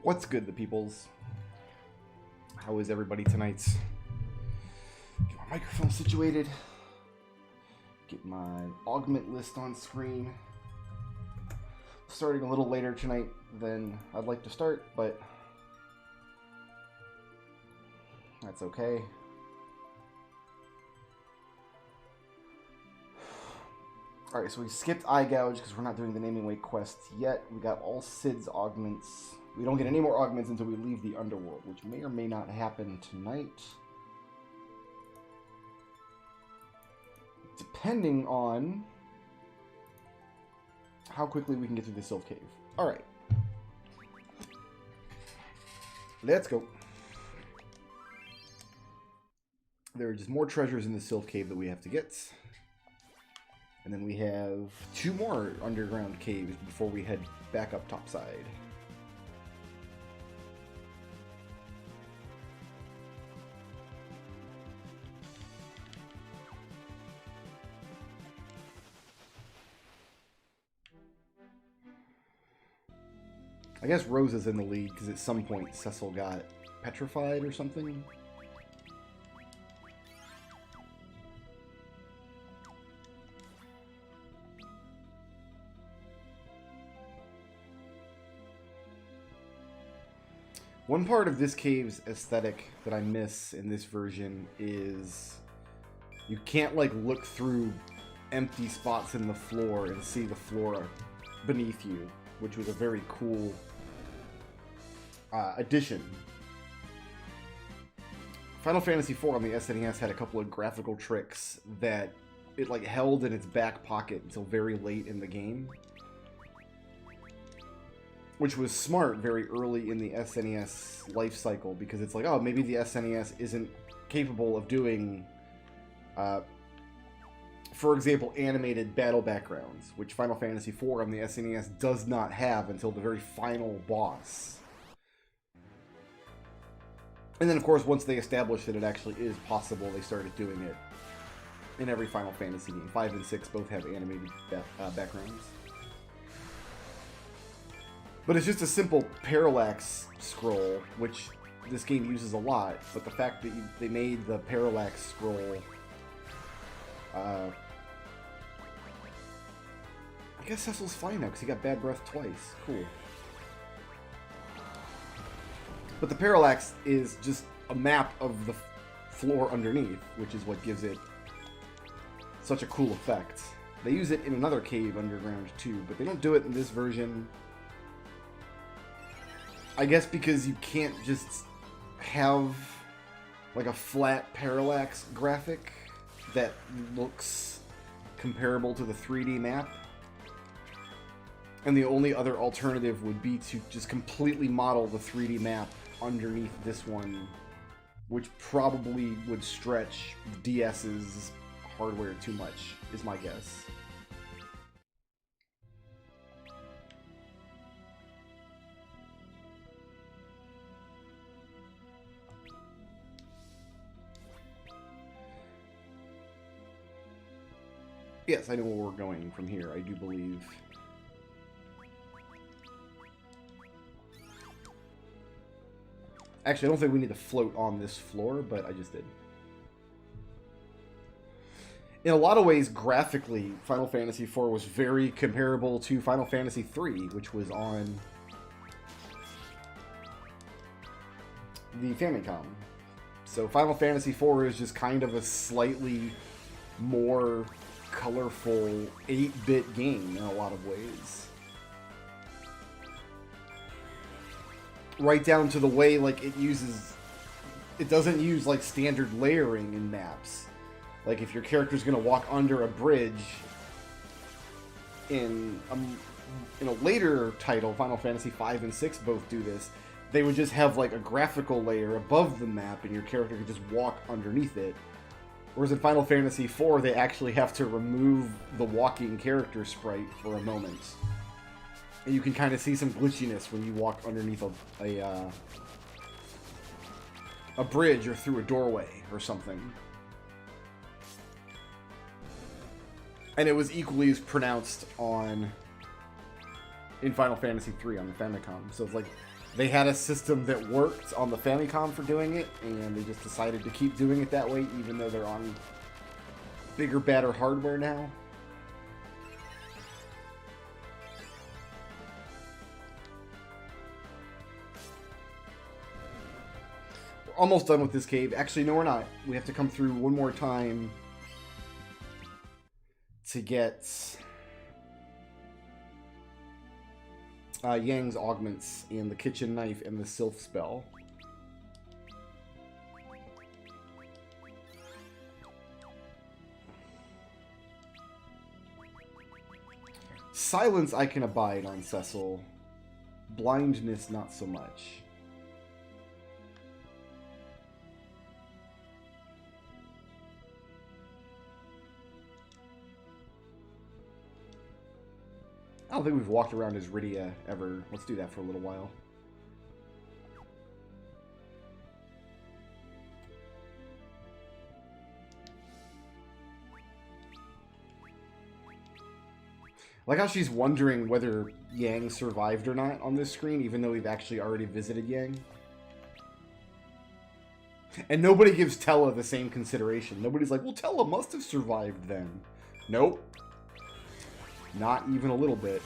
What's good, the peoples? How is everybody tonight? Get my microphone situated. Get my augment list on screen. Starting a little later tonight than I'd like to start, but that's okay. Alright, so we skipped Eye Gouge because we're not doing the Naming Way quest yet. We got all Sid's augments. We don't get any more augments until we leave the underworld, which may or may not happen tonight. Depending on how quickly we can get through the Sylph Cave. Alright. Let's go. There are just more treasures in the Sylph Cave that we have to get. And then we have 2 more underground caves before we head back up topside. I guess Rose is in the lead because at some point Cecil got petrified or something. One part of this cave's aesthetic that I miss in this version is you can't like look through empty spots in the floor and see the floor beneath you, which was a very cool addition. Final Fantasy IV on the SNES had a couple of graphical tricks that it like held in its back pocket until very late in the game, which was smart very early in the SNES life cycle, because it's like, oh, maybe the SNES isn't capable of doing, for example, animated battle backgrounds, which Final Fantasy IV on the SNES does not have until the very final boss. And then, of course, once they established that it actually is possible, they started doing it in every Final Fantasy game. 5 and 6 both have animated backgrounds. But it's just a simple parallax scroll, which this game uses a lot. But the fact that they made the parallax scroll, I guess Cecil's fine now because he got bad breath twice. Cool. But the parallax is just a map of the floor underneath, which is what gives it such a cool effect. They use it in another cave underground too, but they don't do it in this version. I guess because you can't just have like a flat parallax graphic that looks comparable to the 3D map. And the only other alternative would be to just completely model the 3D map underneath this one, which probably would stretch the DS's hardware too much, is my guess. Yes, I know where we're going from here, I do believe. Actually, I don't think we need to float on this floor, but I just did. In a lot of ways, graphically, Final Fantasy IV was very comparable to Final Fantasy III, which was on the Famicom. So Final Fantasy IV is just kind of a slightly more colorful 8-bit game in a lot of ways. Right down to the way like it doesn't use like standard layering in maps. Like if your character's gonna walk under a bridge in a later title, Final Fantasy V and 6 both do this. They would just have like a graphical layer above the map and your character could just walk underneath it. Whereas in Final Fantasy IV, they actually have to remove the walking character sprite for a moment. And you can kind of see some glitchiness when you walk underneath a bridge or through a doorway or something. And it was equally as pronounced in Final Fantasy III on the Famicom. So it's like They had a system that worked on the Famicom for doing it, and they just decided to keep doing it that way, even though they're on bigger, badder hardware now. We're almost done with this cave. Actually, no, we're not. We have to come through one more time to get Yang's augments and the kitchen knife and the Sylph spell. Silence I can abide on Cecil. Blindness not so much. I don't think we've walked around as Rydia ever. Let's do that for a little while. I like how she's wondering whether Yang survived or not on this screen, even though we've actually already visited Yang. And nobody gives Tella the same consideration. Nobody's like, well, Tella must have survived then. Nope. Not even a little bit.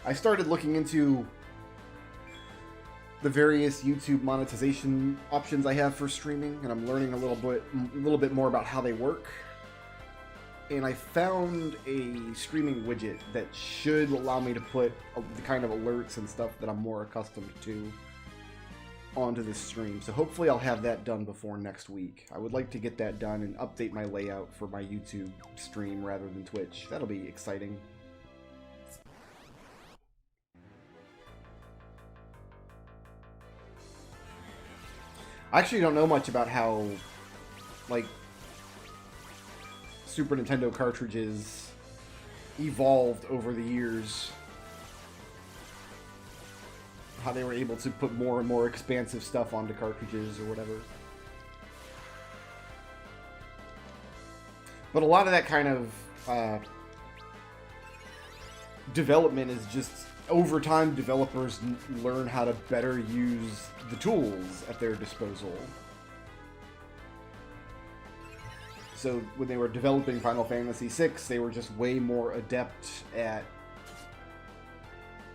I started looking into the various YouTube monetization options I have for streaming, and I'm learning a little bit more about how they work. And I found a streaming widget that should allow me to put the kind of alerts and stuff that I'm more accustomed to onto this stream. So hopefully I'll have that done before next week. I would like to get that done and update my layout for my YouTube stream rather than Twitch. That'll be exciting. I actually don't know much about how, like, Super Nintendo cartridges evolved over the years. How they were able to put more and more expansive stuff onto cartridges or whatever. But a lot of that kind of development is just, over time, developers learn how to better use the tools at their disposal. So when they were developing Final Fantasy VI, they were just way more adept at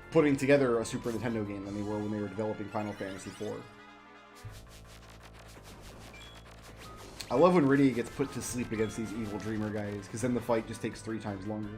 putting together a Super Nintendo game than they were when they were developing Final Fantasy IV. I love when Rydia gets put to sleep against these evil dreamer guys, because then the fight just takes 3 times longer.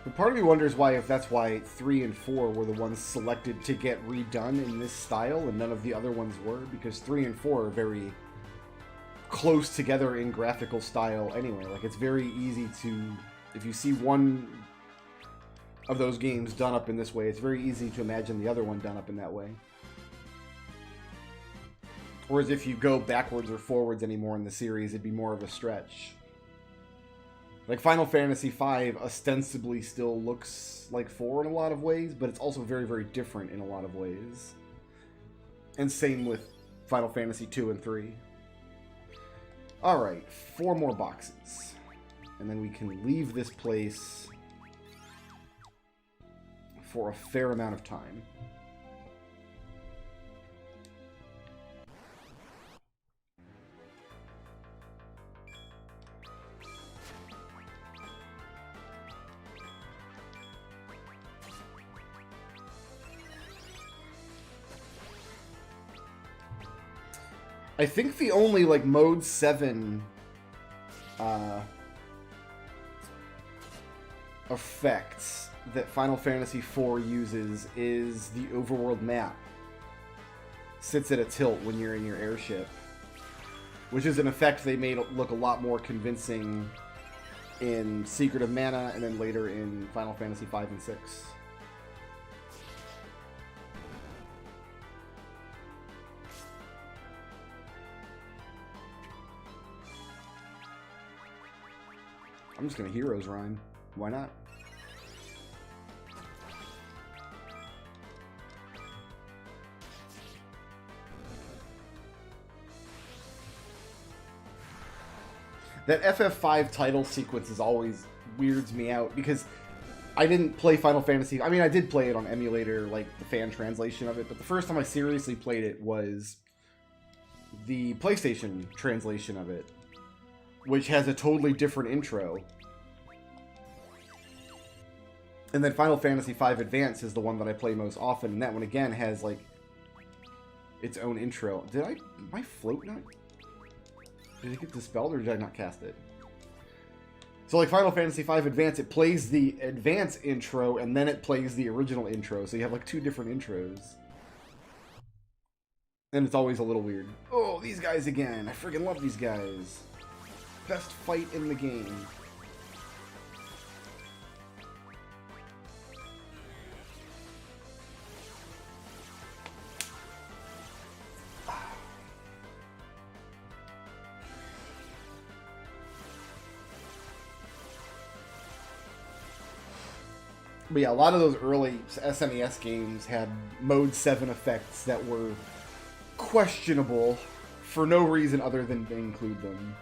But part of me wonders if that's why 3 and 4 were the ones selected to get redone in this style and none of the other ones were, because 3 and 4 are very close together in graphical style anyway. Like, it's very easy to, if you see one of those games done up in this way, it's very easy to imagine the other one done up in that way. Whereas if you go backwards or forwards anymore in the series, it'd be more of a stretch. Like, Final Fantasy V ostensibly still looks like 4 in a lot of ways, but it's also very, very different in a lot of ways. And same with Final Fantasy 2 and 3. Alright, 4 more boxes. And then we can leave this place for a fair amount of time. I think the only, like, Mode 7 effects that Final Fantasy IV uses is the overworld map. sits at a tilt when you're in your airship, which is an effect they made look a lot more convincing in Secret of Mana and then later in Final Fantasy V and VI. I'm just gonna Heroes Rhyme. Why not? That FF5 title sequence is always weirds me out because I didn't play Final Fantasy. I mean, I did play it on emulator, like the fan translation of it, but the first time I seriously played it was the PlayStation translation of it, which has a totally different intro. And then Final Fantasy V Advance is the one that I play most often, and that one again has like its own intro. Did my float not? Did it get dispelled or did I not cast it? So like Final Fantasy V Advance, it plays the Advance intro and then it plays the original intro. So you have like two different intros. And it's always a little weird. Oh, these guys again. I freaking love these guys. Best fight in the game. But yeah, a lot of those early SNES games had Mode 7 effects that were questionable for no reason other than to include them.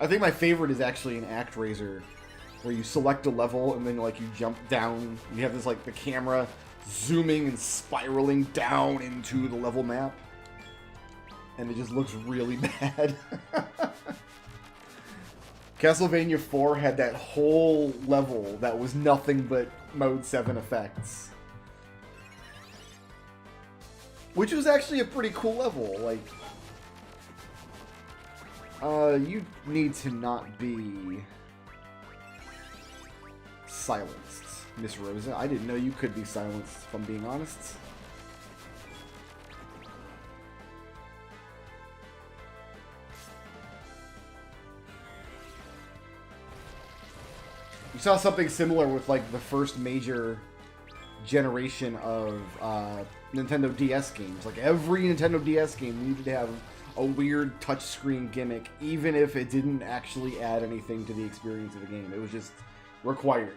I think my favorite is actually an ActRaiser, where you select a level and then like you jump down. You have this like the camera zooming and spiraling down into the level map. And it just looks really bad. Castlevania 4 had that whole level that was nothing but Mode 7 effects. Which was actually a pretty cool level. Like, you need to not be silenced, Miss Rosa. I didn't know you could be silenced, if I'm being honest. You saw something similar with like the first major generation of Nintendo DS games. Like every Nintendo DS game needed to have a weird touchscreen gimmick, even if it didn't actually add anything to the experience of the game. It was just required.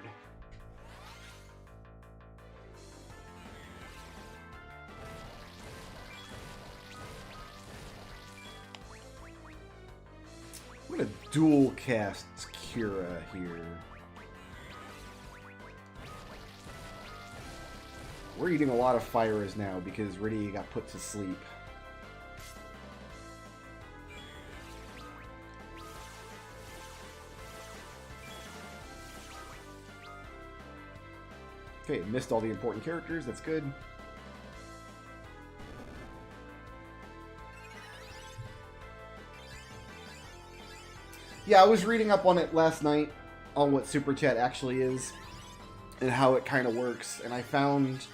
I'm gonna dual cast Kira here. We're eating a lot of fires now because Riddy got put to sleep. Okay, missed all the important characters. That's good. Yeah, I was reading up on it last night, on what Super Chat actually is and how it kind of works, and I found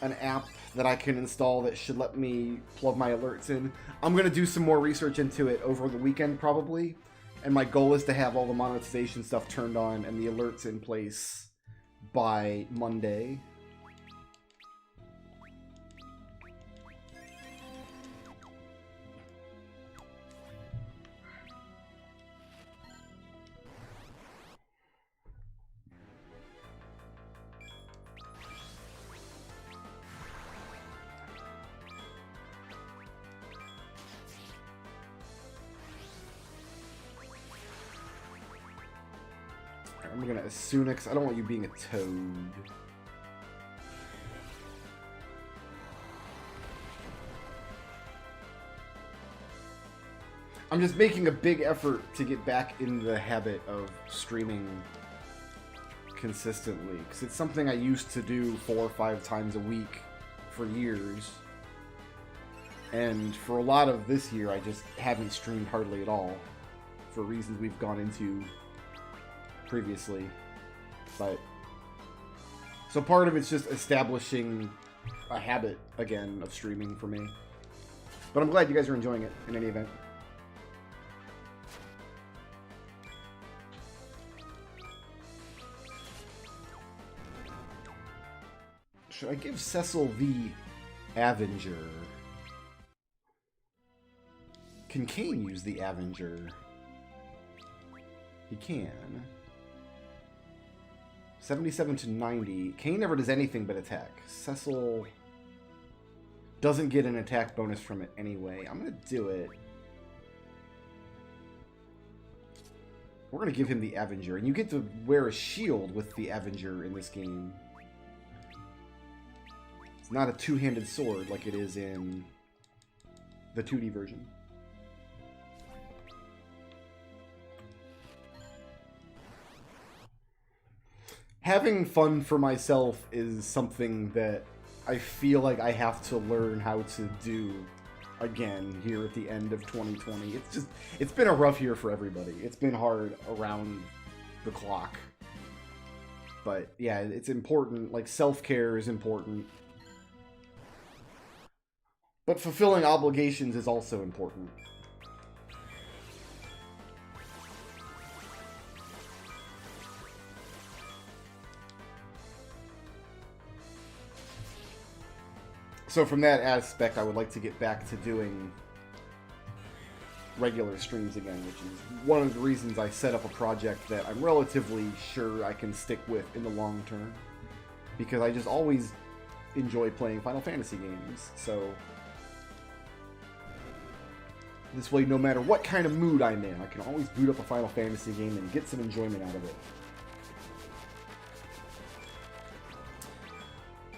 an app that I can install that should let me plug my alerts in. I'm going to do some more research into it over the weekend probably, and my goal is to have all the monetization stuff turned on and the alerts in place by Monday. I'm gonna assume because I don't want you being a toad. I'm just making a big effort to get back in the habit of streaming consistently because it's something I used to do 4 or 5 times a week for years, and for a lot of this year I just haven't streamed hardly at all for reasons we've gone into previously. But so part of it's just establishing a habit again of streaming for me. But I'm glad you guys are enjoying it in any event. Should I give Cecil the Avenger? Can Kane use the Avenger? He can. 77 to 90. Kane never does anything but attack. Cecil doesn't get an attack bonus from it anyway. I'm going to do it. We're going to give him the Avenger. And you get to wear a shield with the Avenger in this game. It's not a two-handed sword like it is in the 2D version. Having fun for myself is something that I feel like I have to learn how to do again here at the end of 2020. It's been a rough year for everybody. It's been hard around the clock. But yeah, it's important. Like, self-care is important. But fulfilling obligations is also important. So from that aspect, I would like to get back to doing regular streams again, which is one of the reasons I set up a project that I'm relatively sure I can stick with in the long term. Because I just always enjoy playing Final Fantasy games, so this way, no matter what kind of mood I'm in, I can always boot up a Final Fantasy game and get some enjoyment out of it.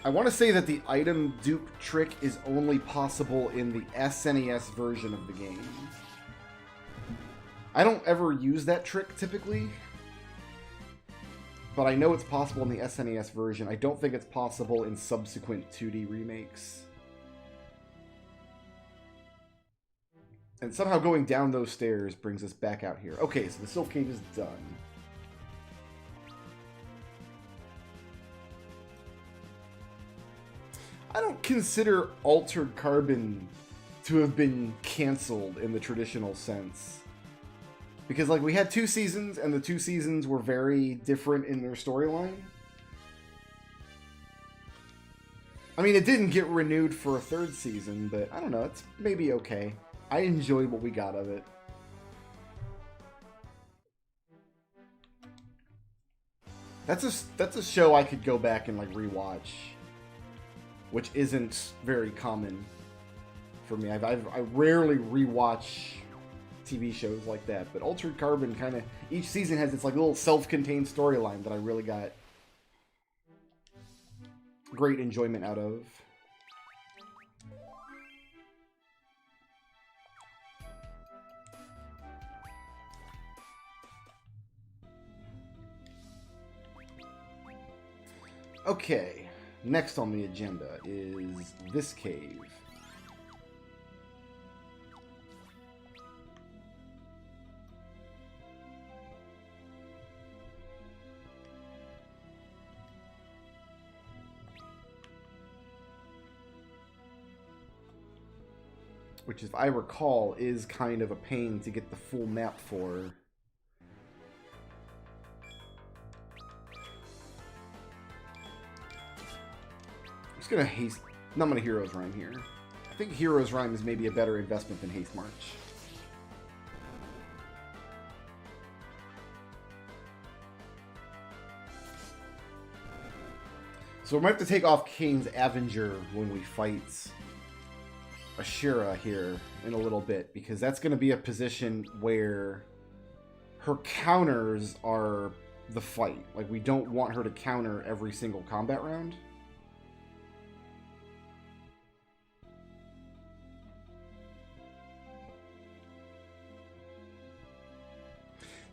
I want to say that the item dupe trick is only possible in the SNES version of the game. I don't ever use that trick typically, but I know it's possible in the SNES version. I don't think it's possible in subsequent 2D remakes. And somehow going down those stairs brings us back out here. Okay, so the Sylph Cave is done. I don't consider Altered Carbon to have been canceled in the traditional sense. Because, like, we had 2 seasons, and the 2 seasons were very different in their storyline. I mean, it didn't get renewed for a 3rd season, but I don't know, it's maybe okay. I enjoyed what we got of it. That's a show I could go back and, like, rewatch, which isn't very common for me. I rarely rewatch TV shows like that, but Altered Carbon kind of, each season has its like little self-contained storyline that I really got great enjoyment out of. Okay, next on the agenda is this cave. Which, if I recall, is kind of a pain to get the full map for. I'm just gonna haste. No, I'm gonna Hero's Rhyme here. I think Hero's Rhyme is maybe a better investment than Haste March. So we might have to take off Kane's Avenger when we fight Ashura here in a little bit, because that's going to be a position where her counters are the fight. Like, we don't want her to counter every single combat round.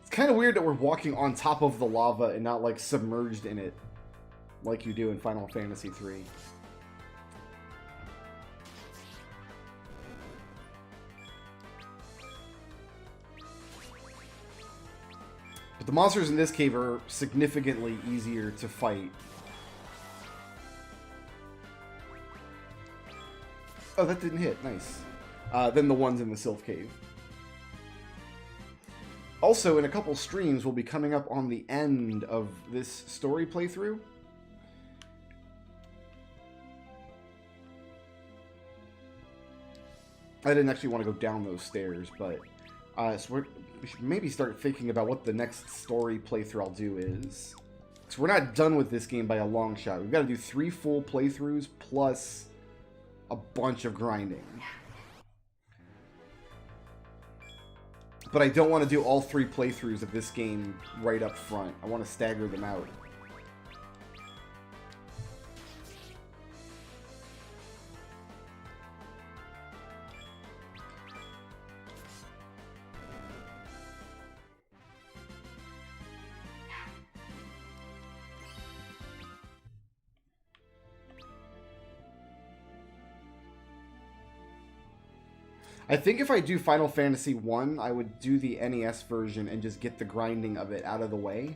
It's kind of weird that we're walking on top of the lava and not, like, submerged in it like you do in Final Fantasy III. But the monsters in this cave are significantly easier to fight. Oh, that didn't hit. Nice. than the ones in the Sylph Cave. Also, in a couple streams, we'll be coming up on the end of this story playthrough. I didn't actually want to go down those stairs, but so we should maybe start thinking about what the next story playthrough I'll do is. So we're not done with this game by a long shot. We've got to do 3 full playthroughs plus a bunch of grinding. But I don't want to do all 3 playthroughs of this game right up front. I want to stagger them out. I think if I do Final Fantasy 1, I would do the NES version and just get the grinding of it out of the way.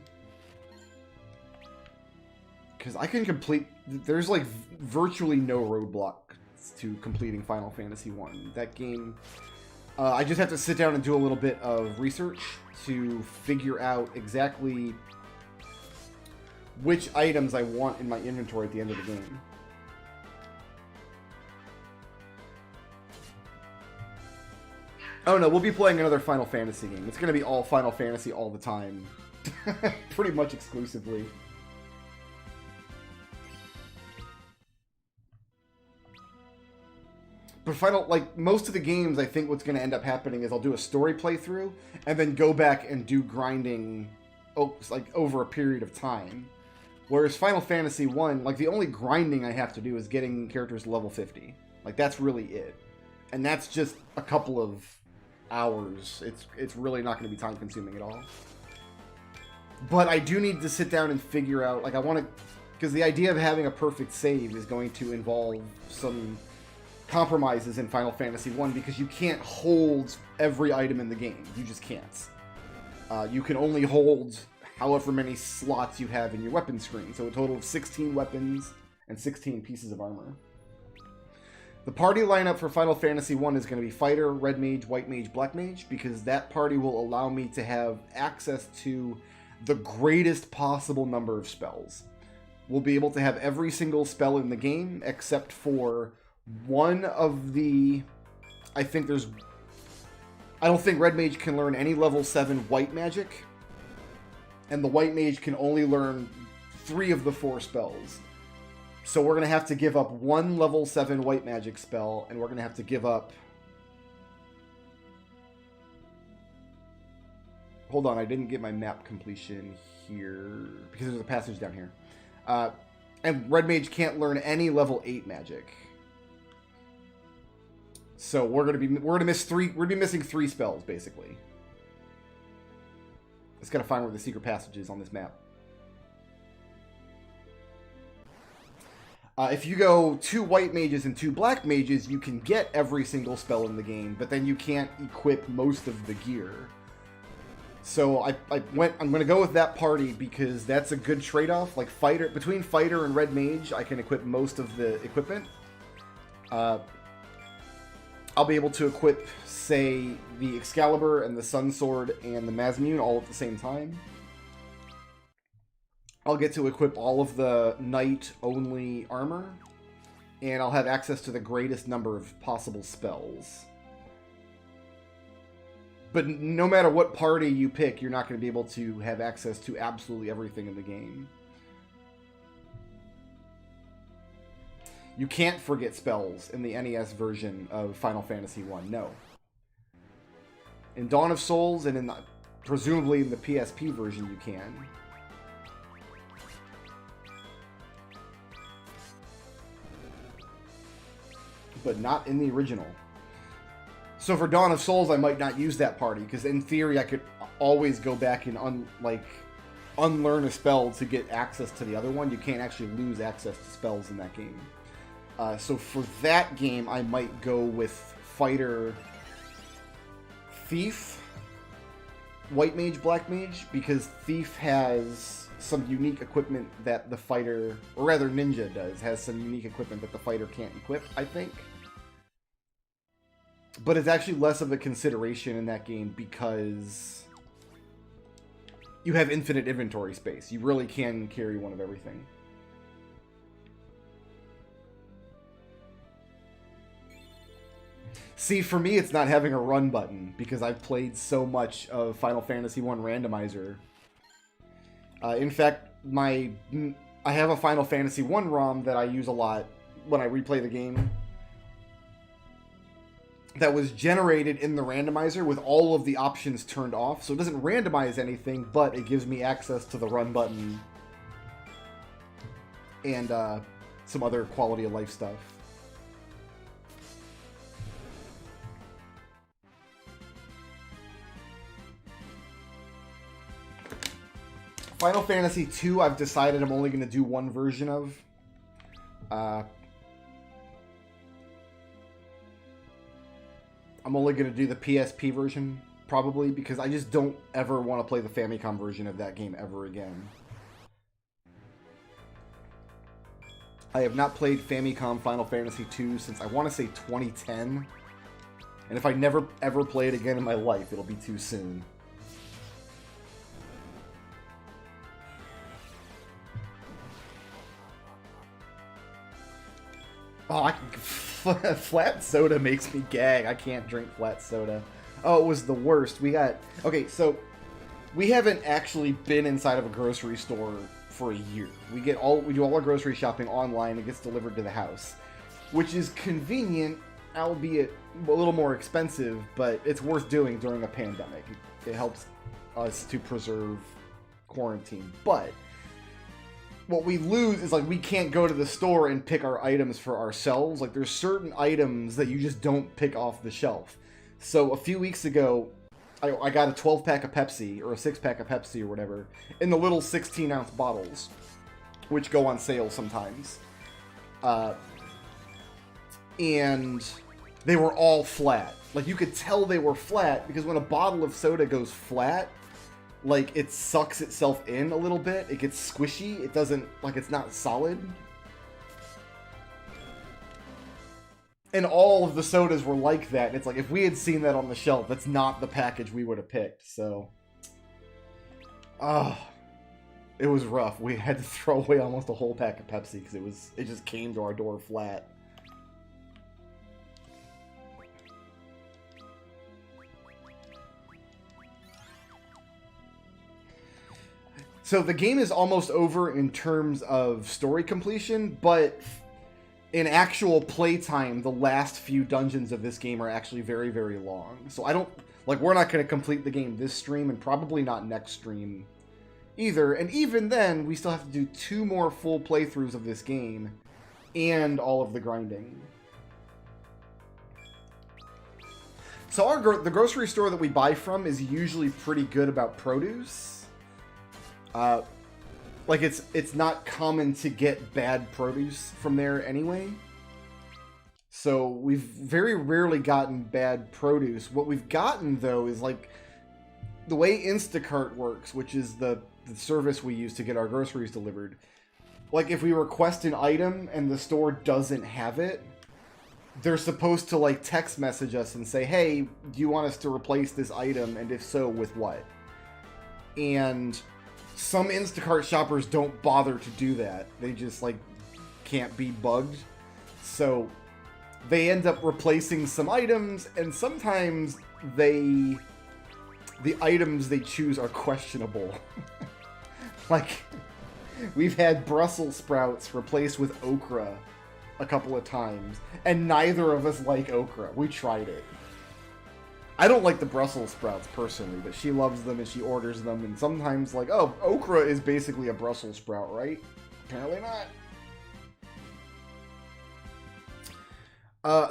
Because I can complete... There's, like, virtually no roadblocks to completing Final Fantasy 1. That game... I just have to sit down and do a little bit of research to figure out exactly which items I want in my inventory at the end of the game. Oh no, we'll be playing another Final Fantasy game. It's going to be all Final Fantasy all the time. Pretty much exclusively. But most of the games, I think what's going to end up happening is I'll do a story playthrough, and then go back and do grinding, over a period of time. Whereas Final Fantasy 1, the only grinding I have to do is getting characters to level 50. That's really it. And that's just a couple of hours. It's really not going to be time consuming at all. But I do need to sit down and figure out, I want to, because the idea of having a perfect save is going to involve some compromises in Final Fantasy 1, because you can't hold every item in the game. You just can't. You can only hold however many slots you have in your weapon screen. So a total of 16 weapons and 16 pieces of armor. The party lineup for Final Fantasy 1 is going to be Fighter, Red Mage, White Mage, Black Mage, because that party will allow me to have access to the greatest possible number of spells. We'll be able to have every single spell in the game, except for one of the... I don't think Red Mage can learn any level 7 White Magic, and the White Mage can only learn 3 of the 4 spells. So we're going to have to give up 1 level 7 White Magic spell, and we're going to have to give up... Hold on, I didn't get my map completion here, because there's a passage down here. And Red Mage can't learn any level 8 magic. So we're going to be missing 3 spells, basically. Just got to find where the secret passage is on this map. If you go 2 White Mages and 2 Black Mages, you can get every single spell in the game, but then you can't equip most of the gear. So I'm going to go with that party because that's a good trade-off. Between Fighter and Red Mage, I can equip most of the equipment. I'll be able to equip, say, the Excalibur and the Sun Sword and the Mazmune all at the same time. I'll get to equip all of the Knight-only armor, and I'll have access to the greatest number of possible spells. But no matter what party you pick, you're not going to be able to have access to absolutely everything in the game. You can't forget spells in the NES version of Final Fantasy 1, no. In Dawn of Souls and presumably in the PSP version you can. But not in the original. So for Dawn of Souls, I might not use that party, because in theory I could always go back and unlearn a spell to get access to the other one. You can't actually lose access to spells in that game. So for that game, I might go with Fighter, Thief, White Mage, Black Mage, because Thief has some unique equipment that the Fighter, or rather Ninja does, has some unique equipment that the Fighter can't equip, I think. But it's actually less of a consideration in that game because you have infinite inventory space. You really can carry one of everything. See, for me, it's not having a run button because I've played so much of Final Fantasy I Randomizer. In fact, I have a Final Fantasy I ROM that I use a lot when I replay the game that was generated in the randomizer with all of the options turned off. So it doesn't randomize anything, but it gives me access to the run button and some other quality of life stuff. Final Fantasy II, I've decided I'm only going to do one version of. I'm only going to do the PSP version, probably, because I just don't ever want to play the Famicom version of that game ever again. I have not played Famicom Final Fantasy II since, I want to say, 2010. And if I never, ever play it again in my life, it'll be too soon. Oh, flat soda makes me gag. I can't drink flat soda. Oh, it was the worst. Okay, so we haven't actually been inside of a grocery store for a year. We do all our grocery shopping online. It gets delivered to the house, which is convenient, albeit a little more expensive, but it's worth doing during a pandemic. It helps us to preserve quarantine. But what we lose is, like, we can't go to the store and pick our items for ourselves. Like, there's certain items that you just don't pick off the shelf. So a few weeks ago, I got a 12-pack of Pepsi, or a 6-pack of Pepsi, or whatever, in the little 16-ounce bottles, which go on sale sometimes. And they were all flat. Like, you could tell they were flat, because when a bottle of soda goes flat, like, it sucks itself in a little bit. It gets squishy. It doesn't, like, it's not solid. And all of the sodas were like that. And it's like, if we had seen that on the shelf, that's not the package we would have picked. So, it was rough. We had to throw away almost a whole pack of Pepsi because it just came to our door flat. So the game is almost over in terms of story completion, but in actual playtime, the last few dungeons of this game are actually very, very long. So we're not going to complete the game this stream, and probably not next stream either. And even then, we still have to do 2 more full playthroughs of this game, and all of the grinding. So the grocery store that we buy from is usually pretty good about produce. Like, it's not common to get bad produce from there anyway. So we've very rarely gotten bad produce. What we've gotten, though, is, like, the way Instacart works, which is the service we use to get our groceries delivered. Like, if we request an item and the store doesn't have it, they're supposed to, like, text message us and say, hey, do you want us to replace this item? And if so, with what? And some Instacart shoppers don't bother to do that. They just, like, can't be bugged. So they end up replacing some items, and sometimes the items they choose are questionable. Like, we've had Brussels sprouts replaced with okra a couple of times, and neither of us like okra. We tried it. I don't like the Brussels sprouts personally, but she loves them and she orders them, and sometimes, like, oh, okra is basically a Brussels sprout, right? Apparently not.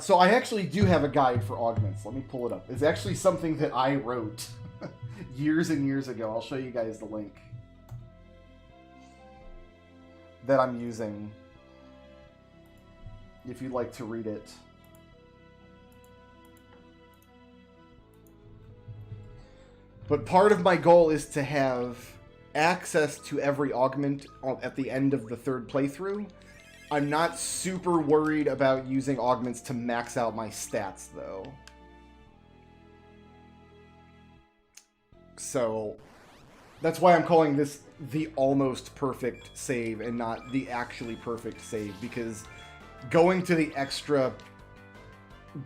So I actually do have a guide for augments. Let me pull it up. It's actually something that I wrote years and years ago. I'll show you guys the link that I'm using if you'd like to read it. But part of my goal is to have access to every augment at the end of the 3rd playthrough. I'm not super worried about using augments to max out my stats, though. So that's why I'm calling this the almost perfect save and not the actually perfect save, because going to the extra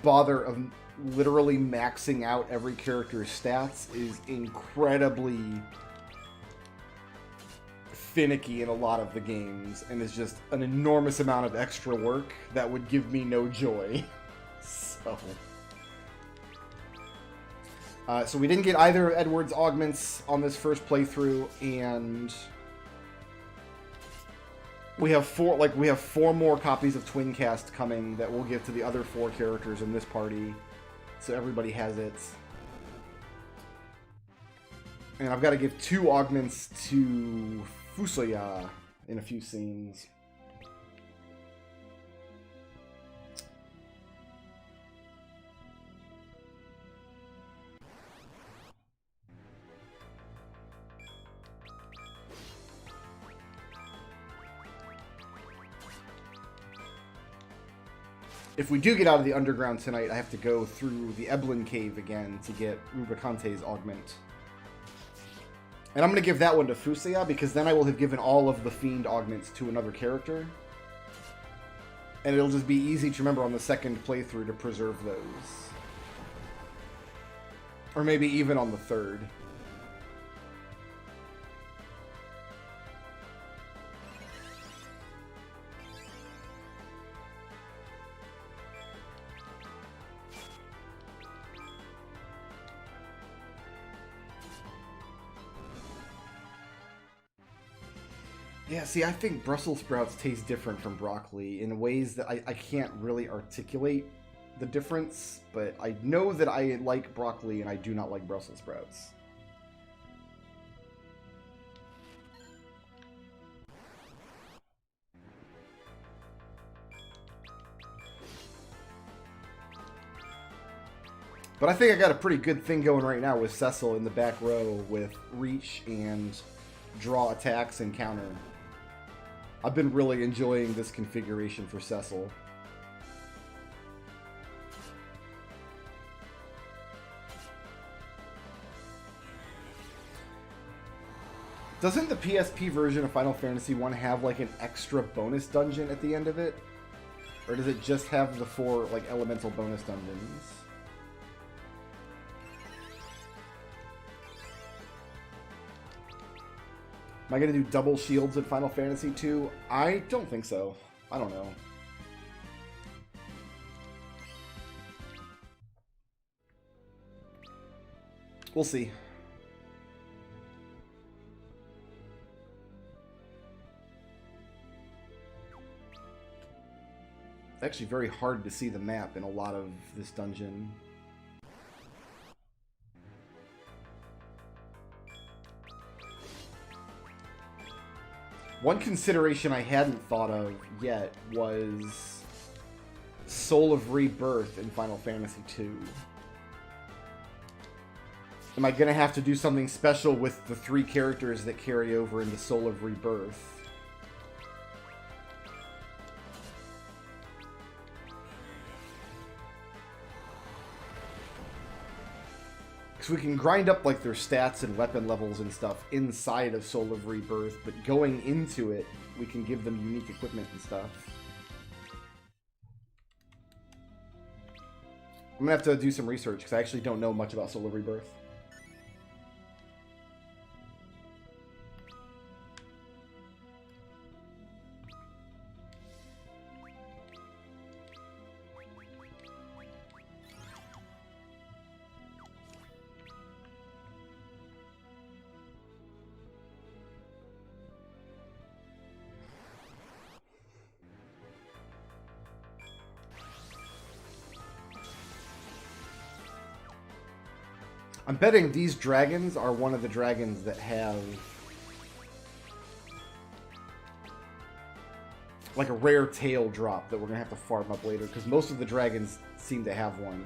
bother of literally maxing out every character's stats is incredibly finicky in a lot of the games, and is just an enormous amount of extra work that would give me no joy. So we didn't get either of Edward's augments on this first playthrough, and we have four more copies of Twincast coming that we'll give to the other 4 characters in this party, so everybody has it. And I've got to give 2 augments to Fusoya in a few scenes. If we do get out of the underground tonight, I have to go through the Eblin Cave again to get Rubicante's augment. And I'm going to give that one to Fusoya, because then I will have given all of the Fiend augments to another character. And it'll just be easy to remember on the second playthrough to preserve those. Or maybe even on the third. Yeah, see, I think Brussels sprouts taste different from broccoli in ways that I can't really articulate the difference, but I know that I like broccoli and I do not like Brussels sprouts. But I think I got a pretty good thing going right now with Cecil in the back row with reach and draw attacks and counter. I've been really enjoying this configuration for Cecil. Doesn't the PSP version of Final Fantasy 1 have like an extra bonus dungeon at the end of it? Or does it just have the 4 like elemental bonus dungeons? Am I going to do double shields in Final Fantasy 2? I don't think so. I don't know. We'll see. It's actually very hard to see the map in a lot of this dungeon. One consideration I hadn't thought of yet was Soul of Rebirth in Final Fantasy II. Am I going to have to do something special with the 3 characters that carry over into Soul of Rebirth? Because we can grind up like their stats and weapon levels and stuff inside of Soul of Rebirth, but going into it, we can give them unique equipment and stuff. I'm going to have to do some research because I actually don't know much about Soul of Rebirth. I'm betting these dragons are one of the dragons that have like a rare tail drop that we're going to have to farm up later, because most of the dragons seem to have one.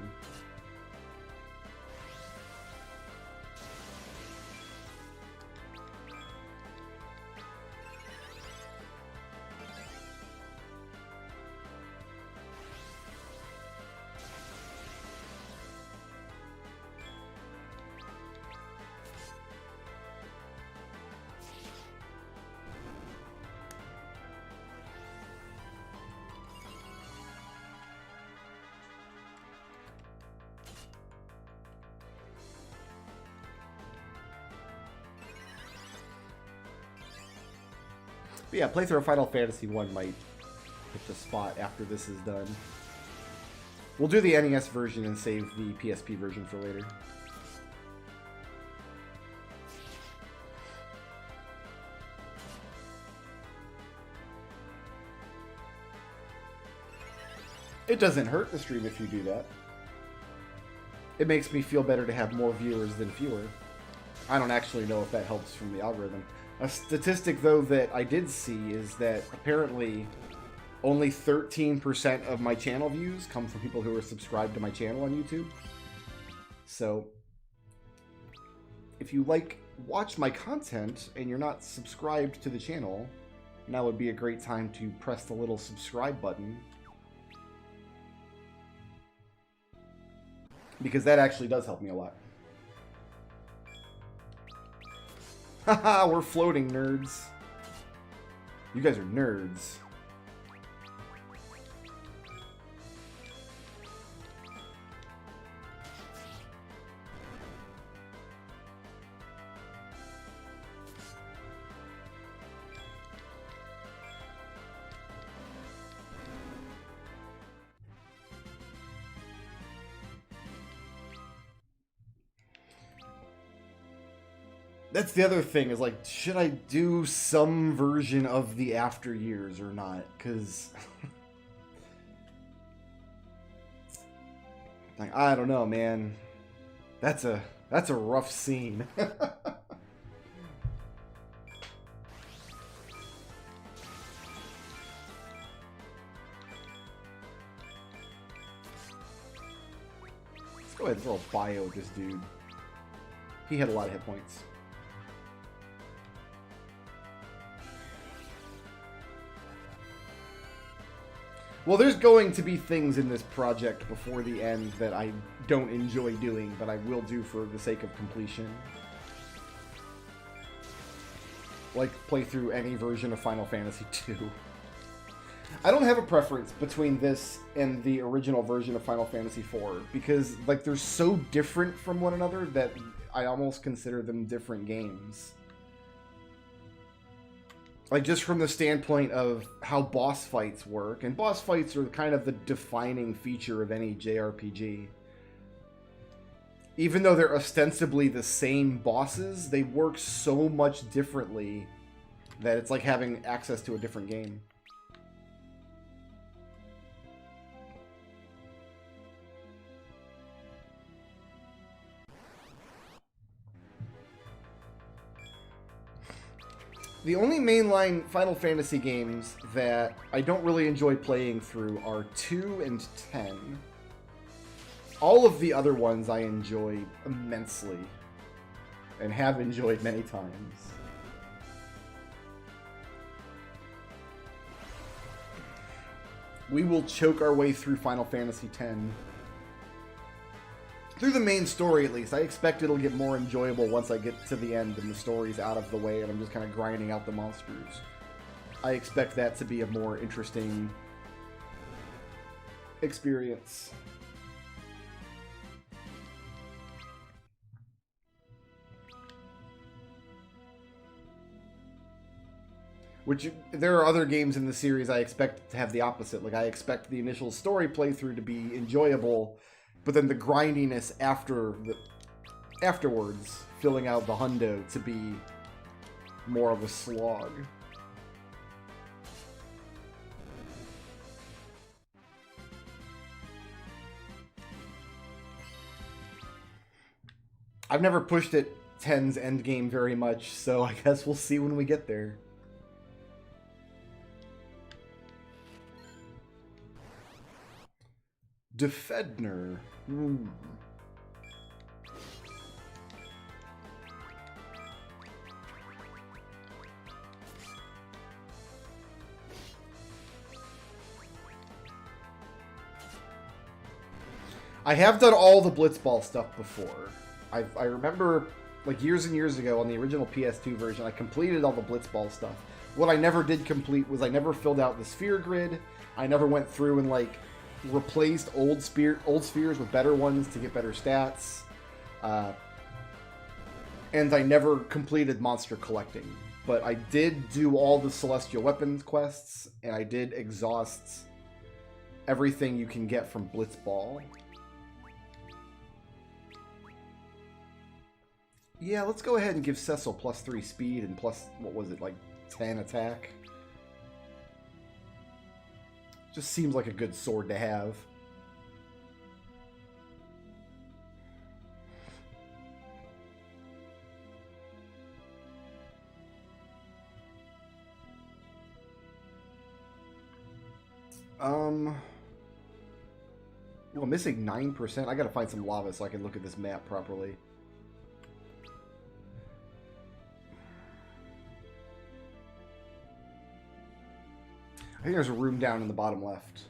But yeah, playthrough of Final Fantasy 1 might hit the spot after this is done. We'll do the NES version and save the PSP version for later. It doesn't hurt the stream if you do that. It makes me feel better to have more viewers than fewer. I don't actually know if that helps from the algorithm. A statistic, though, that I did see is that apparently only 13% of my channel views come from people who are subscribed to my channel on YouTube. So, if you watch my content and you're not subscribed to the channel, now would be a great time to press the little subscribe button. Because that actually does help me a lot. Haha, we're floating, nerds. You guys are nerds. That's the other thing, is like, should I do some version of the After Years or not? Because like, I don't know, man. That's a rough scene. Let's go ahead and throw a bio at this dude. He had a lot of hit points. Well, there's going to be things in this project before the end that I don't enjoy doing, but I will do for the sake of completion. Like, play through any version of Final Fantasy II. I don't have a preference between this and the original version of Final Fantasy IV, because, like, they're so different from one another that I almost consider them different games. Like, just from the standpoint of how boss fights work. And boss fights are kind of the defining feature of any JRPG. Even though they're ostensibly the same bosses, they work so much differently that it's like having access to a different game. The only mainline Final Fantasy games that I don't really enjoy playing through are 2 and 10. All of the other ones I enjoy immensely, and have enjoyed many times. We will choke our way through Final Fantasy X. Through the main story, at least. I expect it'll get more enjoyable once I get to the end and the story's out of the way and I'm just kind of grinding out the monsters. I expect that to be a more interesting experience. Which, there are other games in the series I expect to have the opposite. Like, I expect the initial story playthrough to be enjoyable, but then the grindiness afterwards, filling out the hundo, to be more of a slog. I've never pushed at 10's endgame very much, so I guess we'll see when we get there. Defedner. I have done all the Blitzball stuff before. I remember, like, years and years ago on the original PS2 version, I completed all the Blitzball stuff. What I never did complete was I never filled out the sphere grid. I never went through and, like, replaced old spheres with better ones to get better stats. And I never completed monster collecting. But I did do all the Celestial Weapons quests, and I did exhaust everything you can get from Blitzball. Yeah, let's go ahead and give Cecil +3 speed and plus, what was it, like 10 attack? Just seems like a good sword to have. Well, missing 9%. I gotta find some lava so I can look at this map properly. I think there's a room down in the bottom left.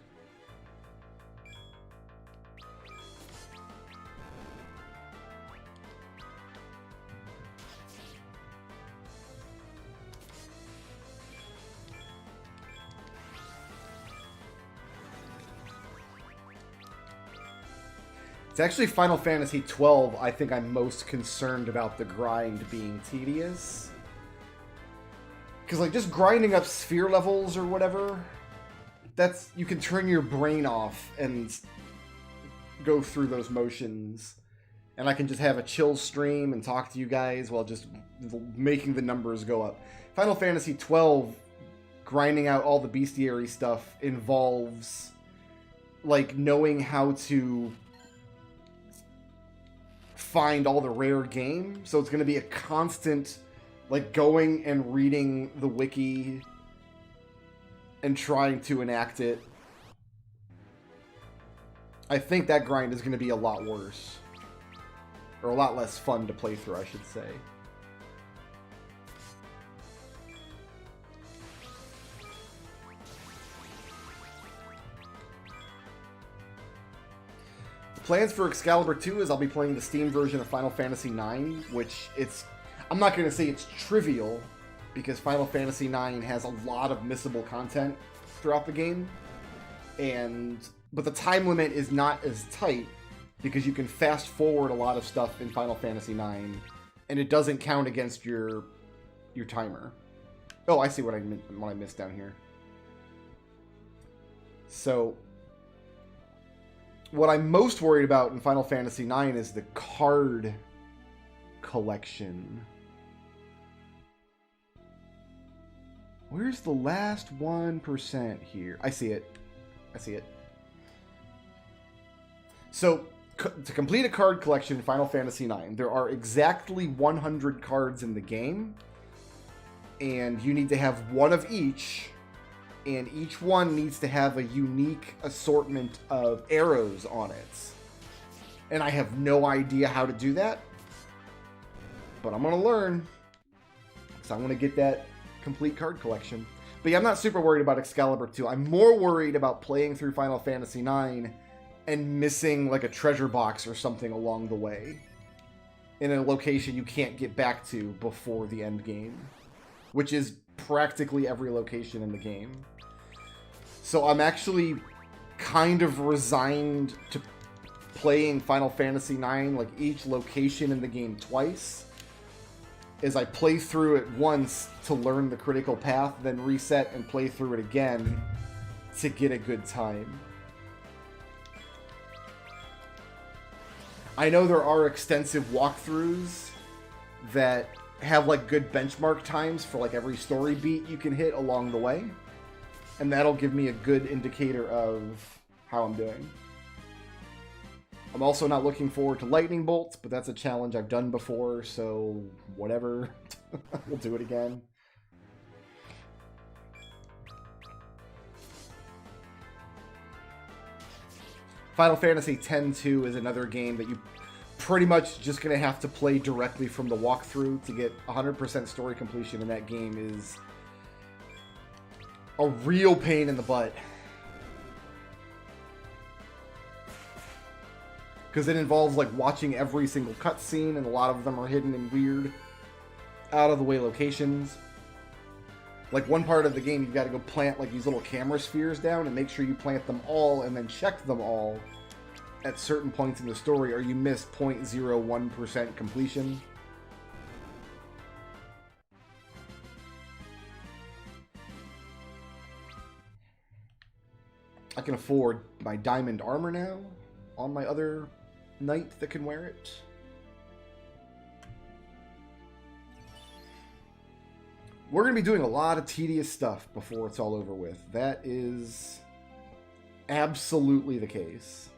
It's actually Final Fantasy XII, I think I'm most concerned about the grind being tedious. Because, like, just grinding up sphere levels or whatever, that's, you can turn your brain off and go through those motions. And I can just have a chill stream and talk to you guys while just making the numbers go up. Final Fantasy XII, grinding out all the bestiary stuff involves, like, knowing how to find all the rare game, so it's going to be a constant, like, going and reading the wiki and trying to enact it. I think that grind is going to be a lot worse, or a lot less fun to play through, I should say. Plans for Excalibur 2 is I'll be playing the Steam version of Final Fantasy IX, which I'm not going to say it's trivial, because Final Fantasy IX has a lot of missable content throughout the game, but the time limit is not as tight, because you can fast forward a lot of stuff in Final Fantasy IX, and it doesn't count against your timer. Oh, I see what I missed down here. So what I'm most worried about in Final Fantasy IX is the card collection. Where's the last 1% here? I see it. I see it. So, to complete a card collection in Final Fantasy IX, there are exactly 100 cards in the game, and you need to have one of each, and each one needs to have a unique assortment of arrows on it. And I have no idea how to do that, but I'm going to learn, because I want to get that complete card collection. But yeah, I'm not super worried about Excalibur 2. I'm more worried about playing through Final Fantasy IX and missing like a treasure box or something along the way in a location you can't get back to before the end game, which is practically every location in the game. So I'm actually kind of resigned to playing Final Fantasy IX, like each location in the game twice, as I play through it once to learn the critical path, then reset and play through it again to get a good time. I know there are extensive walkthroughs that have like good benchmark times for like every story beat you can hit along the way, and that'll give me a good indicator of how I'm doing. I'm also not looking forward to lightning bolts, but that's a challenge I've done before, so whatever. We'll do it again. Final Fantasy X-2 is another game that you pretty much just going to have to play directly from the walkthrough to get 100% story completion in that game. Is a real pain in the butt. Because it involves like watching every single cutscene, and a lot of them are hidden in weird, out-of-the-way locations. Like one part of the game, you've got to go plant like these little camera spheres down and make sure you plant them all and then check them all at certain points in the story, or you miss 0.01% completion. I can afford my diamond armor now on my other knight that can wear it. We're going to be doing a lot of tedious stuff before it's all over with. That is absolutely the case.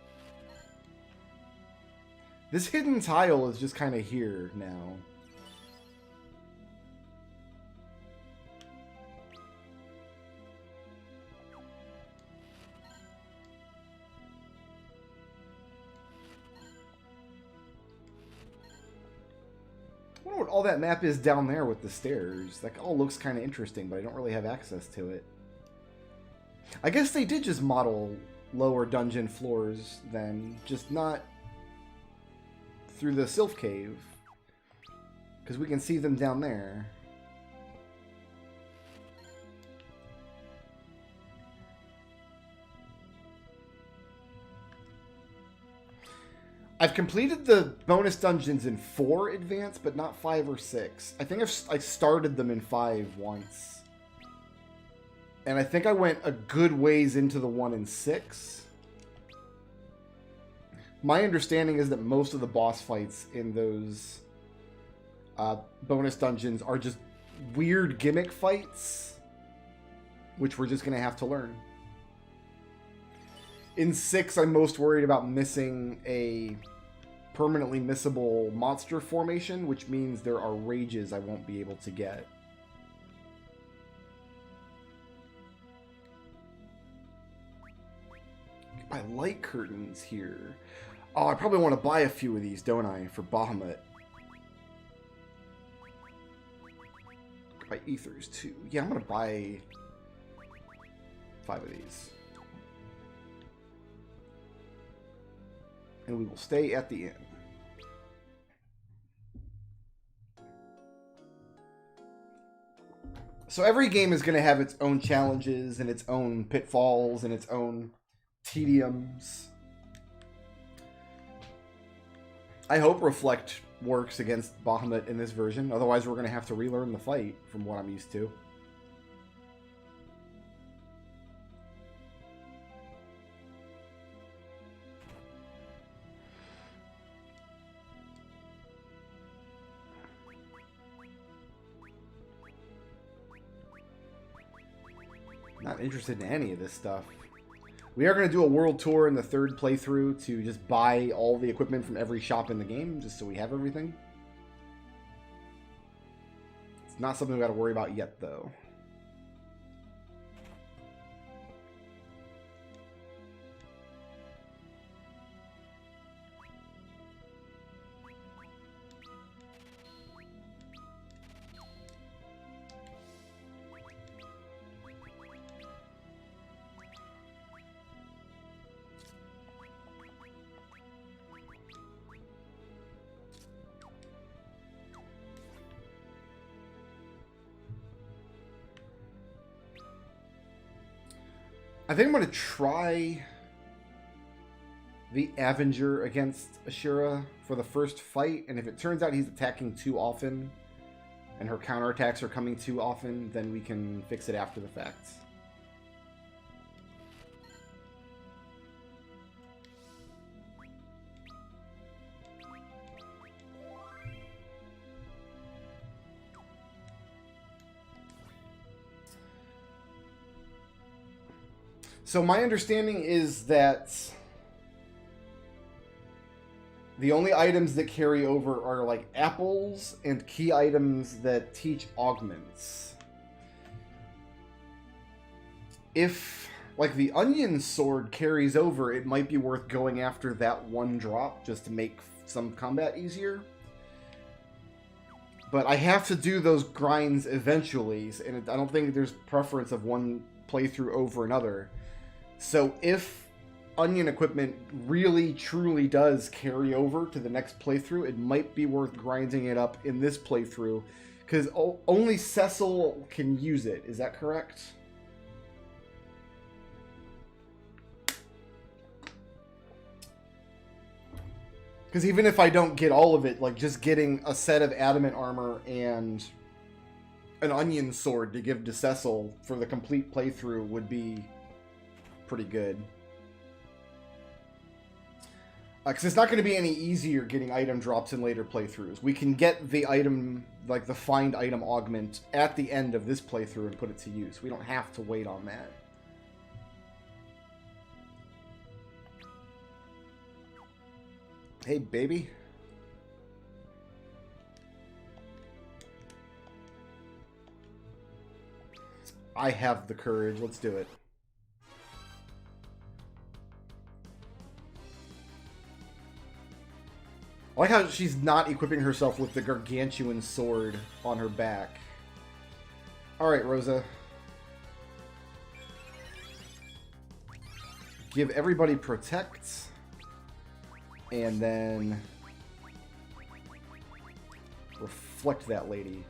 This hidden tile is just kind of here now. I wonder what all that map is down there with the stairs. That all looks kind of interesting, but I don't really have access to it. I guess they did just model lower dungeon floors then, just not through the Sylph cave, because we can see them down there. I've completed the bonus dungeons in 4 advanced, but not 5 or 6. I think I started them in 5 once. And I think I went a good ways into the 1 in 6. My understanding is that most of the boss fights in those bonus dungeons are just weird gimmick fights, which we're just going to have to learn. In 6, I'm most worried about missing a permanently missable monster formation, which means there are rages I won't be able to get. Buy light curtains here. Oh, I probably want to buy a few of these, don't I, for Bahamut. Buy ethers too. Yeah, I'm going to buy 5 of these. And we will stay at the end. So every game is going to have its own challenges and its own pitfalls and its own tediums. I hope Reflect works against Bahamut in this version. Otherwise, we're going to have to relearn the fight from what I'm used to. Not interested in any of this stuff. We are going to do a world tour in the 3rd playthrough to just buy all the equipment from every shop in the game, just so we have everything. It's not something we got to worry about yet, though. I think I'm going to try the Avenger against Ashura for the first fight, and if it turns out he's attacking too often, and her counterattacks are coming too often, then we can fix it after the fact. So my understanding is that the only items that carry over are like apples and key items that teach augments. If like the onion sword carries over, it might be worth going after that one drop just to make some combat easier. But I have to do those grinds eventually, and I don't think there's preference of one playthrough over another. So if onion equipment really truly does carry over to the next playthrough, it might be worth grinding it up in this playthrough, because only Cecil can use it. Is that correct? Because even if I don't get all of it, like just getting a set of adamant armor and an onion sword to give to Cecil for the complete playthrough would be pretty good. Because it's not going to be any easier getting item drops in later playthroughs. We can get the item, like the find item augment, at the end of this playthrough and put it to use. We don't have to wait on that. Hey, baby. I have the courage. Let's do it. I like how she's not equipping herself with the gargantuan sword on her back. Alright, Rosa. Give everybody protect. And then reflect that lady.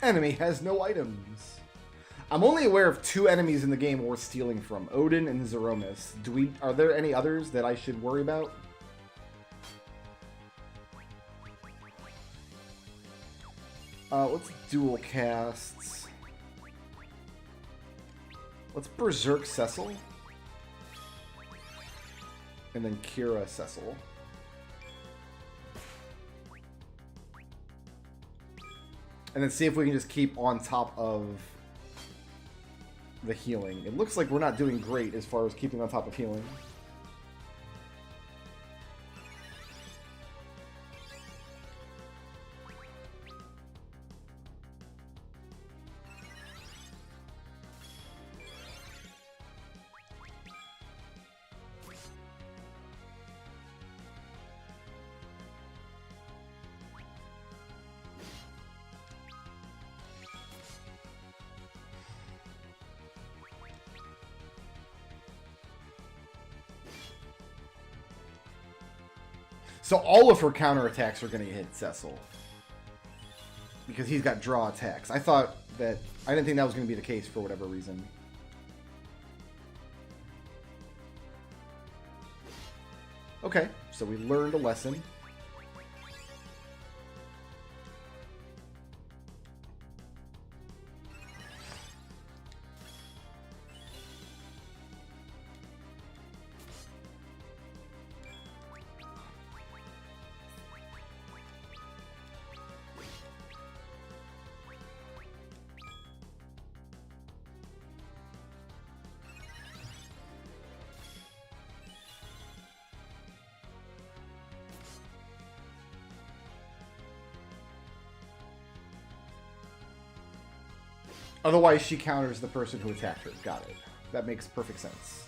Enemy has no items. I'm only aware of 2 enemies in the game we're stealing from. Odin and Zeromus. Are there any others that I should worry about? Let's dual cast. Let's Berserk Cecil. And then Kira Cecil. And then see if we can just keep on top of the healing. It looks like we're not doing great as far as keeping on top of healing. So all of her counterattacks are going to hit Cecil. Because he's got draw attacks. I didn't think that was going to be the case for whatever reason. Okay, so we learned a lesson. Otherwise, she counters the person who attacked her. Got it. That makes perfect sense.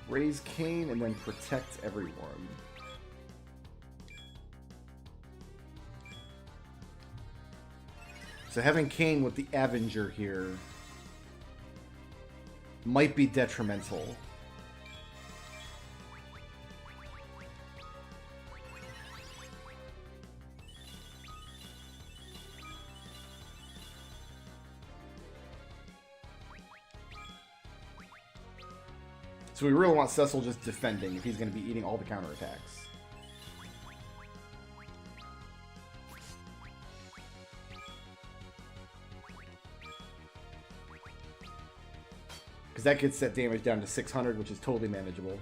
Raise Cain and then protect everyone. So having Cain with the Avenger here might be detrimental. So we really want Cecil just defending if he's going to be eating all the counterattacks. Because that gets that damage down to 600, which is totally manageable.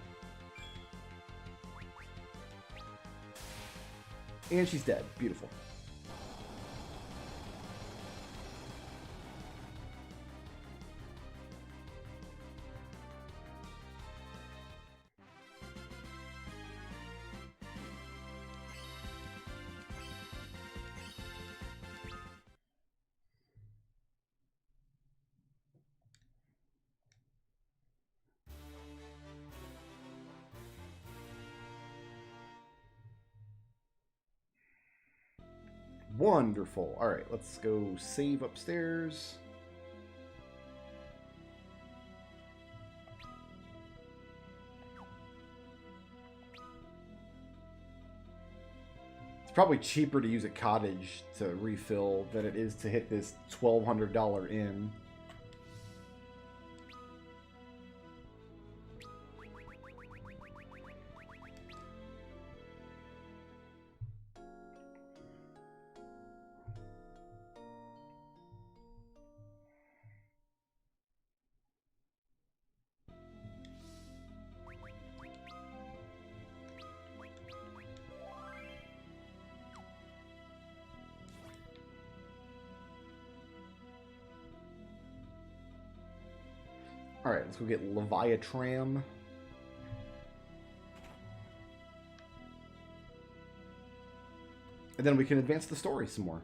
And she's dead. Beautiful. Wonderful. Alright, let's go save upstairs. It's probably cheaper to use a cottage to refill than it is to hit this $1,200 inn. Alright, let's go get Leviatram. And then we can advance the story some more.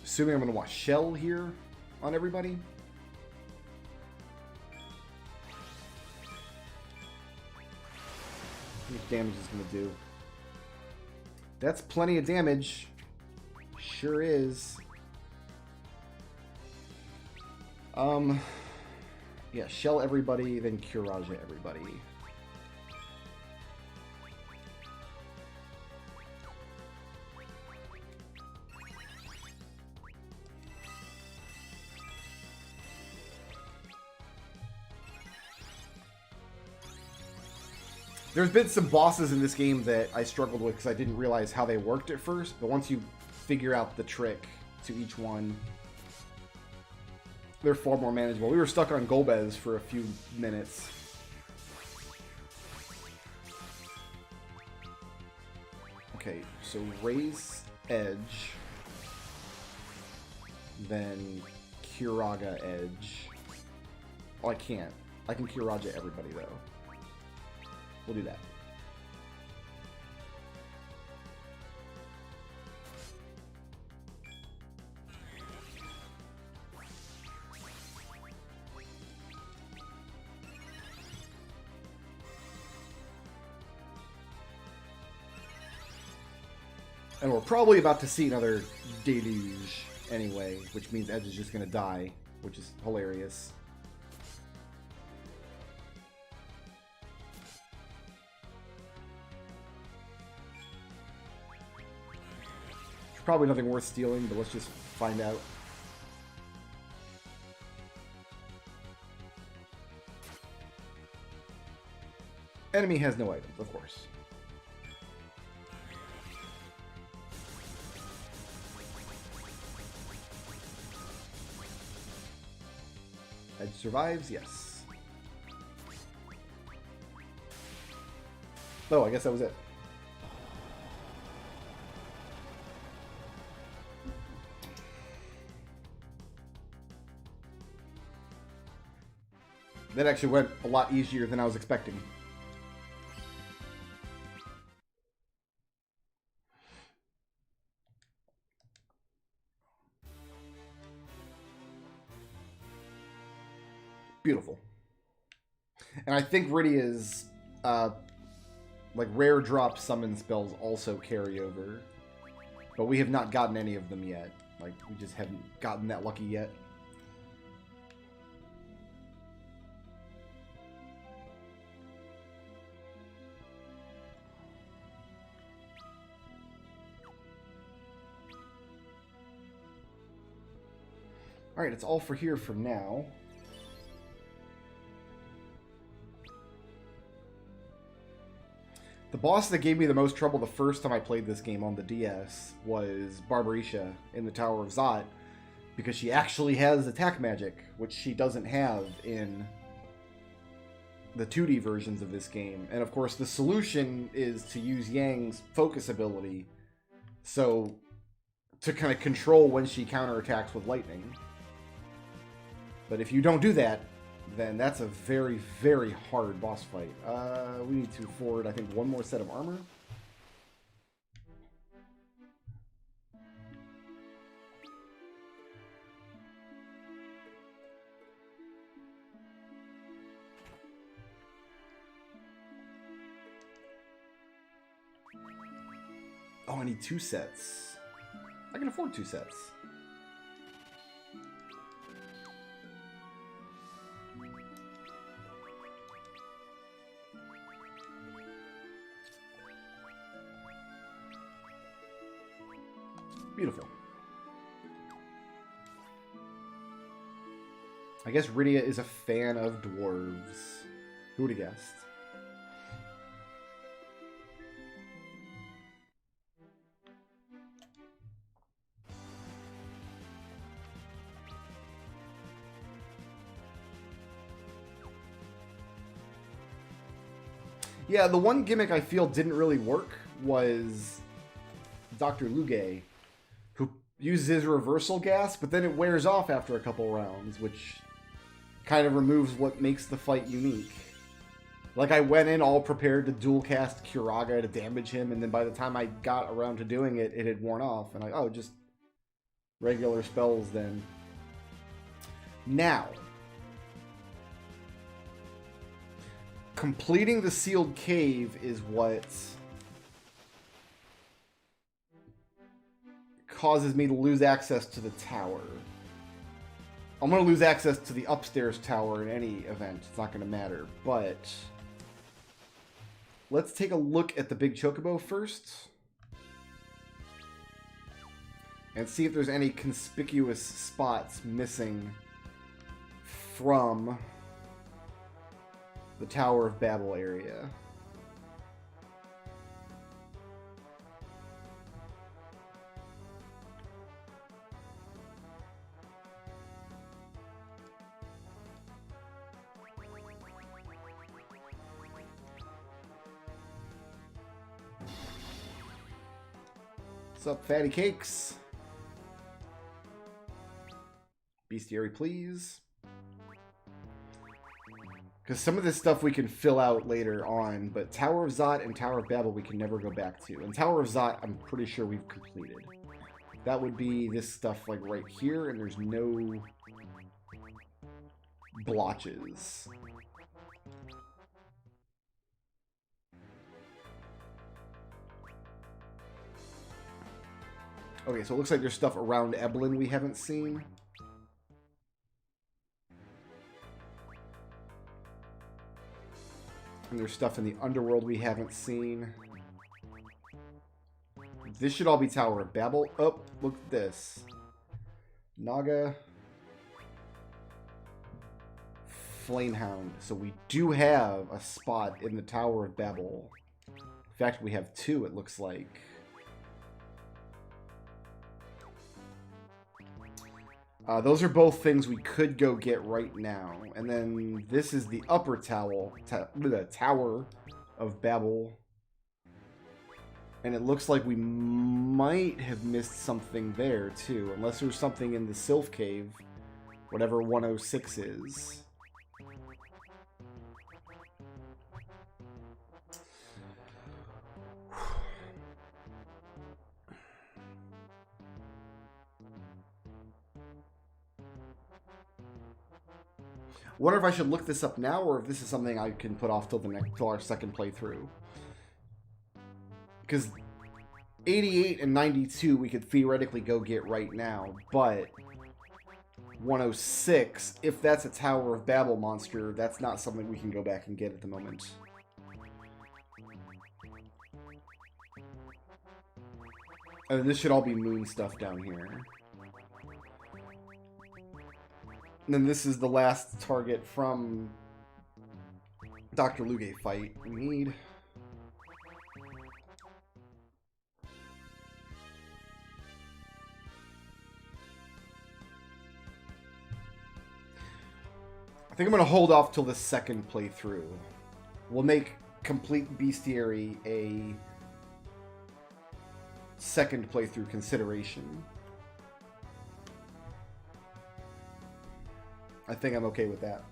Assuming I'm going to watch Shell here on everybody. How much damage is going to do? That's plenty of damage. Sure is. Yeah, Shell everybody, then Kuraja everybody. There's been some bosses in this game that I struggled with because I didn't realize how they worked at first, but once you figure out the trick to each one, they're far more manageable. We were stuck on Golbez for a few minutes. Okay, so raise Edge, then Kuraga Edge. Oh, I can't. I can Kuraja everybody, though. We'll do that. And we're probably about to see another deluge anyway, which means Edge is just going to die, which is hilarious. Probably nothing worth stealing, but let's just find out. Enemy has no items, of course. Edge survives, yes. Oh, I guess that was it. That actually went a lot easier than I was expecting. Beautiful. And I think Rydia's like rare drop summon spells also carry over. But we have not gotten any of them yet. Like, we just haven't gotten that lucky yet. Alright, it's all for here for now. The boss that gave me the most trouble the first time I played this game on the DS was Barbarisha in the Tower of Zot, because she actually has attack magic, which she doesn't have in the 2D versions of this game. And of course, the solution is to use Yang's focus ability, so to kind of control when she counterattacks with lightning. But if you don't do that, then that's a very, very hard boss fight. We need to forward, I think, one more set of armor. I need 2 sets. I can afford 2 sets. Beautiful. I guess Rydia is a fan of dwarves. Who would have guessed? Yeah, the one gimmick I feel didn't really work was Dr. Luge, who uses his reversal gas, but then it wears off after a couple rounds, which kind of removes what makes the fight unique. Like, I went in all prepared to dual cast Kiraga to damage him, and then by the time I got around to doing it, it had worn off. And oh, just regular spells then. Now, completing the sealed cave is what causes me to lose access to the tower. I'm going to lose access to the upstairs tower in any event. It's not going to matter. But let's take a look at the big chocobo first. And see if there's any conspicuous spots missing from the Tower of Babel area. What's up, fatty cakes? Bestiary, please. Because some of this stuff we can fill out later on, but Tower of Zot and Tower of Babel we can never go back to. And Tower of Zot, I'm pretty sure we've completed. That would be this stuff like right here, and there's no blotches. Okay, so it looks like there's stuff around Eblin we haven't seen. And there's stuff in the underworld we haven't seen. This should all be Tower of Babel. Oh, look at this. Naga. Flamehound. So we do have a spot in the Tower of Babel. In fact, we have 2, it looks like. Those are both things we could go get right now. And then this is the upper tower, the Tower of Babel. And it looks like we might have missed something there too. Unless there's something in the Sylph Cave. Whatever 106 is. Wonder if I should look this up now, or if this is something I can put off till our second playthrough. Because 88 and 92 we could theoretically go get right now, but 106, if that's a Tower of Babel monster, that's not something we can go back and get at the moment. And this should all be moon stuff down here. And then this is the last target from Dr. Luge fight. We need... I think I'm going to hold off till the second playthrough. We'll make complete Bestiary a second playthrough consideration. I think I'm okay with that.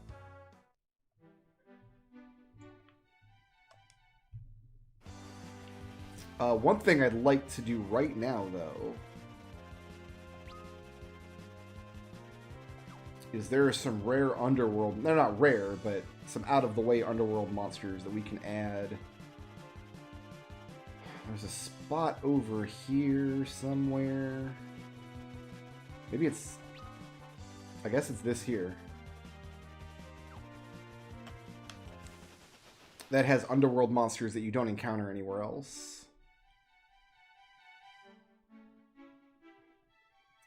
One thing I'd like to do right now, though, is there are some rare underworld... They're not rare, but some out-of-the-way underworld monsters that we can add. There's a spot over here somewhere. Maybe it's... I guess it's this here. That has underworld monsters that you don't encounter anywhere else.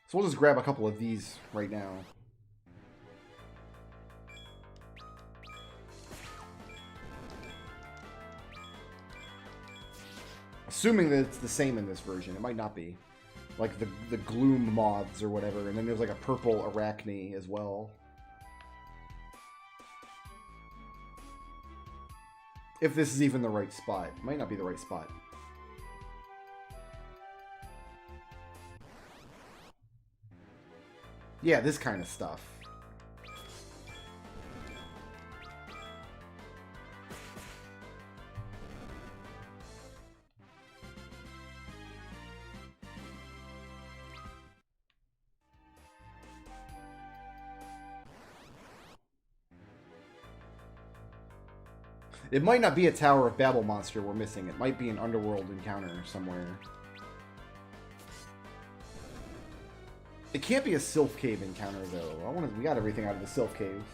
So we'll just grab a couple of these right now. Assuming that it's the same in this version. It might not be. Like the gloom moths or whatever. And then there's like a purple arachne as well. If this is even the right spot. It might not be the right spot. Yeah, this kind of stuff. It might not be a Tower of Babel monster we're missing. It might be an underworld encounter somewhere. It can't be a Sylph Cave encounter, though. We got everything out of the Sylph Cave.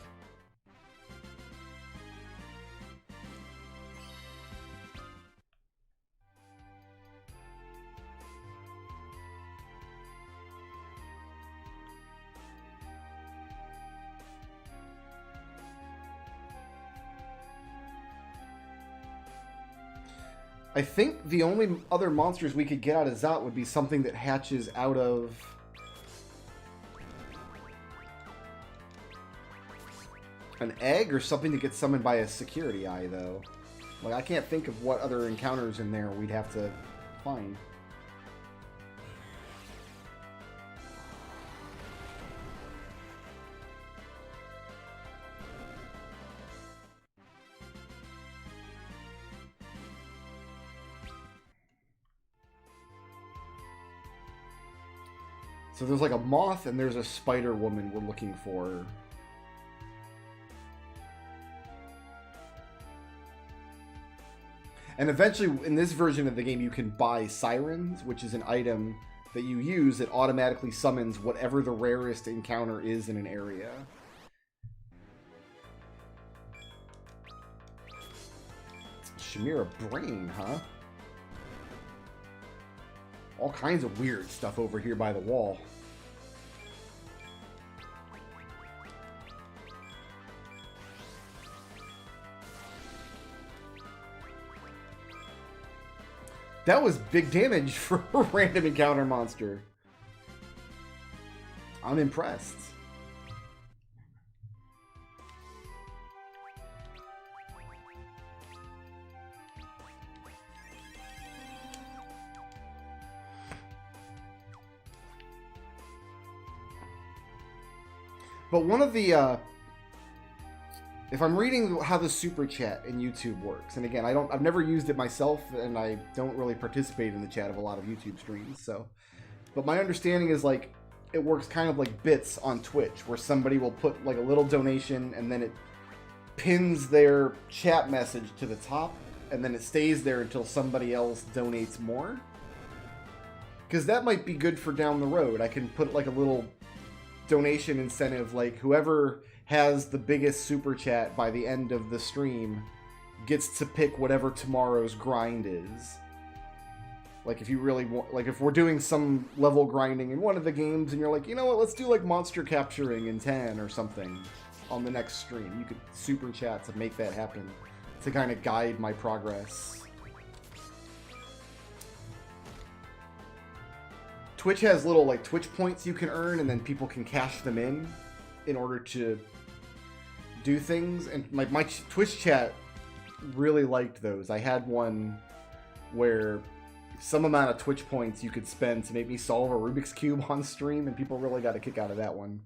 I think the only other monsters we could get out of Zot would be something that hatches out of... an egg or something that gets summoned by a security eye, though. Like, I can't think of what other encounters in there we'd have to find. So there's like a moth and there's a spider woman we're looking for. And eventually, in this version of the game, you can buy sirens, which is an item that you use that automatically summons whatever the rarest encounter is in an area. Chimera brain, huh? All kinds of weird stuff over here by the wall. That was big damage for a random encounter monster. I'm impressed. But one of the, if I'm reading how the super chat in YouTube works, and again, I've never used it myself, and I don't really participate in the chat of a lot of YouTube streams, so, but my understanding is like, it works kind of like bits on Twitch, where somebody will put like a little donation, and then it pins their chat message to the top, and then it stays there until somebody else donates more. Because that might be good for down the road. I can put like a little donation incentive, like whoever has the biggest super chat by the end of the stream gets to pick whatever tomorrow's grind is. Like if you really want, like if we're doing some level grinding in one of the games and you're like, you know what, let's do like monster capturing in 10 or something on the next stream, you could super chat to make that happen, to kind of guide my progress. Twitch has little like Twitch points you can earn, and then people can cash them in order to do things. And my Twitch chat really liked those. I had one where some amount of Twitch points you could spend to make me solve a Rubik's Cube on stream, and people really got a kick out of that one.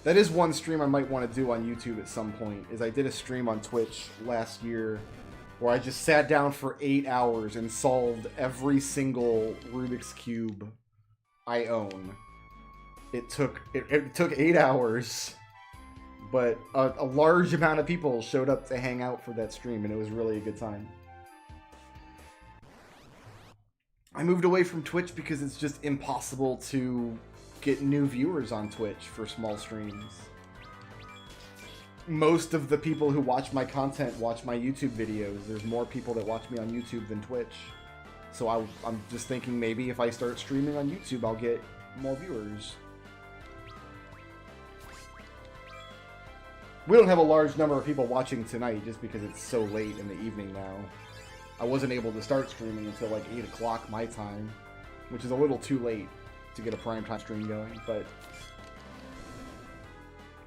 That is one stream I might want to do on YouTube at some point, is I did a stream on Twitch last year where I just sat down for 8 hours and solved every single Rubik's Cube I own. It took 8 hours, But a large amount of people showed up to hang out for that stream, and it was really a good time. I moved away from Twitch because it's just impossible to get new viewers on Twitch for small streams. Most of the people who watch my content watch my YouTube videos. There's more people that watch me on YouTube than Twitch. So I'm just thinking maybe if I start streaming on YouTube, I'll get more viewers. We don't have a large number of people watching tonight just because it's so late in the evening now. I wasn't able to start streaming until like 8 o'clock my time, which is a little too late to get a primetime stream going, but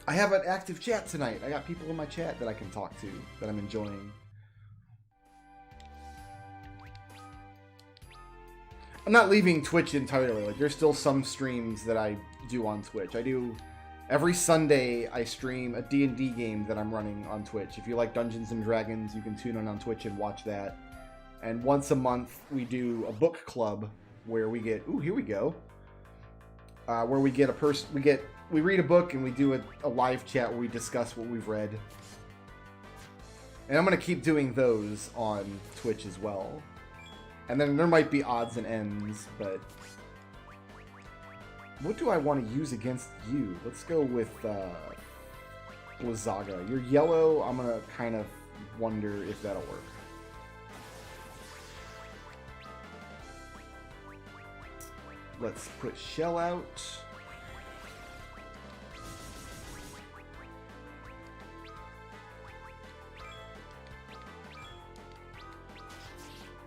I have an active chat tonight. I got people in my chat that I can talk to, that I'm enjoying. I'm not leaving Twitch entirely. Like, there's still some streams that I do on Twitch. I do... Every Sunday, I stream a D&D game that I'm running on Twitch. If you like Dungeons & Dragons, you can tune in on Twitch and watch that. And once a month, we do a book club where we get... Ooh, here we go. Where we get a person... We read a book and we do a live chat where we discuss what we've read. And I'm going to keep doing those on Twitch as well. And then there might be odds and ends, but... What do I want to use against you? Let's go with Blizzaga. You're yellow. I'm going to kind of wonder if that'll work. Let's put Shell out.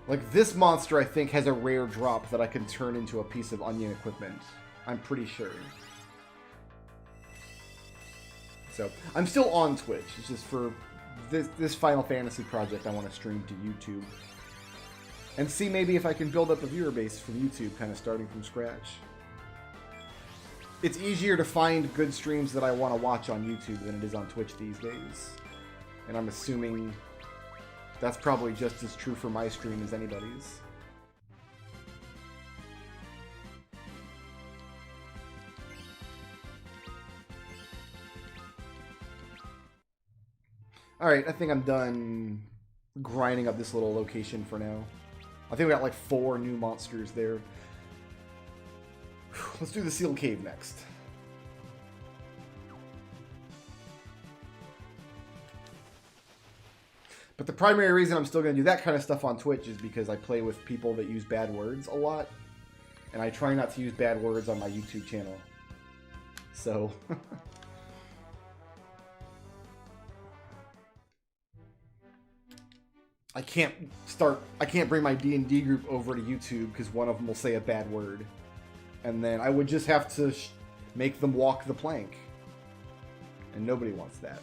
Like, this monster, I think, has a rare drop that I can turn into a piece of onion equipment. I'm pretty sure. So, I'm still on Twitch. It's just for this Final Fantasy project I want to stream to YouTube. And see maybe if I can build up a viewer base from YouTube, kind of starting from scratch. It's easier to find good streams that I want to watch on YouTube than it is on Twitch these days. And I'm assuming that's probably just as true for my stream as anybody's. Alright, I think I'm done grinding up this little location for now. I think we got like 4 new monsters there. Let's do the Sealed Cave next. But the primary reason I'm still going to do that kind of stuff on Twitch is because I play with people that use bad words a lot. And I try not to use bad words on my YouTube channel. So... I can't bring my D&D group over to YouTube because one of them will say a bad word. And then I would just have to make them walk the plank. And nobody wants that.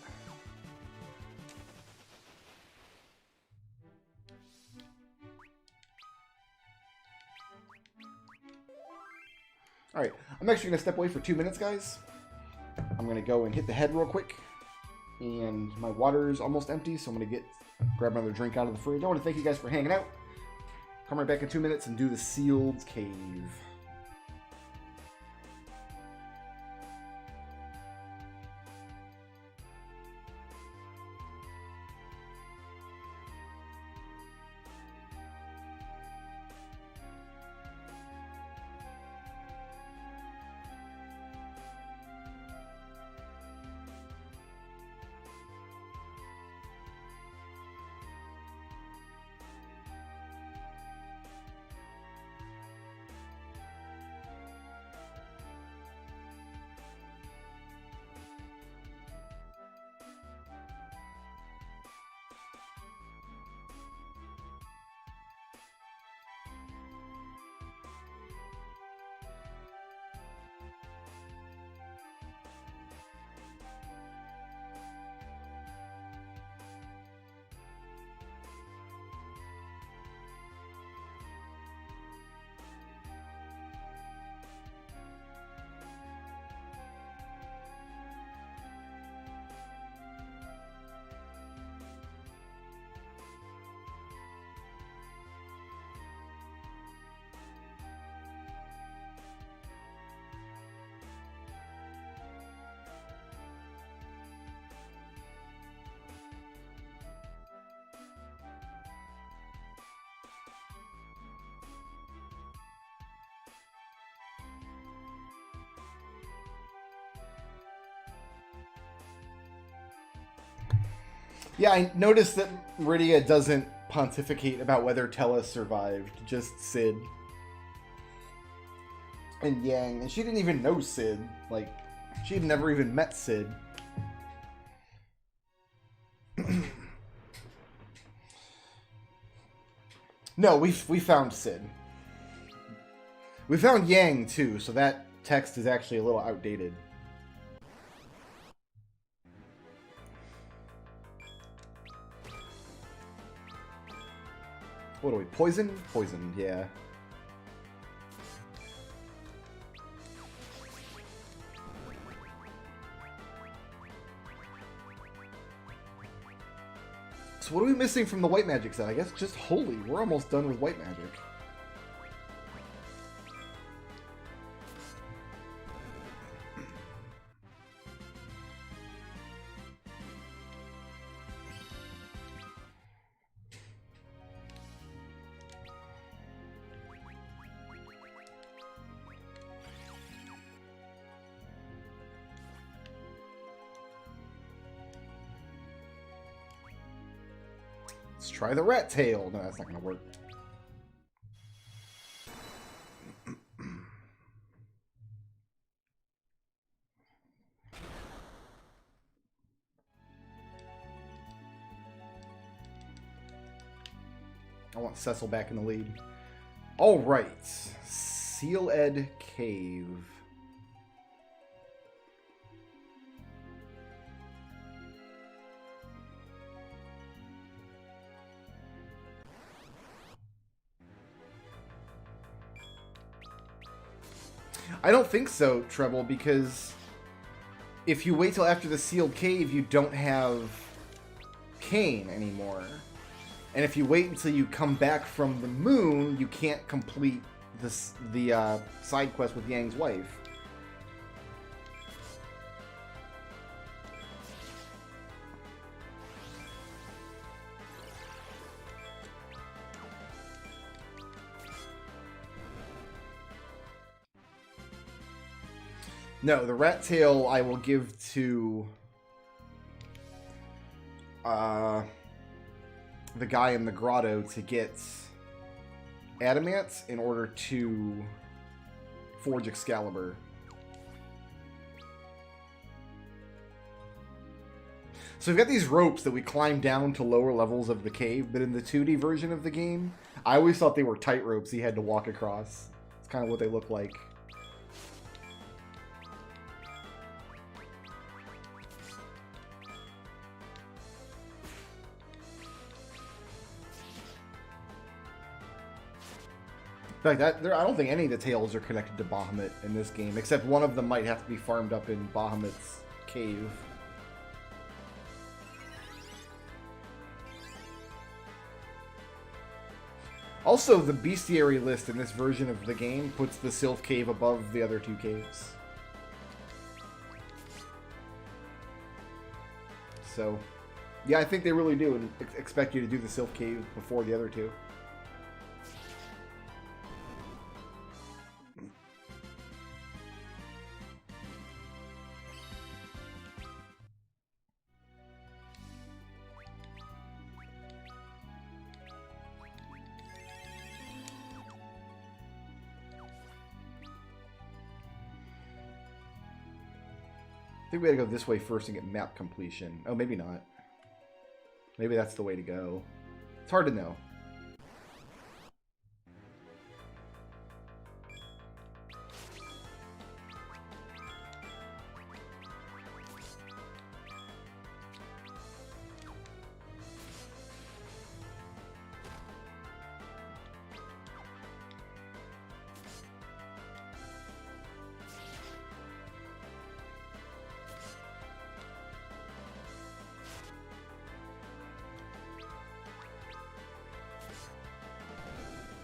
Alright, I'm actually going to step away for 2 minutes, guys. I'm going to go and hit the head real quick. And my water's almost empty, so I'm going to grab another drink out of the fridge. I want to thank you guys for hanging out. Come right back in 2 minutes and do the Sealed Cave. Yeah, I noticed that Meridia doesn't pontificate about whether Tellus survived, just Sid. And Yang, and she didn't even know Sid. Like, she had never even met Sid. No, we found Sid. We found Yang too, so that text is actually a little outdated. What are we? Poison? Poison, yeah. So what are we missing from the white magic set? I guess just holy. We're almost done with white magic. Let's try the rat tail. No, that's not going to work. I want Cecil back in the lead. All right. Sylph Cave. I don't think so, Treble, because if you wait till after the sealed cave, you don't have Kane anymore. And if you wait until you come back from the moon, you can't complete the side quest with Yang's wife. No, the rat tail I will give to the guy in the grotto to get adamant in order to forge Excalibur. So we've got these ropes that we climb down to lower levels of the cave, but in the 2D version of the game, I always thought they were tight ropes he had to walk across. It's kind of what they look like. In fact, I don't think any of the tails are connected to Bahamut in this game, except one of them might have to be farmed up in Bahamut's cave. Also, the bestiary list in this version of the game puts the Sylph Cave above the other two caves. So, yeah, I think they really do and expect you to do the Sylph Cave before the other two. I think we gotta go this way first and get map completion. Oh, maybe not. Maybe that's the way to go. It's hard to know.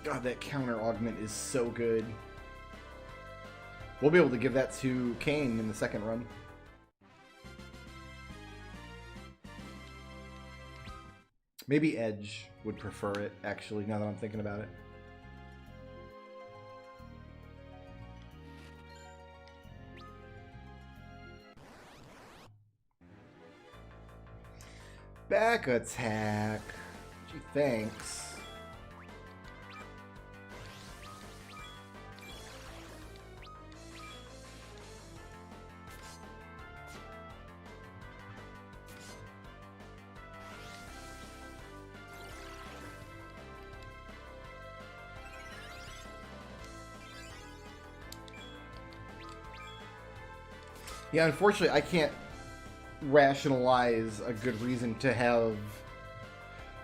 God, that counter augment is so good. We'll be able to give that to Kane in the second run. Maybe Edge would prefer it, actually, now that I'm thinking about it. Back attack. Gee, thanks. Yeah, unfortunately, I can't rationalize a good reason to have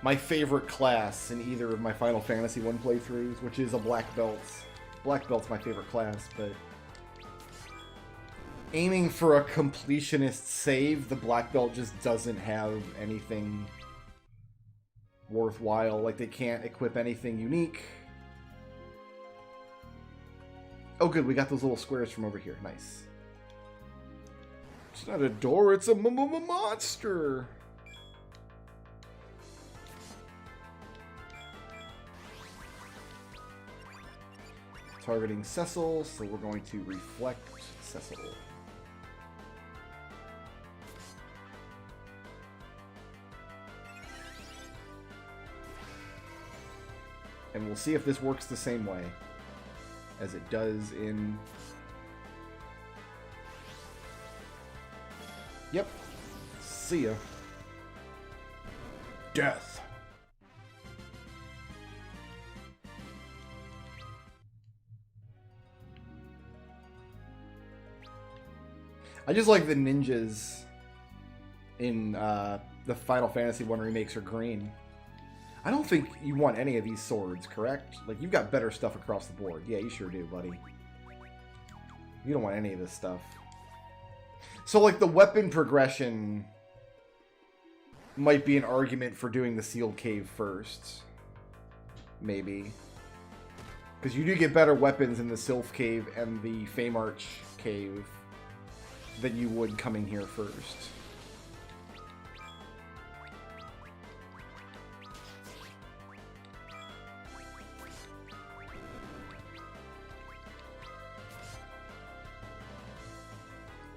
my favorite class in either of my Final Fantasy 1 playthroughs, which is a black belt. Black belt's my favorite class, but aiming for a completionist save, the black belt just doesn't have anything worthwhile. Like, they can't equip anything unique. Oh good, we got those little squares from over here. Nice. It's not a door, it's a monster! Targeting Cecil, so we're going to reflect Cecil. And we'll see if this works the same way as it does in... Yep. See ya. Death. I just like the ninjas in the Final Fantasy 1 remakes are green. I don't think you want any of these swords, correct? Like, you've got better stuff across the board. Yeah, you sure do, buddy. You don't want any of this stuff. So, like, the weapon progression might be an argument for doing the sealed cave first. Maybe. Because you do get better weapons in the Sylph cave and the Feymarch cave than you would coming here first.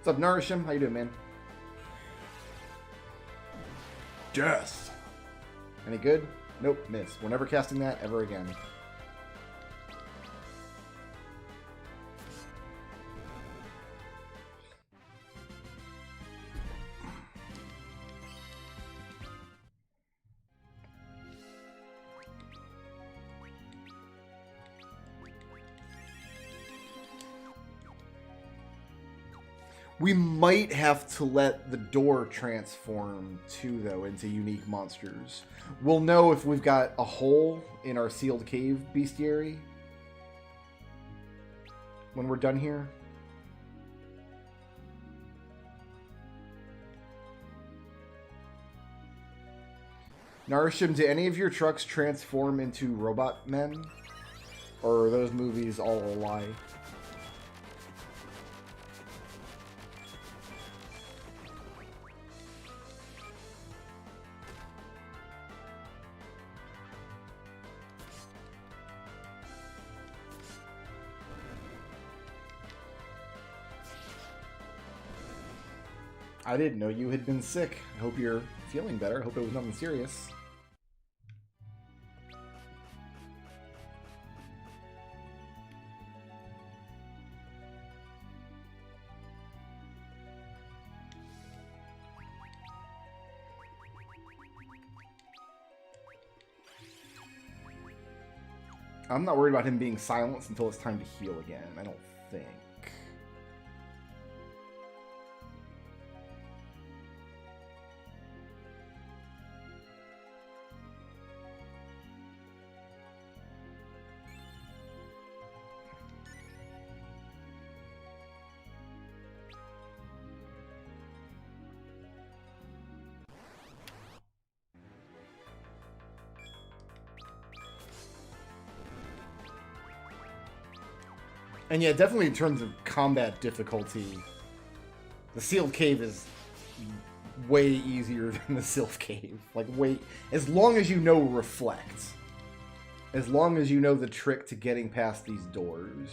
What's up, Narishim? How you doing, man? Death. Any good? Nope, miss. We're never casting that ever again. We might have to let the door transform, too, though, into unique monsters. We'll know if we've got a hole in our sealed cave bestiary when we're done here. Narishim, do any of your trucks transform into robot men? Or are those movies all a lie? I didn't know you had been sick. I hope you're feeling better. I hope it was nothing serious. I'm not worried about him being silenced until it's time to heal again, I don't think. And yeah, definitely in terms of combat difficulty, the sealed cave is way easier than the Sylph cave. Like, as long as you know reflect. As long as you know the trick to getting past these doors.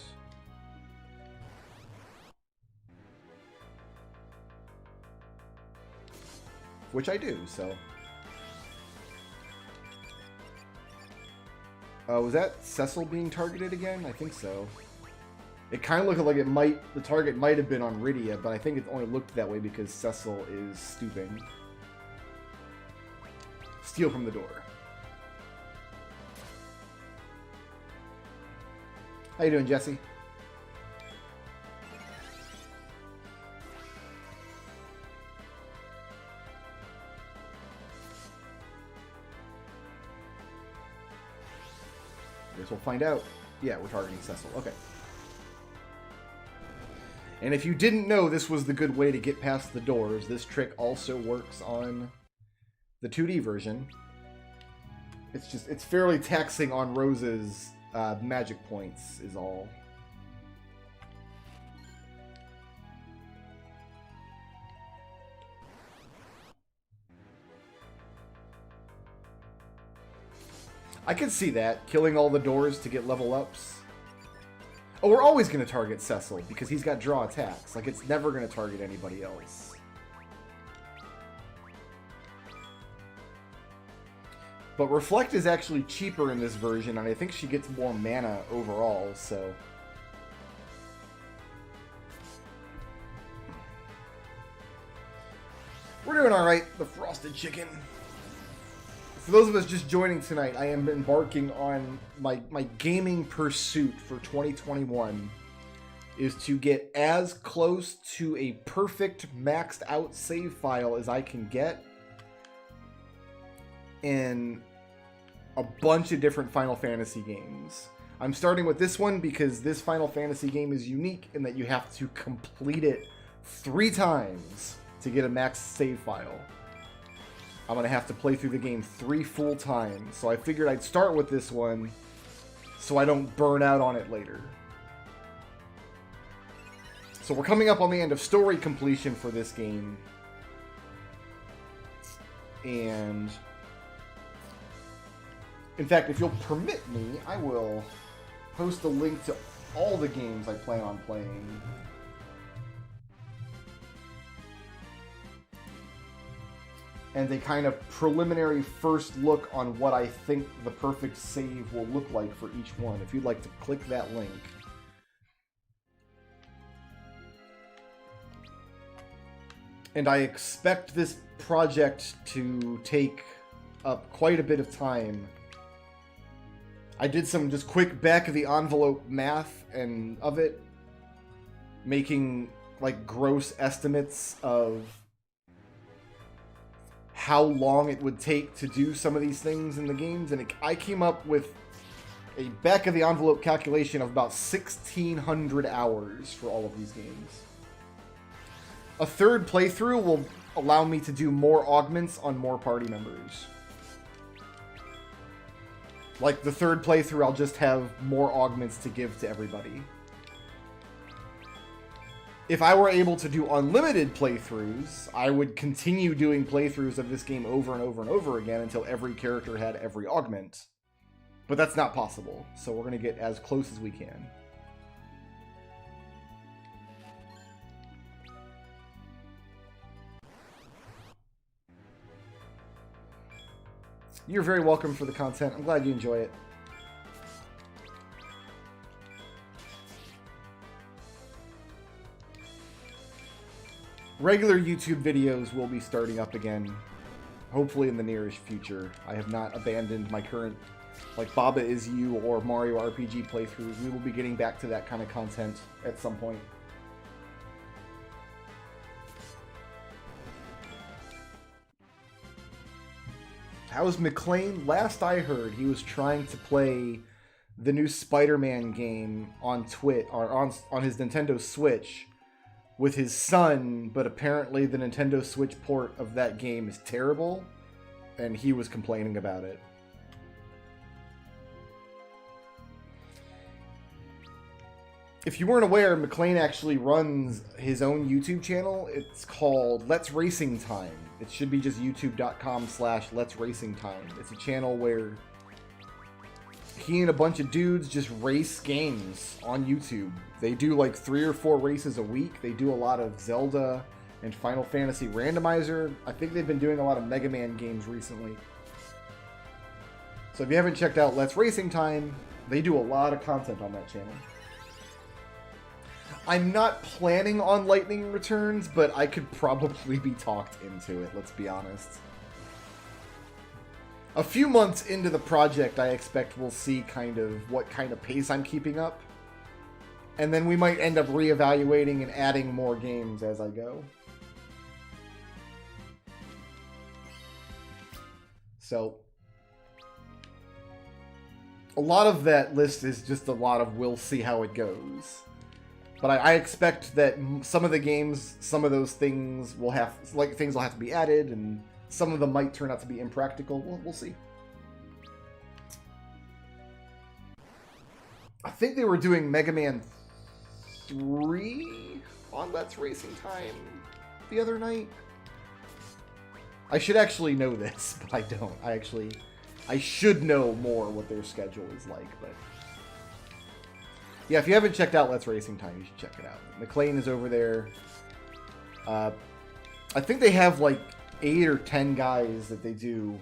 Which I do, so Was that Cecil being targeted again? I think so. It kind of looked like the target might have been on Rydia, but I think it only looked that way because Cecil is stooping. Steal from the door. How you doing, Jesse? Guess we'll find out. Yeah, we're targeting Cecil. Okay. And if you didn't know this was the good way to get past the doors, this trick also works on the 2D version. It's fairly taxing on Rose's magic points is all. I could see that, killing all the doors to get level ups. Oh, we're always going to target Cecil because he's got draw attacks. Like, it's never going to target anybody else. But Reflect is actually cheaper in this version, and I think she gets more mana overall, so... We're doing alright, the Frosted Chicken. For those of us just joining tonight, I am embarking on my gaming pursuit for 2021 is to get as close to a perfect maxed out save file as I can get in a bunch of different Final Fantasy games. I'm starting with this one because this Final Fantasy game is unique in that you have to complete it 3 times to get a maxed save file. I'm going to have to play through the game 3 full times, so I figured I'd start with this one so I don't burn out on it later. So we're coming up on the end of story completion for this game. And in fact, if you'll permit me, I will post a link to all the games I plan on playing. And a kind of preliminary first look on what I think the perfect save will look like for each one. If you'd like to click that link. And I expect this project to take up quite a bit of time. I did some just quick back of the envelope math and of it, making like gross estimates of how long it would take to do some of these things in the games, and I came up with a back-of-the-envelope calculation of about 1,600 hours for all of these games. A third playthrough will allow me to do more augments on more party members. Like, the third playthrough, I'll just have more augments to give to everybody. If I were able to do unlimited playthroughs, I would continue doing playthroughs of this game over and over and over again until every character had every augment. But that's not possible, so we're going to get as close as we can. You're very welcome for the content. I'm glad you enjoy it. Regular YouTube videos will be starting up again, hopefully in the nearest future. I have not abandoned my current, like, Baba Is You or Mario RPG playthroughs. We will be getting back to that kind of content at some point. How's McClane? Last I heard, he was trying to play the new Spider-Man game on Twitch, or on his Nintendo Switch, with his son, but apparently the Nintendo Switch port of that game is terrible, and he was complaining about it. If you weren't aware, McClane actually runs his own YouTube channel. It's called Let's Racing Time. It should be just youtube.com/Let's Racing Time. It's a channel where he and a bunch of dudes just race games on YouTube. They do like 3 or 4 races a week. They do a lot of Zelda and Final Fantasy Randomizer. I think they've been doing a lot of Mega Man games recently. So if you haven't checked out Let's Racing Time, they do a lot of content on that channel. I'm not planning on lightning returns, but I could probably be talked into it, let's be honest. A few months into the project, I expect we'll see kind of what kind of pace I'm keeping up. And then we might end up reevaluating and adding more games as I go. So, a lot of that list is just a lot of we'll see how it goes. But I expect that some of the games, some of those things will have, like, things will have to be added, and some of them might turn out to be impractical. We'll see. I think they were doing Mega Man 3 on Let's Racing Time the other night. I should actually know this, but I don't. I should know more what their schedule is like, but... yeah, if you haven't checked out Let's Racing Time, you should check it out. McLean is over there. I think they have like 8 or 10 guys that they do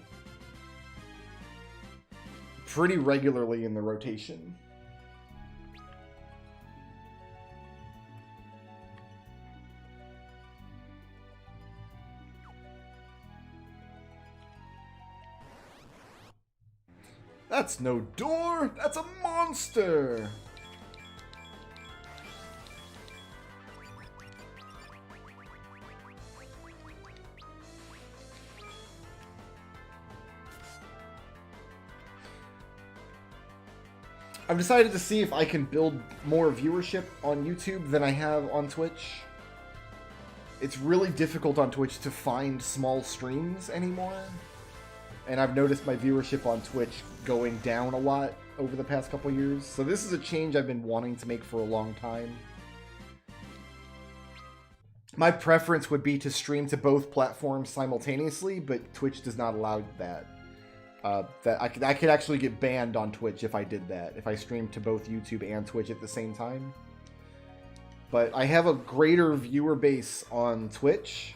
pretty regularly in the rotation. That's no door! That's a monster! I've decided to see if I can build more viewership on YouTube than I have on Twitch. It's really difficult on Twitch to find small streams anymore. And I've noticed my viewership on Twitch going down a lot over the past couple years. So this is a change I've been wanting to make for a long time. My preference would be to stream to both platforms simultaneously, but Twitch does not allow that. I could actually get banned on Twitch if I did that, if I streamed to both YouTube and Twitch at the same time. But I have a greater viewer base on Twitch,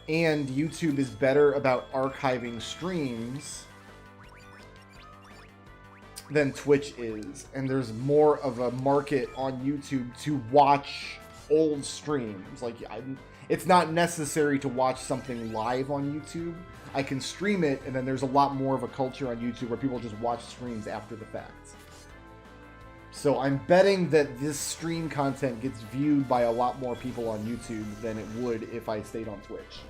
and YouTube is better about archiving streams than Twitch is. And there's more of a market on YouTube to watch old streams. Like, it's not necessary to watch something live on YouTube. I can stream it, and then there's a lot more of a culture on YouTube where people just watch streams after the fact. So I'm betting that this stream content gets viewed by a lot more people on YouTube than it would if I stayed on Twitch.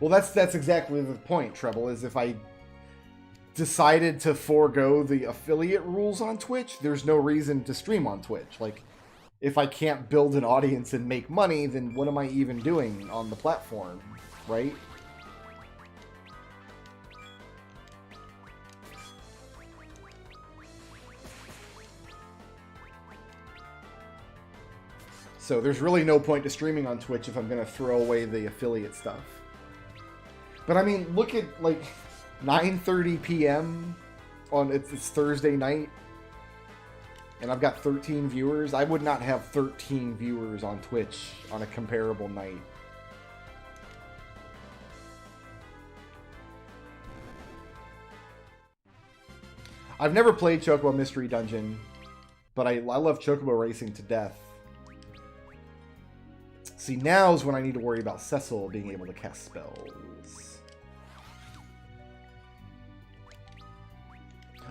Well, that's exactly the point, Treble, is if I decided to forego the affiliate rules on Twitch, there's no reason to stream on Twitch. Like, if I can't build an audience and make money, then what am I even doing on the platform, right? So there's really no point to streaming on Twitch if I'm going to throw away the affiliate stuff. But I mean, look at, like, 9:30 p.m. on it's Thursday night, and I've got 13 viewers. I would not have 13 viewers on Twitch on a comparable night. I've never played Chocobo Mystery Dungeon, but I love Chocobo Racing to death. See, now's when I need to worry about Cecil being able to cast spells.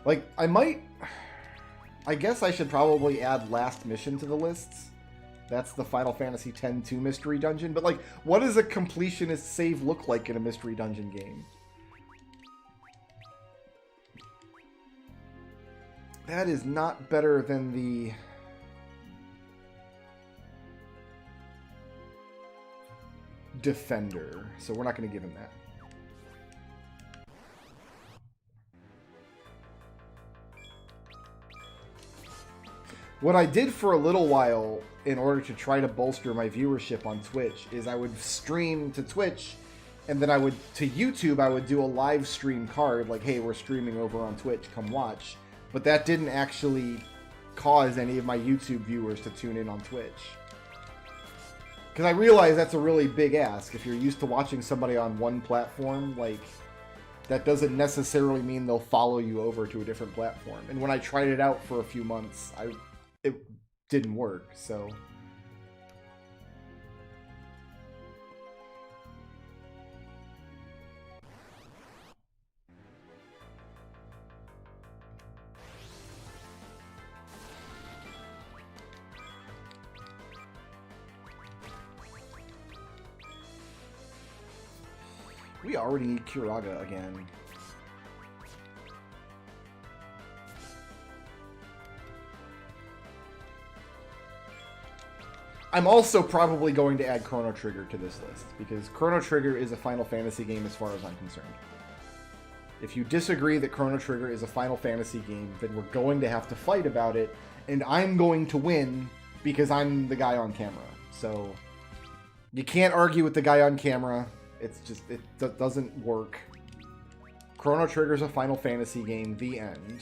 Like, I guess I should probably add Last Mission to the lists. That's the Final Fantasy X-2 Mystery Dungeon. But, like, what does a completionist save look like in a Mystery Dungeon game? That is not better than the... Defender. So we're not going to give him that. What I did for a little while in order to try to bolster my viewership on Twitch is I would stream to Twitch, and then to YouTube, I would do a live stream card, like, hey, we're streaming over on Twitch, come watch. But that didn't actually cause any of my YouTube viewers to tune in on Twitch. Because I realize that's a really big ask. If you're used to watching somebody on one platform, like, that doesn't necessarily mean they'll follow you over to a different platform. And when I tried it out for a few months, it didn't work, so... We already need Kiraga again. I'm also probably going to add Chrono Trigger to this list, because Chrono Trigger is a Final Fantasy game as far as I'm concerned. If you disagree that Chrono Trigger is a Final Fantasy game, then we're going to have to fight about it, and I'm going to win because I'm the guy on camera. So, you can't argue with the guy on camera. It's just, it doesn't work. Chrono Trigger is a Final Fantasy game, the end.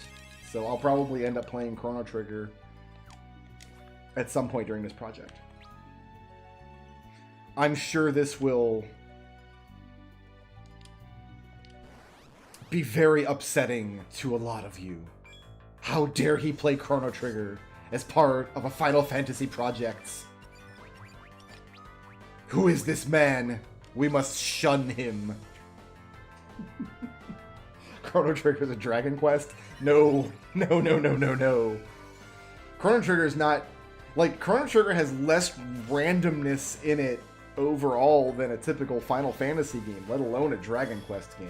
So I'll probably end up playing Chrono Trigger at some point during this project. I'm sure this will be very upsetting to a lot of you. How dare he play Chrono Trigger as part of a Final Fantasy project? Who is this man? We must shun him. Chrono Trigger is a Dragon Quest? No. No, no, no, no, no. Chrono Trigger is not... Like, Chrono Trigger has less randomness in it overall than a typical Final Fantasy game, let alone a Dragon Quest game.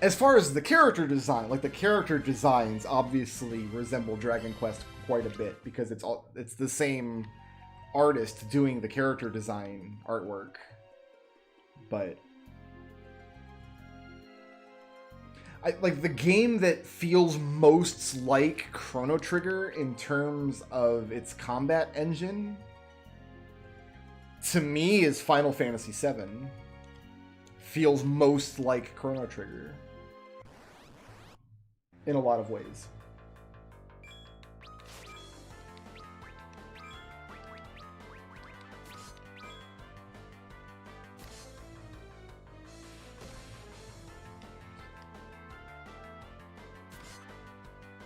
As far as the character design, like, the character designs obviously resemble Dragon Quest quite a bit, because it's the same artist doing the character design artwork. But like, the game that feels most like Chrono Trigger in terms of its combat engine, to me, is Final Fantasy VII. Feels most like Chrono Trigger in a lot of ways.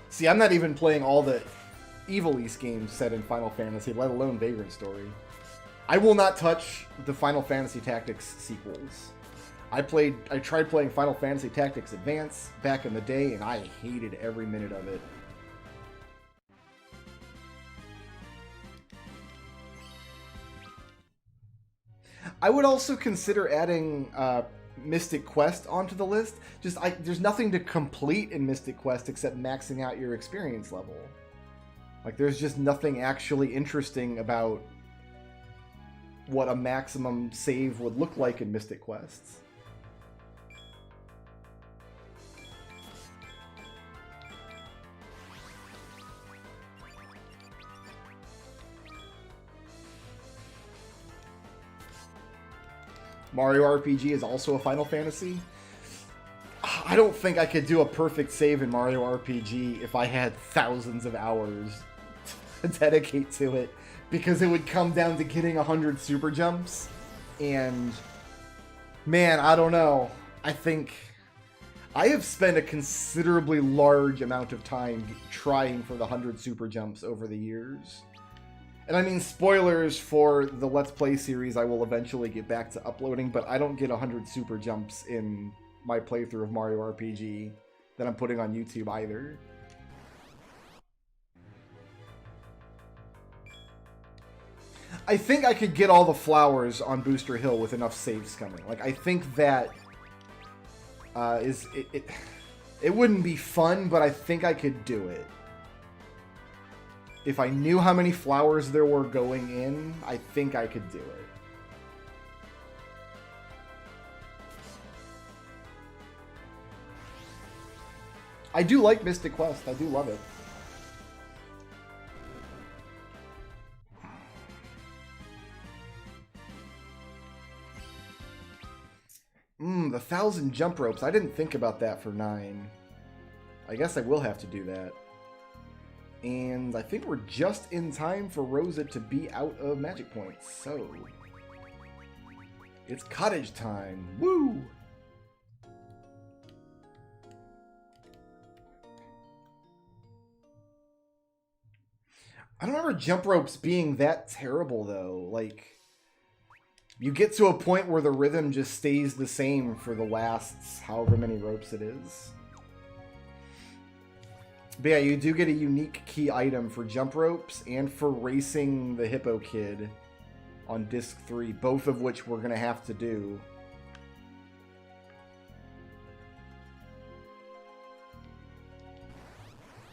See, I'm not even playing all the Evil East games set in Final Fantasy, let alone Vagrant Story. I will not touch the Final Fantasy Tactics sequels. I tried playing Final Fantasy Tactics Advance back in the day, and I hated every minute of it. I would also consider adding Mystic Quest onto the list. There's nothing to complete in Mystic Quest except maxing out your experience level. Like, there's just nothing actually interesting about what a maximum save would look like in Mystic Quests. Mario RPG is also a Final Fantasy. I don't think I could do a perfect save in Mario RPG if I had thousands of hours to dedicate to it, because it would come down to getting 100 super jumps, and man, I don't know. I think I have spent a considerably large amount of time trying for the 100 super jumps over the years. And I mean, spoilers for the Let's Play series I will eventually get back to uploading, but I don't get 100 super jumps in my playthrough of Mario RPG that I'm putting on YouTube either. I think I could get all the flowers on Booster Hill with enough saves coming. Like, I think that it wouldn't be fun, but I think I could do it. If I knew how many flowers there were going in, I think I could do it. I do like Mystic Quest. I do love it. The 1,000 jump ropes. I didn't think about that for 9. I guess I will have to do that. And I think we're just in time for Rosa to be out of magic points. So, it's cottage time. Woo! I don't remember jump ropes being that terrible, though. Like, you get to a point where the rhythm just stays the same for the last however many ropes it is. But yeah, you do get a unique key item for jump ropes and for racing the Hippo Kid on Disc 3, both of which we're going to have to do.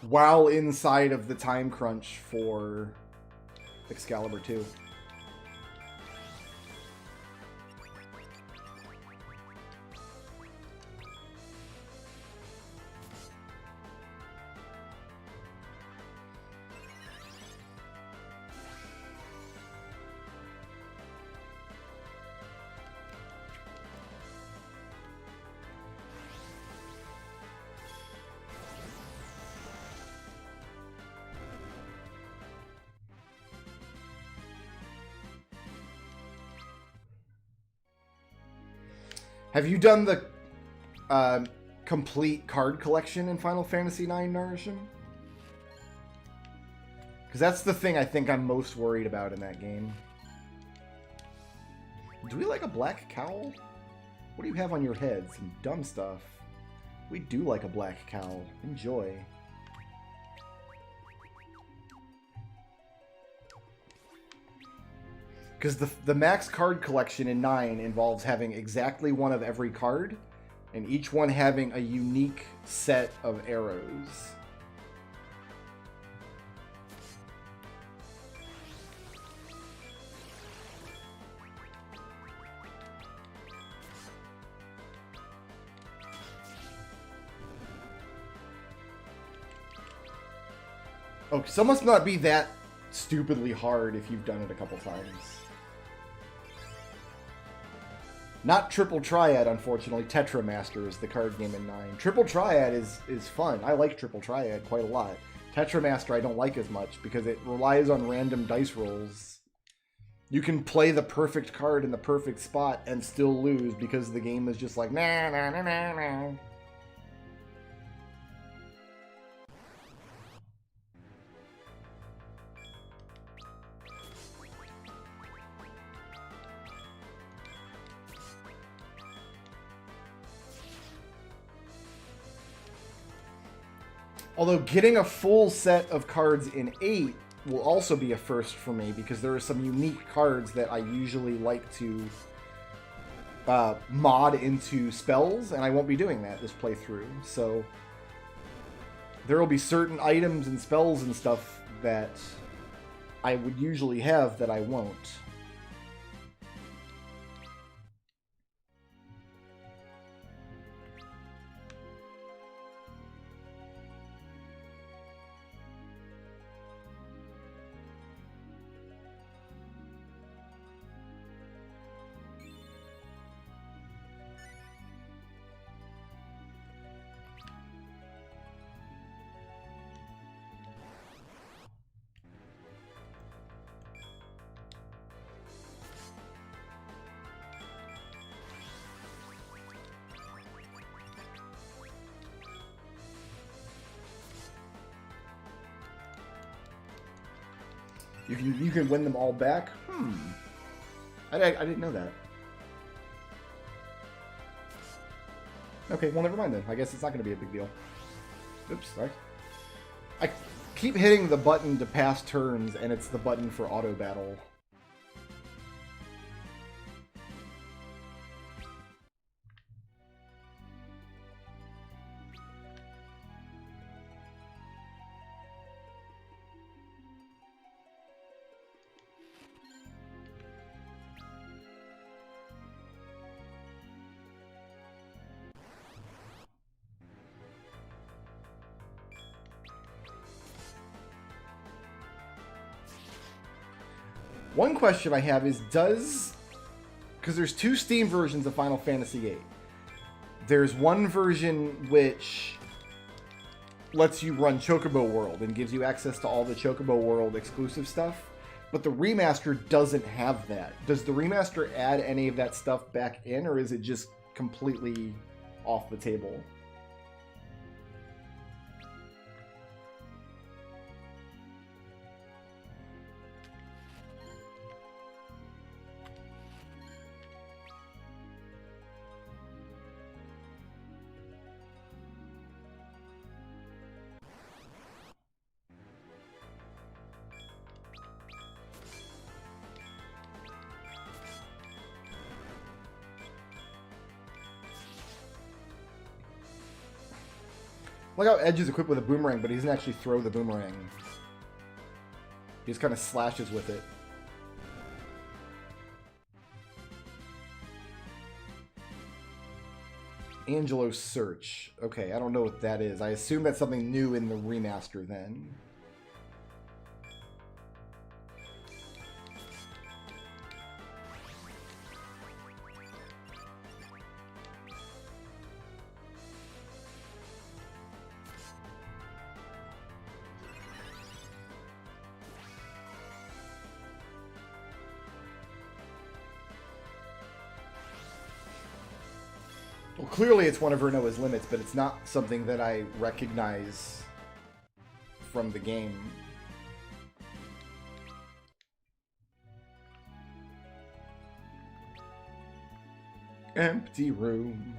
While inside of the time crunch for Excalibur 2. Have you done the complete card collection in Final Fantasy IX, Narishim? Because that's the thing I think I'm most worried about in that game. Do we like a black cowl? What do you have on your head? Some dumb stuff. We do like a black cowl. Enjoy. Because the max card collection in 9 involves having exactly one of every card, and each one having a unique set of arrows. Oh, so it must not be that stupidly hard if you've done it a couple times. Not Triple Triad, unfortunately. Tetramaster is the card game in 9. Triple Triad is fun. I like Triple Triad quite a lot. Tetramaster I don't like as much because it relies on random dice rolls. You can play the perfect card in the perfect spot and still lose because the game is just like, nah, nah, nah, nah, nah. Although getting a full set of cards in 8 will also be a first for me because there are some unique cards that I usually like to mod into spells, and I won't be doing that this playthrough. So there will be certain items and spells and stuff that I would usually have that I won't. You can win them all back? I didn't know that. Okay, well, never mind then. I guess it's not going to be a big deal. Oops, sorry. I keep hitting the button to pass turns, and it's the button for auto battle. One question I have is, because there's 2 Steam versions of Final Fantasy VIII. There's one version which lets you run Chocobo World and gives you access to all the Chocobo World exclusive stuff. But the remaster doesn't have that. Does the remaster add any of that stuff back in, or is it just completely off the table? Look how Edge is equipped with a boomerang, but he doesn't actually throw the boomerang. He just kind of slashes with it. Angelo's Search. Okay, I don't know what that is. I assume that's something new in the remaster then. Well, clearly it's one of Renoa's limits, but it's not something that I recognize from the game. Empty room.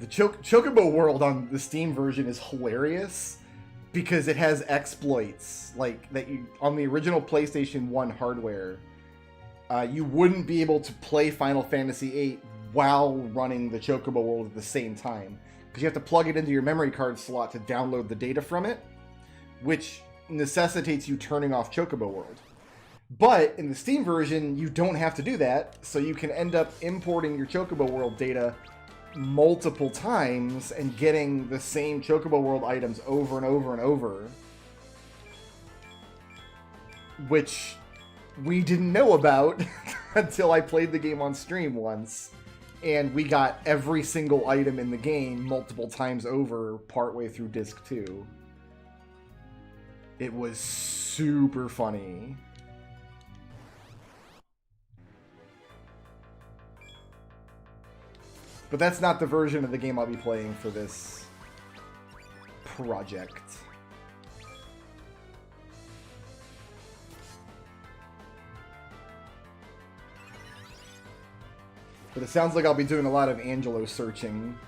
The Chocobo world on the Steam version is hilarious because it has exploits like that you on the original PlayStation 1 hardware. You wouldn't be able to play Final Fantasy VIII while running the Chocobo world at the same time because you have to plug it into your memory card slot to download the data from it, which necessitates you turning off Chocobo World. But in the Steam version, you don't have to do that, so you can end up importing your Chocobo World data multiple times and getting the same Chocobo World items over and over and over, which we didn't know about until I played the game on stream once, and we got every single item in the game multiple times over partway through Disc 2. It was super funny. But that's not the version of the game I'll be playing for this project. But it sounds like I'll be doing a lot of Angelo searching.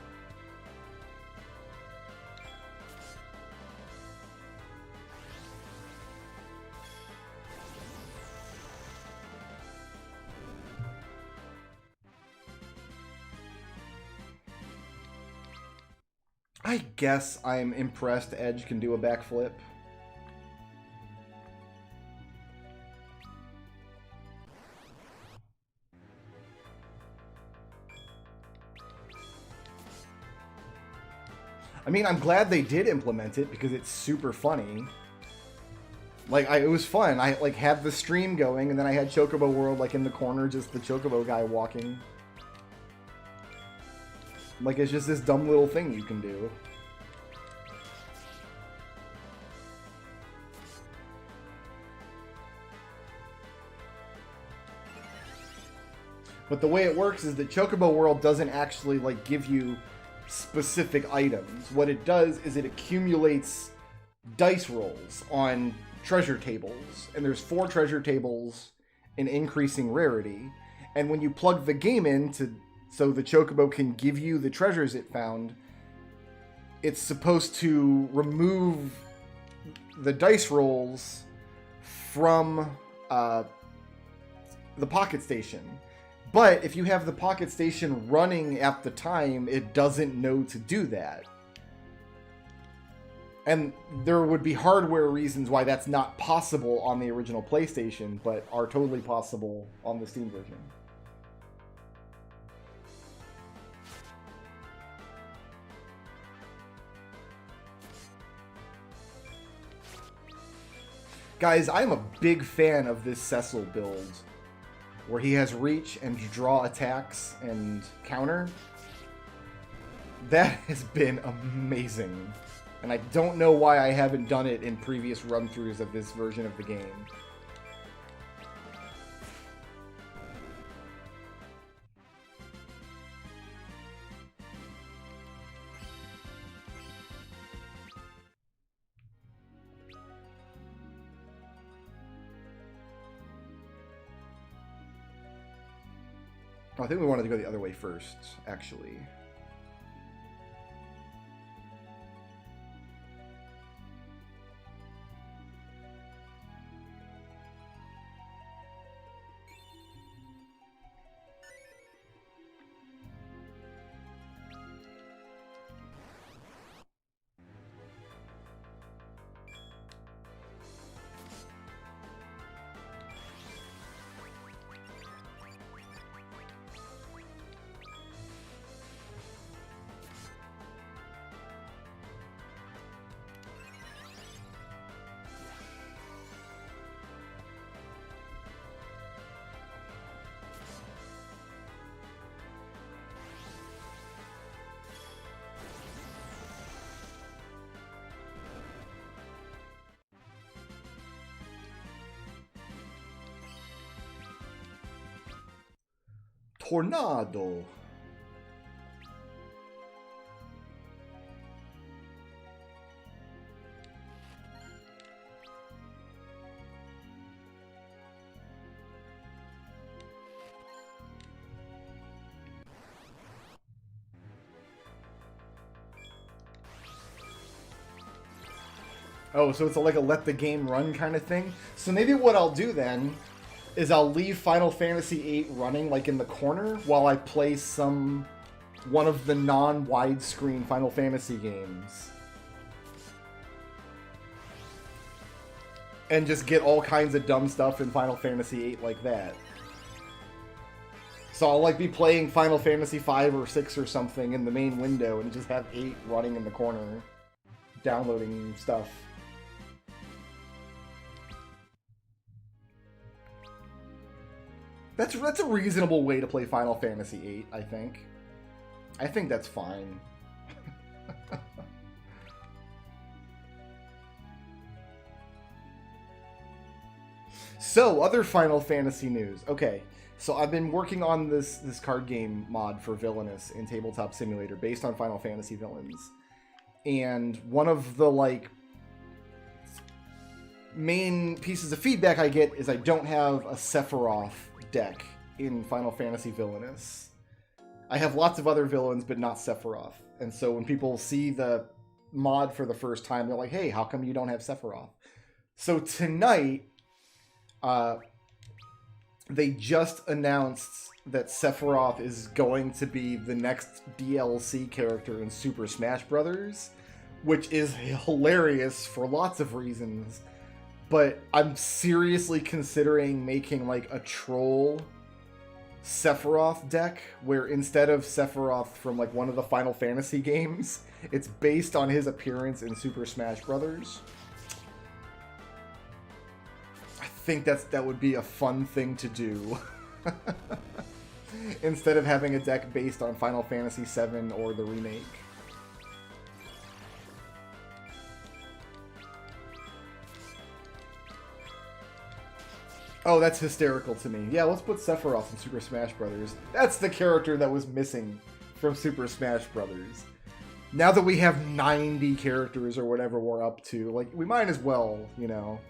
I guess I'm impressed Edge can do a backflip. I mean, I'm glad they did implement it because it's super funny. Like, it was fun. I like had the stream going, and then I had Chocobo World like in the corner, just the Chocobo guy walking. Like, it's just this dumb little thing you can do. But the way it works is that Chocobo World doesn't actually, like, give you specific items. What it does is it accumulates dice rolls on treasure tables. And there's 4 treasure tables in increasing rarity. And when you plug the game in so the Chocobo can give you the treasures it found, it's supposed to remove the dice rolls from the Pocket Station. But if you have the Pocket Station running at the time, it doesn't know to do that. And there would be hardware reasons why that's not possible on the original PlayStation, but are totally possible on the Steam version. Guys, I'm a big fan of this Cecil build, where he has reach and draw attacks and counter. That has been amazing. And I don't know why I haven't done it in previous run-throughs of this version of the game. I think we wanted to go the other way first, actually. Tornado. Oh, so it's like a let the game run kind of thing? So maybe what I'll do then is I'll leave Final Fantasy VIII running like in the corner while I play one of the non-widescreen Final Fantasy games. And just get all kinds of dumb stuff in Final Fantasy VIII like that. So I'll like be playing Final Fantasy V or 6 or something in the main window and just have 8 running in the corner, downloading stuff. That's a reasonable way to play Final Fantasy VIII, I think. I think that's fine. So, other Final Fantasy news. Okay, so I've been working on this card game mod for Villainous in Tabletop Simulator based on Final Fantasy villains. And one of the, like, main pieces of feedback I get is I don't have a Sephiroth deck in Final Fantasy Villainous. I have lots of other villains, but not Sephiroth. And so when people see the mod for the first time, they're like, hey, how come you don't have Sephiroth? So tonight, they just announced that Sephiroth is going to be the next DLC character in Super Smash Bros., which is hilarious for lots of reasons. But I'm seriously considering making like a troll Sephiroth deck where instead of Sephiroth from like one of the Final Fantasy games, it's based on his appearance in Super Smash Bros. I think that would be a fun thing to do. Instead of having a deck based on Final Fantasy VII or the remake. Oh, that's hysterical to me. Yeah, let's put Sephiroth in Super Smash Bros. That's the character that was missing from Super Smash Bros. Now that we have 90 characters or whatever we're up to, like, we might as well, you know.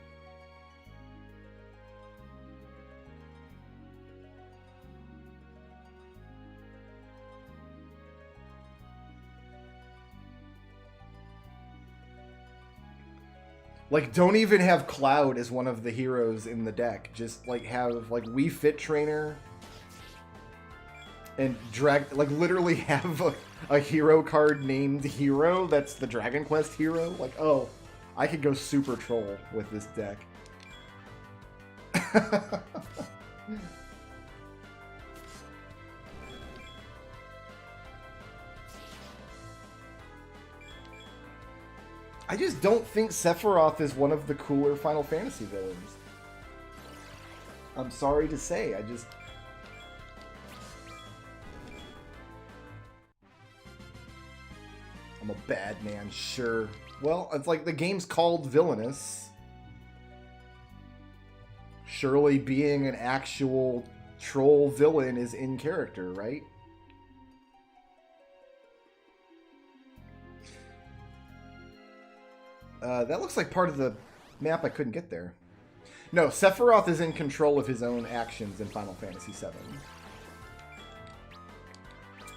Like, don't even have Cloud as one of the heroes in the deck. Just, like, have, like, Wii Fit Trainer and like, literally have a hero card named Hero that's the Dragon Quest hero. Like, oh, I could go super troll with this deck. I just don't think Sephiroth is one of the cooler Final Fantasy villains. I'm sorry to say, I'm a bad man, sure. Well, it's like the game's called Villainous. Surely being an actual troll villain is in character, right? That looks like part of the map I couldn't get there. No, Sephiroth is in control of his own actions in Final Fantasy VII.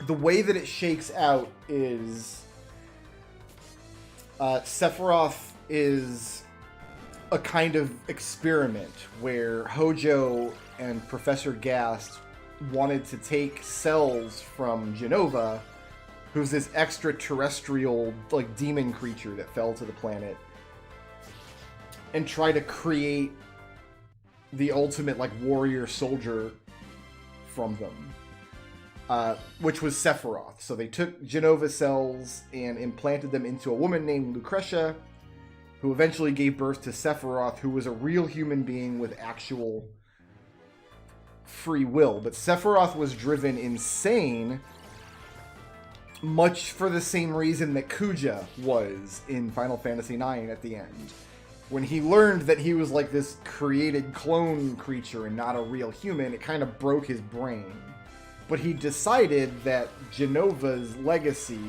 The way that it shakes out is... Sephiroth is a kind of experiment where Hojo and Professor Gast wanted to take cells from Jenova, who's this extraterrestrial, like, demon creature that fell to the planet, and try to create the ultimate, like, warrior soldier from them, which was Sephiroth. So they took Jenova cells and implanted them into a woman named Lucretia, who eventually gave birth to Sephiroth, who was a real human being with actual free will. But Sephiroth was driven insane, much for the same reason that Kuja was in Final Fantasy IX at the end. When he learned that he was like this created clone creature and not a real human, it kind of broke his brain. But he decided that Jenova's legacy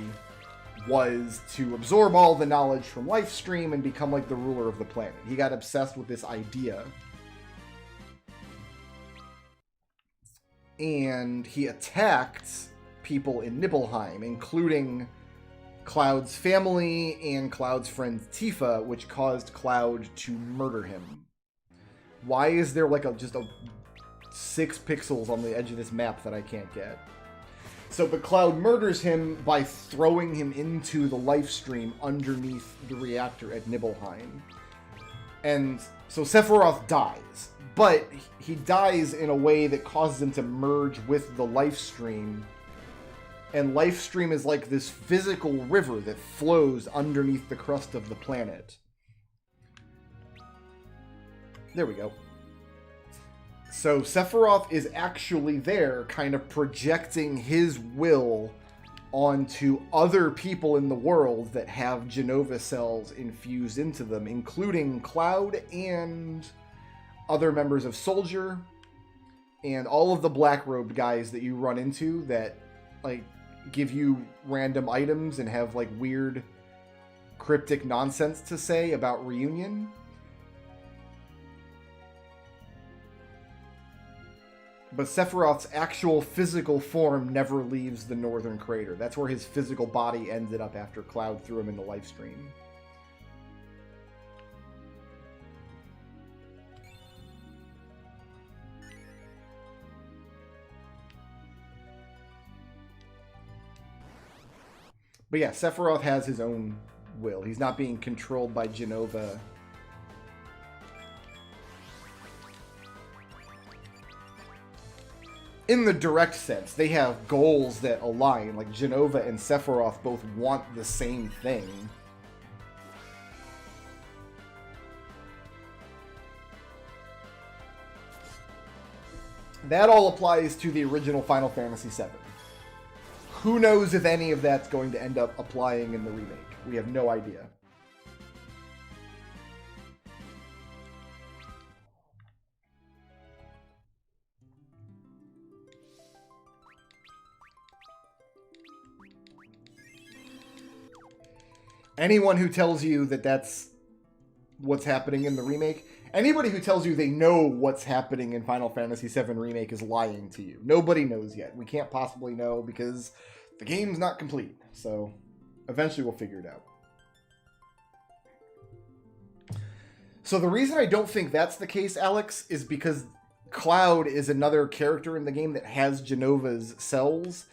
was to absorb all the knowledge from Lifestream and become like the ruler of the planet. He got obsessed with this idea. And he attacked people in Nibelheim, including Cloud's family and Cloud's friend Tifa, which caused Cloud to murder him. Why is there like just 6 pixels on the edge of this map that I can't get? But Cloud murders him by throwing him into the Lifestream underneath the reactor at Nibelheim. And so Sephiroth dies, but he dies in a way that causes him to merge with the Lifestream. And Lifestream is like this physical river that flows underneath the crust of the planet. There we go. So Sephiroth is actually there, kind of projecting his will onto other people in the world that have Jenova cells infused into them, including Cloud and other members of Soldier, and all of the black-robed guys that you run into that, like, give you random items and have, like, weird cryptic nonsense to say about Reunion. But Sephiroth's actual physical form never leaves the Northern Crater. That's where his physical body ended up after Cloud threw him in the Lifestream. But yeah, Sephiroth has his own will. He's not being controlled by Jenova. In the direct sense, they have goals that align. Like, Jenova and Sephiroth both want the same thing. That all applies to the original Final Fantasy VII. Who knows if any of that's going to end up applying in the remake? We have no idea. Anyone who tells you that that's what's happening in the remake, anybody who tells you they know what's happening in Final Fantasy VII Remake is lying to you. Nobody knows yet. We can't possibly know because the game's not complete. So eventually we'll figure it out. So the reason I don't think that's the case, Alex, is because Cloud is another character in the game that has Jenova's cells,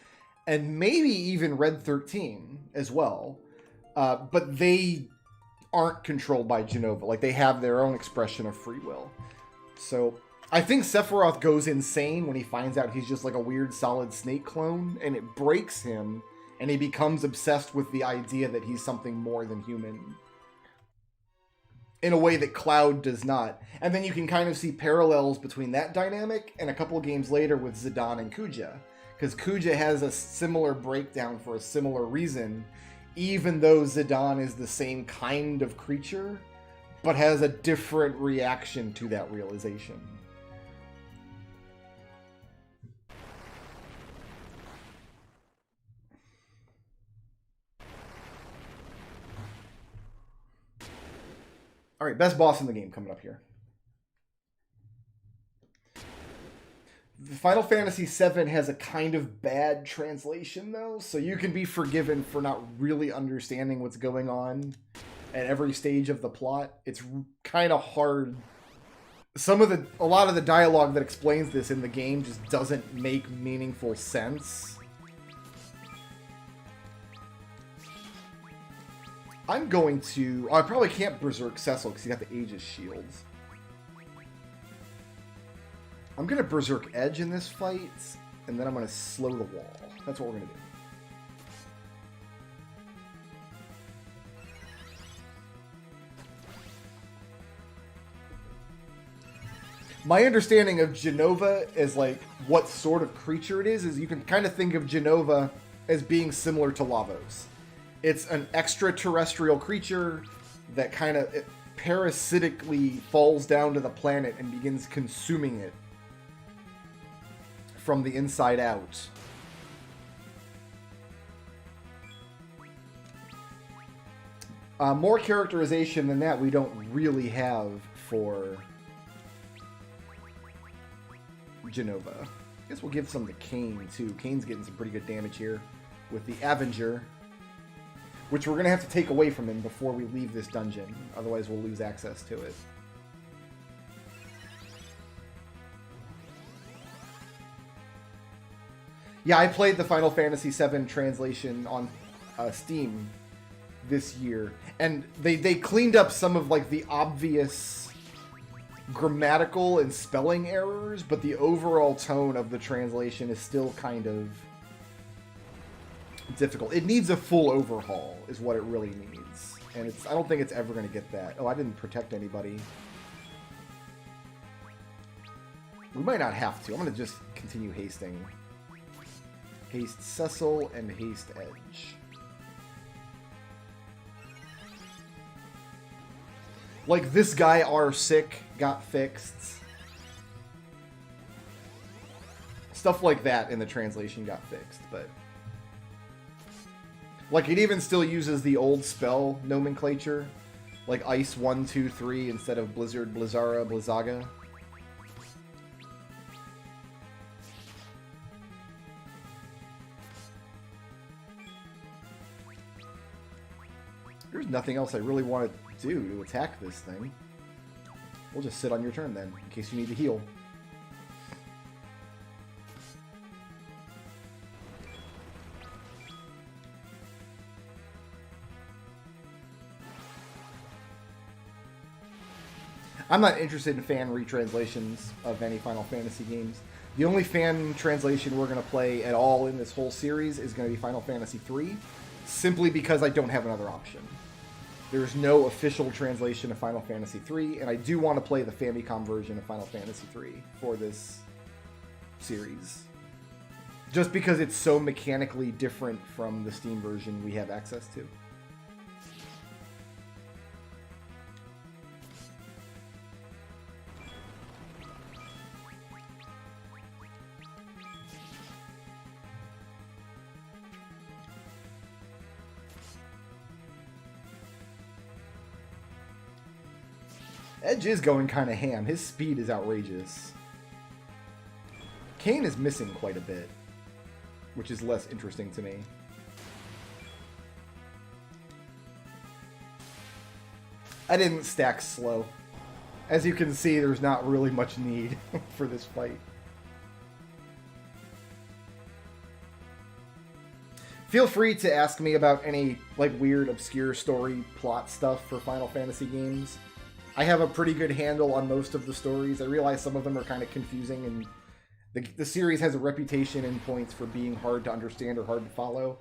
and maybe even Red 13 as well. But they aren't controlled by Jenova. Like, they have their own expression of free will. So I think Sephiroth goes insane when he finds out he's just like a weird Solid Snake clone, and it breaks him, and he becomes obsessed with the idea that he's something more than human. in a way that Cloud does not. And then you can kind of see parallels between that dynamic and a couple games later with Zidane and Kuja. Because Kuja has a similar breakdown for a similar reason, even though Zidane is the same kind of creature, but has a different reaction to that realization. All right, best boss in the game coming up here. Final Fantasy VII has a kind of bad translation, though, so you can be forgiven for not really understanding what's going on at every stage of the plot. It's kind of hard. A lot of the dialogue that explains this in the game just doesn't make meaningful sense. I'm going to... I probably can't Berserk Cecil because he got the Aegis shields. I'm going to Berserk Edge in this fight, and then I'm going to slow the wall. That's what we're going to do. My understanding of Genova as, like, what sort of creature it is you can kind of think of Genova as being similar to Lavos. It's an extraterrestrial creature that kind of parasitically falls down to the planet and begins consuming it from the inside out. More characterization than that we don't really have for Genova. I guess we'll give some to Kane, too. Kane's getting some pretty good damage here with the Avenger, which we're going to have to take away from him before we leave this dungeon. Otherwise, we'll lose access to it. Yeah, I played the Final Fantasy VII translation on Steam this year, and they cleaned up some of, like, the obvious grammatical and spelling errors, but the overall tone of the translation is still kind of difficult. It needs a full overhaul, is what it really needs. And I don't think it's ever going to get that. Oh, I didn't protect anybody. We might not have to. I'm going to just continue hasting. Haste Cecil and haste Edge. Like, this guy, R6, got fixed. Stuff like that in the translation got fixed, but... Like, it even still uses the old spell nomenclature. Like Ice 1, 2, 3 instead of Blizzard, Blizzara, Blizzaga. There's nothing else I really want to do to attack this thing. We'll just sit on your turn then, in case you need to heal. I'm not interested in fan retranslations of any Final Fantasy games. The only fan translation we're going to play at all in this whole series is going to be Final Fantasy III, simply because I don't have another option. There's no official translation of Final Fantasy III, and I do want to play the Famicom version of Final Fantasy III for this series. Just because it's so mechanically different from the Steam version we have access to. Edge is going kind of ham. His speed is outrageous. Kane is missing quite a bit, which is less interesting to me. I didn't stack slow. As you can see, there's not really much need for this fight. Feel free to ask me about any like weird, obscure story plot stuff for Final Fantasy games. I have a pretty good handle on most of the stories. I realize some of them are kind of confusing, and the series has a reputation in points for being hard to understand or hard to follow.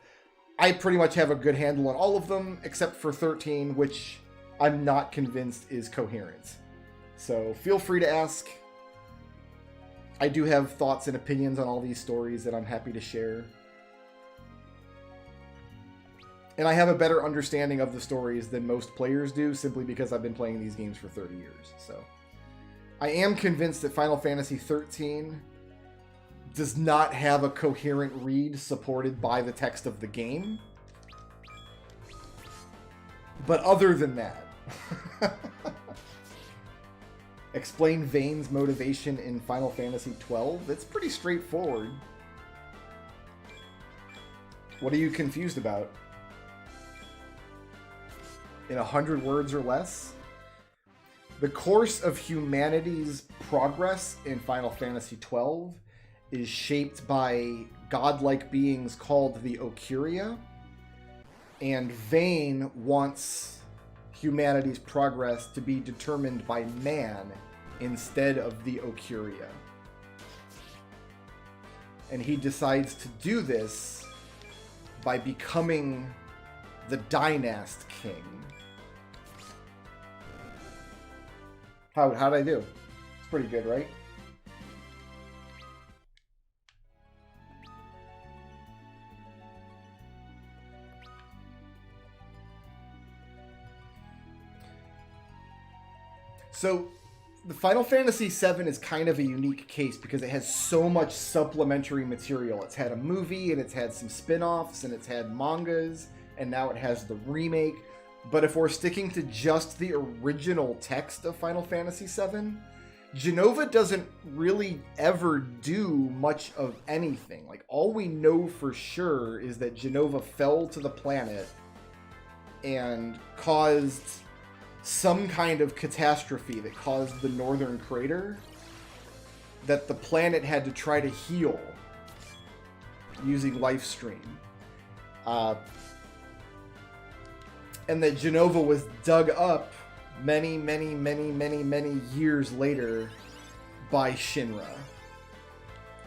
I pretty much have a good handle on all of them, except for 13, which I'm not convinced is coherent. So feel free to ask. I do have thoughts and opinions on all these stories that I'm happy to share. And I have a better understanding of the stories than most players do, simply because I've been playing these games for 30 years. So I am convinced that Final Fantasy XIII does not have a coherent read supported by the text of the game. But other than that, explain Vane's motivation in Final Fantasy XII. It's pretty straightforward. What are you confused about? In 100 words or less? The course of humanity's progress in Final Fantasy XII is shaped by godlike beings called the Ocuria, and Vane wants humanity's progress to be determined by man instead of the Ocuria. And he decides to do this by becoming the Dynast King. How'd I do? It's pretty good, right? So, the Final Fantasy VII is kind of a unique case because it has so much supplementary material. It's had a movie, and it's had some spin-offs, and it's had mangas, and now it has the remake. But if we're sticking to just the original text of Final Fantasy VII, Jenova doesn't really ever do much of anything. Like, all we know for sure is that Jenova fell to the planet and caused some kind of catastrophe that caused the northern crater that the planet had to try to heal using Lifestream. And that Jenova was dug up many years later by Shinra.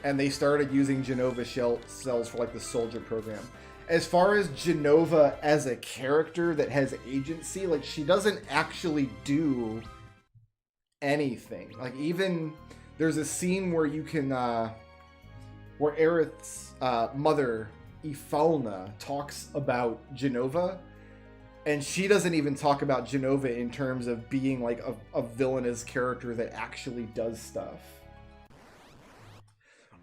And they started using Jenova cells for like the soldier program. As far as Jenova as a character that has agency, like, she doesn't actually do anything. Like, even there's a scene where you can where Aerith's mother, Ifalna, talks about Jenova, and she doesn't even talk about Jenova in terms of being like a villainous character that actually does stuff.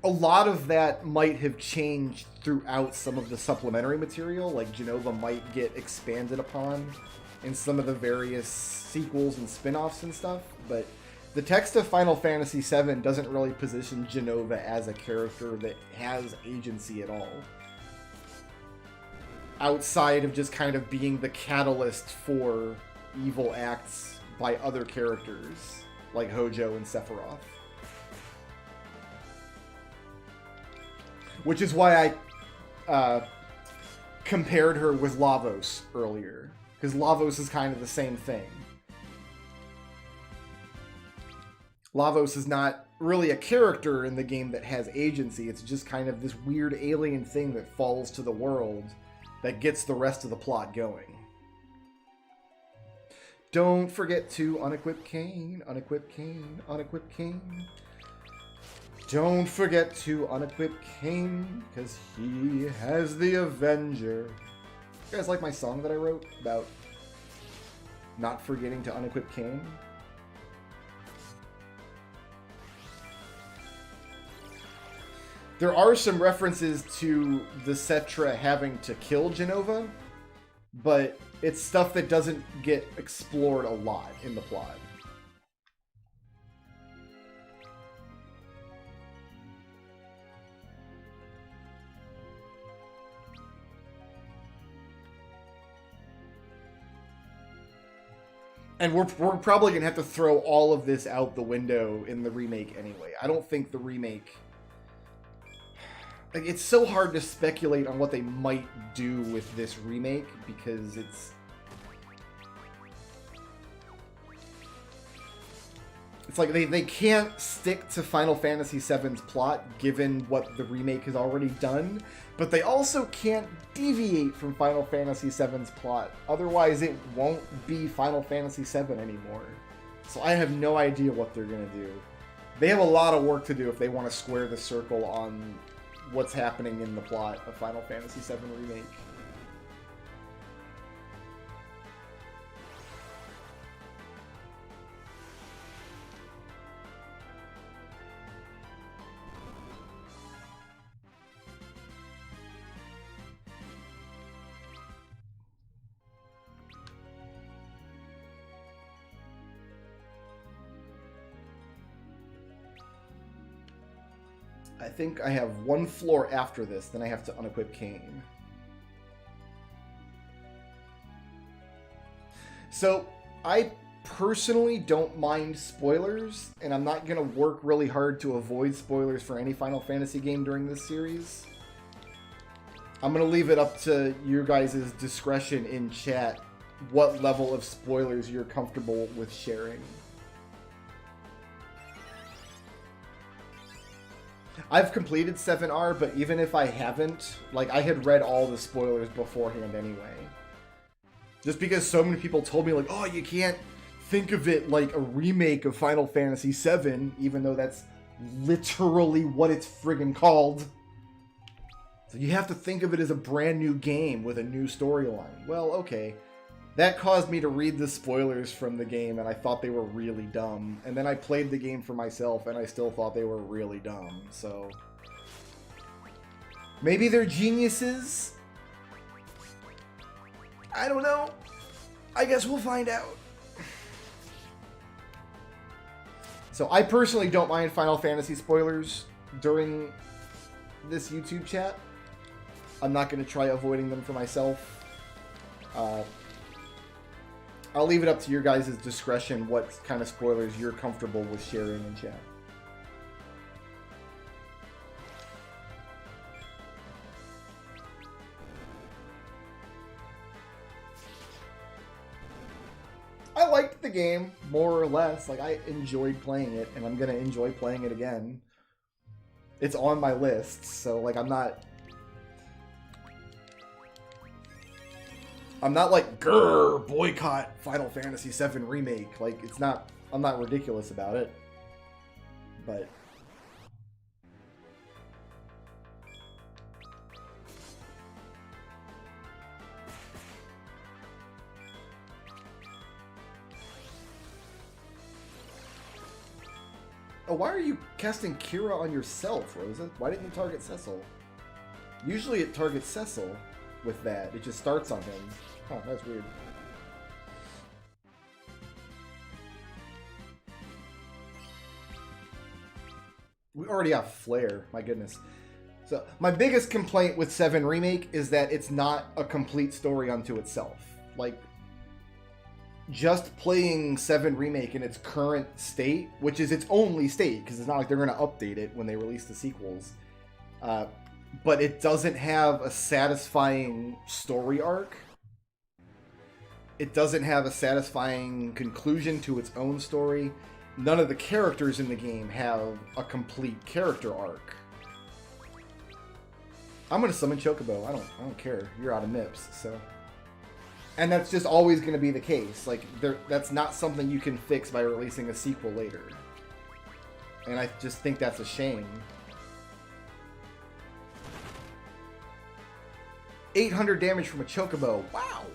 A lot of that might have changed throughout some of the supplementary material, like Jenova might get expanded upon in some of the various sequels and spin-offs and stuff, but the text of Final Fantasy VII doesn't really position Jenova as a character that has agency at all, outside of just kind of being the catalyst for evil acts by other characters, like Hojo and Sephiroth. Which is why I compared her with Lavos earlier, because Lavos is kind of the same thing. Lavos is not really a character in the game that has agency, it's just kind of this weird alien thing that falls to the world that gets the rest of the plot going. Don't forget to unequip Cain, unequip Cain, unequip Cain. Don't forget to unequip Cain, because he has the Avenger. You guys like my song that I wrote about not forgetting to unequip Cain? There are some references to the Cetra having to kill Jenova, but it's stuff that doesn't get explored a lot in the plot. And we're probably going to have to throw all of this out the window in the remake anyway. I don't think the remake... Like, it's so hard to speculate on what they might do with this remake, because it's It's like they can't stick to Final Fantasy VII's plot given what the remake has already done, but they also can't deviate from Final Fantasy VII's plot. Otherwise, it won't be Final Fantasy VII anymore. So I have no idea what they're going to do. They have a lot of work to do if they want to square the circle on what's happening in the plot of Final Fantasy VII Remake. I think I have one floor after this, then I have to unequip Kane. So, I personally don't mind spoilers, and I'm not going to work really hard to avoid spoilers for any Final Fantasy game during this series. I'm going to leave it up to your guys' discretion in chat what level of spoilers you're comfortable with sharing. I've completed 7R, but even if I haven't, like, I had read all the spoilers beforehand anyway. Just because so many people told me, like, oh, you can't think of it like a remake of Final Fantasy VII, even though that's literally what it's friggin' called. So you have to think of it as a brand new game with a new storyline. Well, okay. That caused me to read the spoilers from the game, and I thought they were really dumb. And then I played the game for myself, and I still thought they were really dumb, so... maybe they're geniuses? I don't know. I guess we'll find out. So I personally don't mind Final Fantasy spoilers during this YouTube chat. I'm not going to try avoiding them for myself. I'll leave it up to your guys' discretion what kind of spoilers you're comfortable with sharing in chat. I liked the game, more or less. Like, I enjoyed playing it, and I'm going to enjoy playing it again. It's on my list, so, like, I'm not like, grrr, boycott Final Fantasy VII Remake. Like, it's not, I'm not ridiculous about it. But... oh, why are you casting Kira on yourself, Rosa? Why didn't you target Cecil? Usually it targets Cecil with that. It just starts on him. Huh, that's weird. We already have Flare, my goodness. So, my biggest complaint with 7 Remake is that it's not a complete story unto itself. Like, just playing 7 Remake in its current state, which is its only state, because it's not like they're going to update it when they release the sequels, but it doesn't have a satisfying story arc. It doesn't have a satisfying conclusion to its own story. None of the characters in the game have a complete character arc. I'm gonna summon Chocobo. I don't care. You're out of MIPS, so. And that's just always gonna be the case. Like, that's not something you can fix by releasing a sequel later. And I just think that's a shame. 800 damage from a Chocobo. Wow!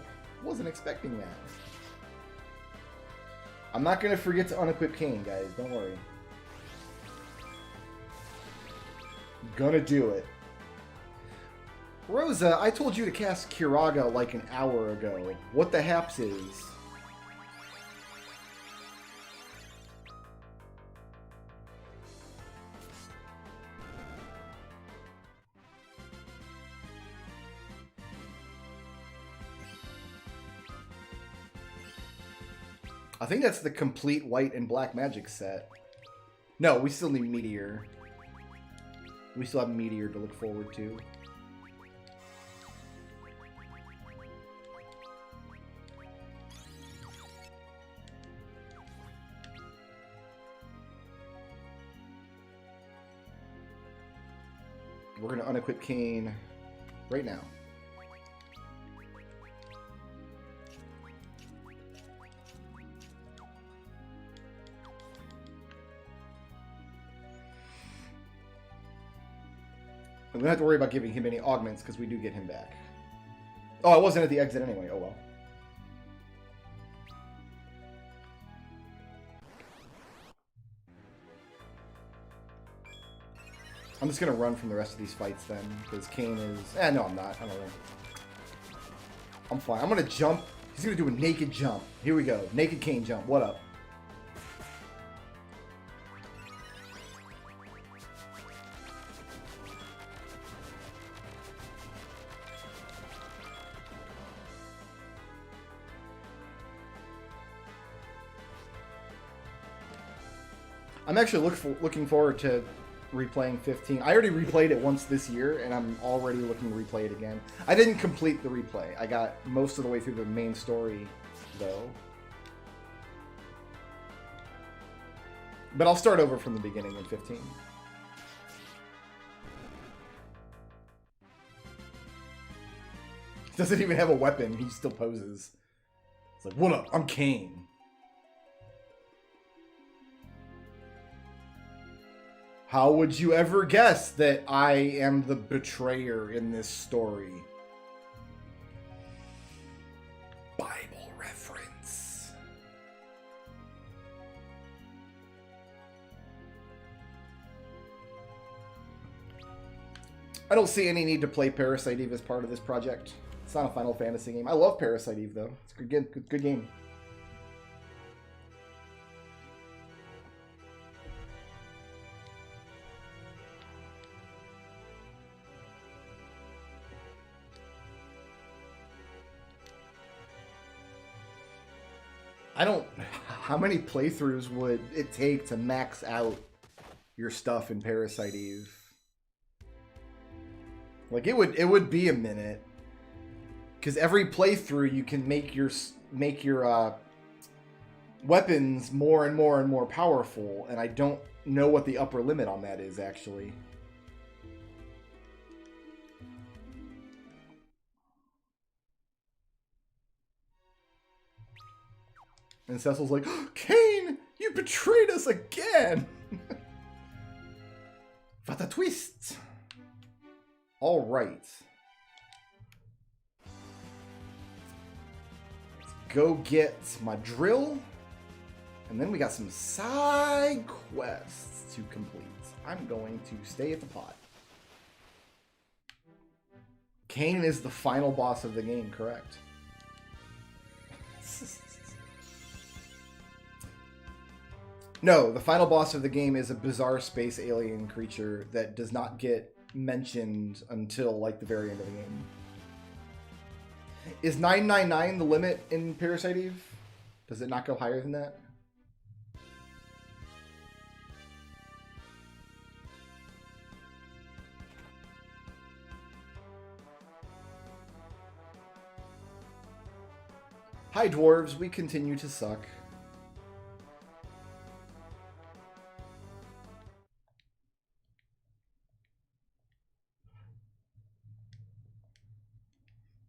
Wasn't expecting that. I'm not going to forget to unequip Kane, guys. Don't worry. Gonna do it. Rosa, I told you to cast Kiraga like an hour ago. What the haps is? I think that's the complete white and black magic set. No, we still need Meteor. We still have Meteor to look forward to. We're going to unequip Kane right now. We don't have to worry about giving him any augments because we do get him back. Oh, I wasn't at the exit anyway. Oh well. I'm just going to run from the rest of these fights then, because Kane is... no, I'm not. I don't know. I'm fine. I'm going to jump. He's going to do a naked jump. Here we go. Naked Kane jump. What up? I'm actually looking forward to replaying 15. I already replayed it once this year, and I'm already looking to replay it again. I didn't complete the replay. I got most of the way through the main story, though. But I'll start over from the beginning in 15. He doesn't even have a weapon. He still poses. It's like, what up? I'm Kane. How would you ever guess that I am the betrayer in this story? Bible reference. I don't see any need to play Parasite Eve as part of this project. It's not a Final Fantasy game. I love Parasite Eve, though. It's a good game. I don't... How many playthroughs would it take to max out your stuff in Parasite Eve? Like, it would be a minute. Because every playthrough you can make your weapons more and more and more powerful, and I don't know what the upper limit on that is, actually. And Cecil's like, oh, Kane, you betrayed us again! What a twist! Alright. Let's go get my drill. And then we got some side quests to complete. I'm going to stay at the pot. Kane is the final boss of the game, correct? No, the final boss of the game is a bizarre space alien creature that does not get mentioned until, like, the very end of the game. Is 999 the limit in Parasite Eve? Does it not go higher than that? Hi, dwarves. We continue to suck.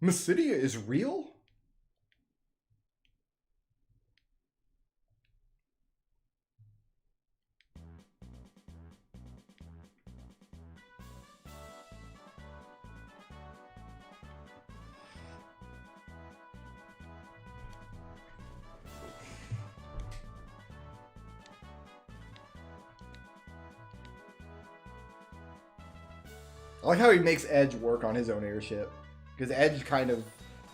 Mysidia is real? I like how he makes Edge work on his own airship. Because Edge kind of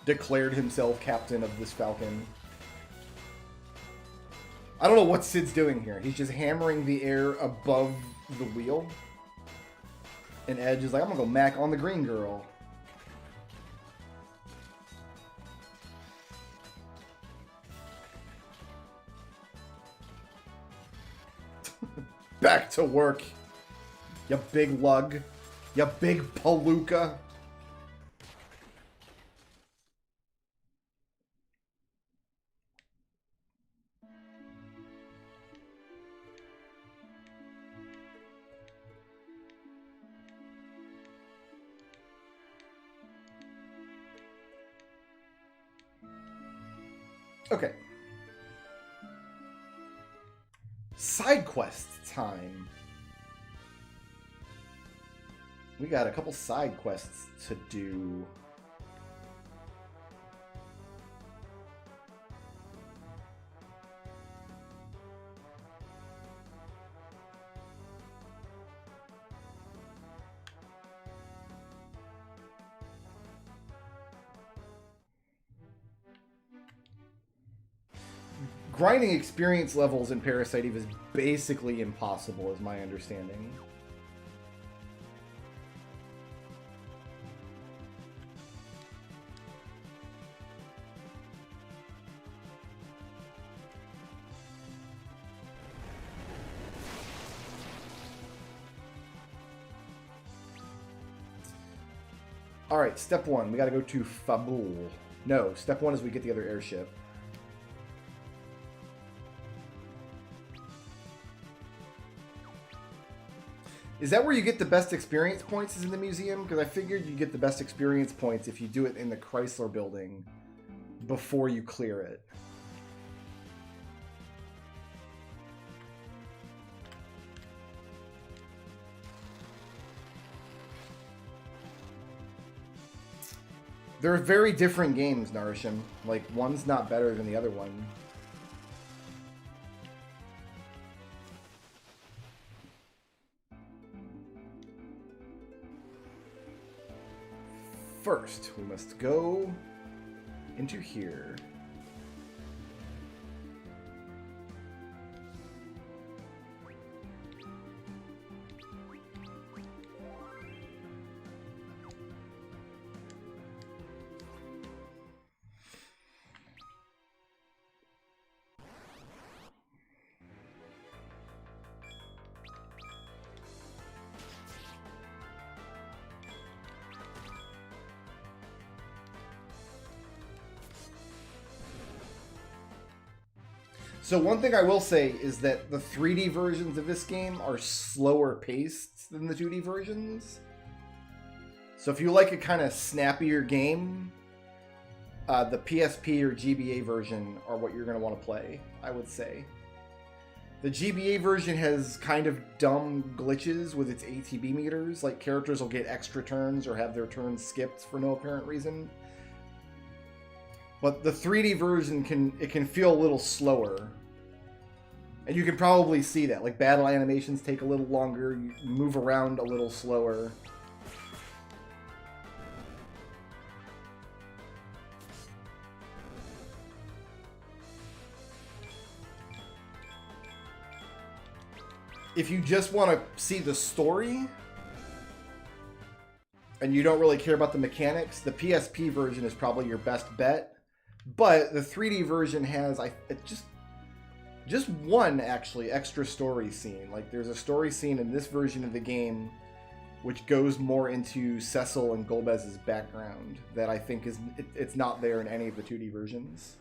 declared himself captain of this Falcon. I don't know what Sid's doing here. He's just hammering the air above the wheel. And Edge is like, I'm gonna go mac on the green girl. Back to work, you big lug. You big palooka. Okay. Side quest time. We got a couple side quests to do. Grinding experience levels in Parasite Eve is basically impossible, is my understanding. Alright, step one. We gotta go to Fabul. No, step one is we get the other airship. Is that where you get the best experience points, is in the museum? Because I figured you get the best experience points if you do it in the Chrysler building before you clear it. They're very different games, Narishim. Like, one's not better than the other one. First, we must go into here. So one thing I will say is that the 3D versions of this game are slower paced than the 2D versions. So if you like a kind of snappier game, the PSP or GBA version are what you're going to want to play, I would say. The GBA version has kind of dumb glitches with its ATB meters, like characters will get extra turns or have their turns skipped for no apparent reason. But the 3D version can feel a little slower. And you can probably see that. Like, battle animations take a little longer, you move around a little slower. If you just want to see the story, and you don't really care about the mechanics, the PSP version is probably your best bet. But the 3D version has just one actually extra story scene. Like, there's a story scene in this version of the game which goes more into Cecil and Golbez's background that I think it's not there in any of the 2D versions.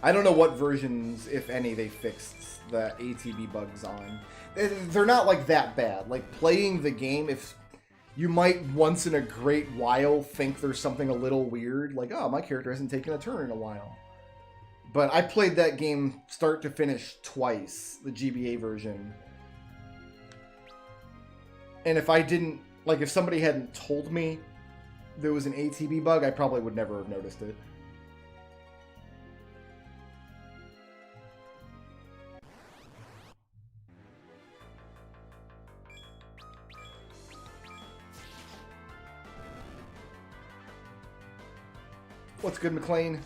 I don't know what versions, if any, they fixed the ATB bugs on. They're not like that bad. Like, playing the game, if you might once in a great while think there's something a little weird, like, oh, my character hasn't taken a turn in a while. But I played that game start to finish twice, the GBA version. And if I didn't, like, if somebody hadn't told me there was an ATB bug, I probably would never have noticed it. What's good, McLean?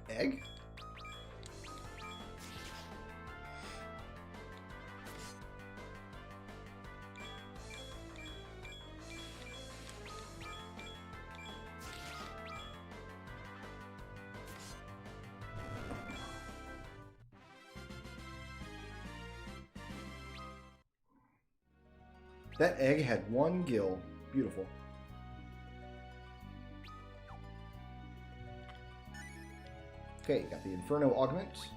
Egg? That egg had one gill. Beautiful. Okay, got the Inferno Augment.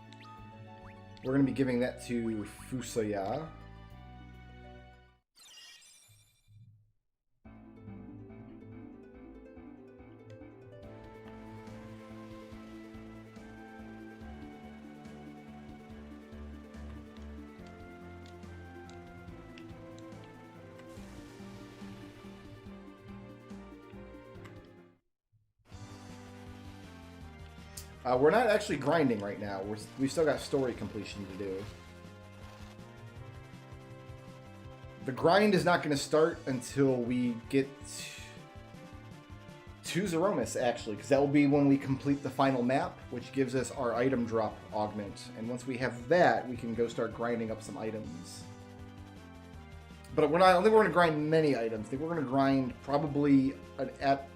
We're going to be giving that to Fusoya. We're not actually grinding right now. We've still got story completion to do. The grind is not going to start until we get to Zeromus, actually, because that will be when we complete the final map, which gives us our item drop augment. And once we have that, we can go start grinding up some items. But I don't think we're going to grind many items. I think we're going to grind probably at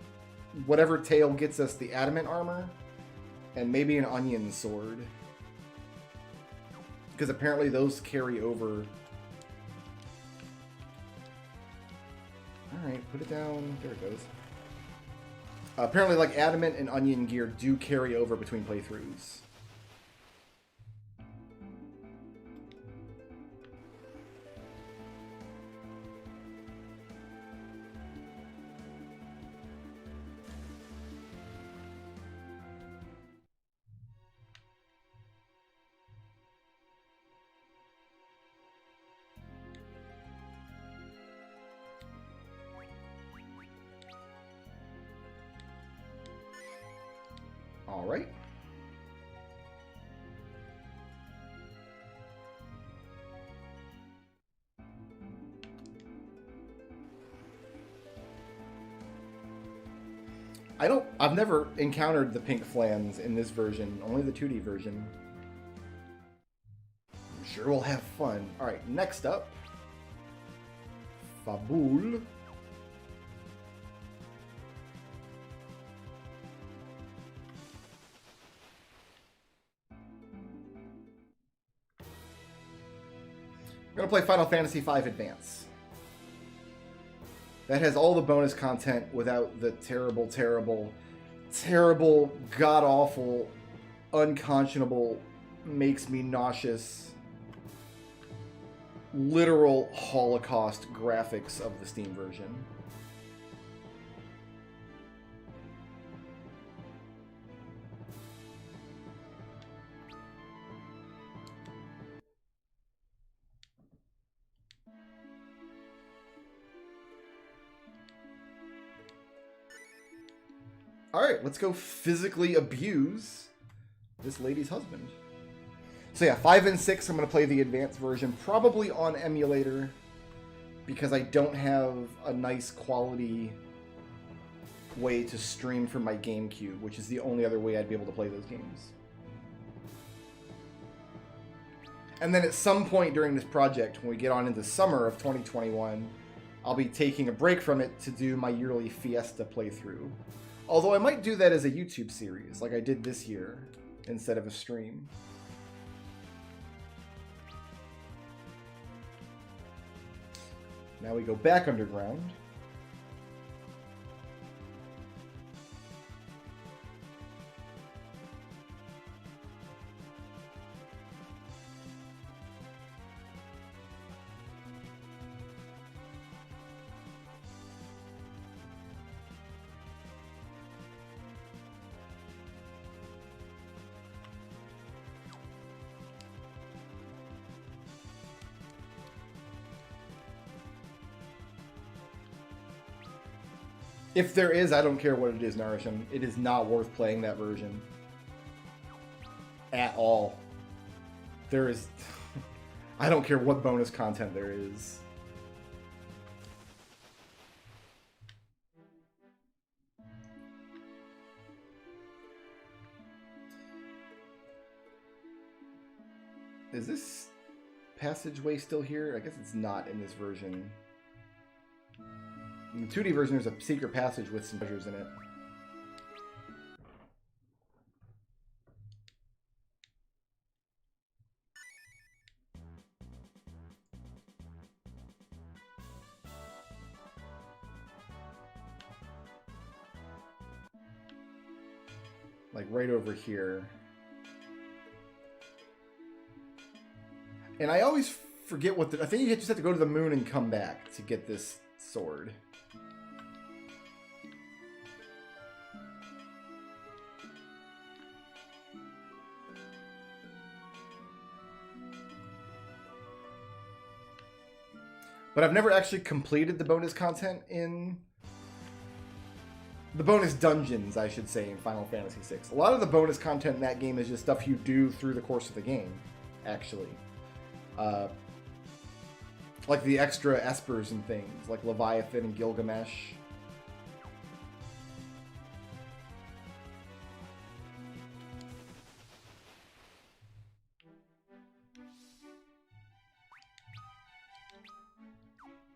whatever tail gets us the adamant armor. And maybe an onion sword. Because apparently those carry over. Alright, put it down. There it goes. Apparently, like, adamant and onion gear do carry over between playthroughs. All right. I've never encountered the pink flans in this version, only the 2D version. I'm sure we'll have fun. All right, next up, Fabul. I'm going to play Final Fantasy V Advance. That has all the bonus content without the terrible, terrible, terrible, god-awful, unconscionable, makes me nauseous, literal Holocaust graphics of the Steam version. Alright, let's go physically abuse this lady's husband. So yeah, 5 and 6, I'm going to play the advanced version, probably on emulator, because I don't have a nice quality way to stream from my GameCube, which is the only other way I'd be able to play those games. And then at some point during this project, when we get on into summer of 2021, I'll be taking a break from it to do my yearly Fiesta playthrough. Although I might do that as a YouTube series, like I did this year, instead of a stream. Now we go back underground. If there is, I don't care what it is, Narisham. It is not worth playing that version. At all. There is... I don't care what bonus content there is. Is this passageway still here? I guess it's not in this version. In the 2D version, there's a secret passage with some treasures in it. Like right over here. And I always forget what I think you just have to go to the moon and come back to get this sword. But I've never actually completed the bonus content in... The bonus dungeons, I should say, in Final Fantasy VI. A lot of the bonus content in that game is just stuff you do through the course of the game, actually. Like the extra espers and things, like Leviathan and Gilgamesh.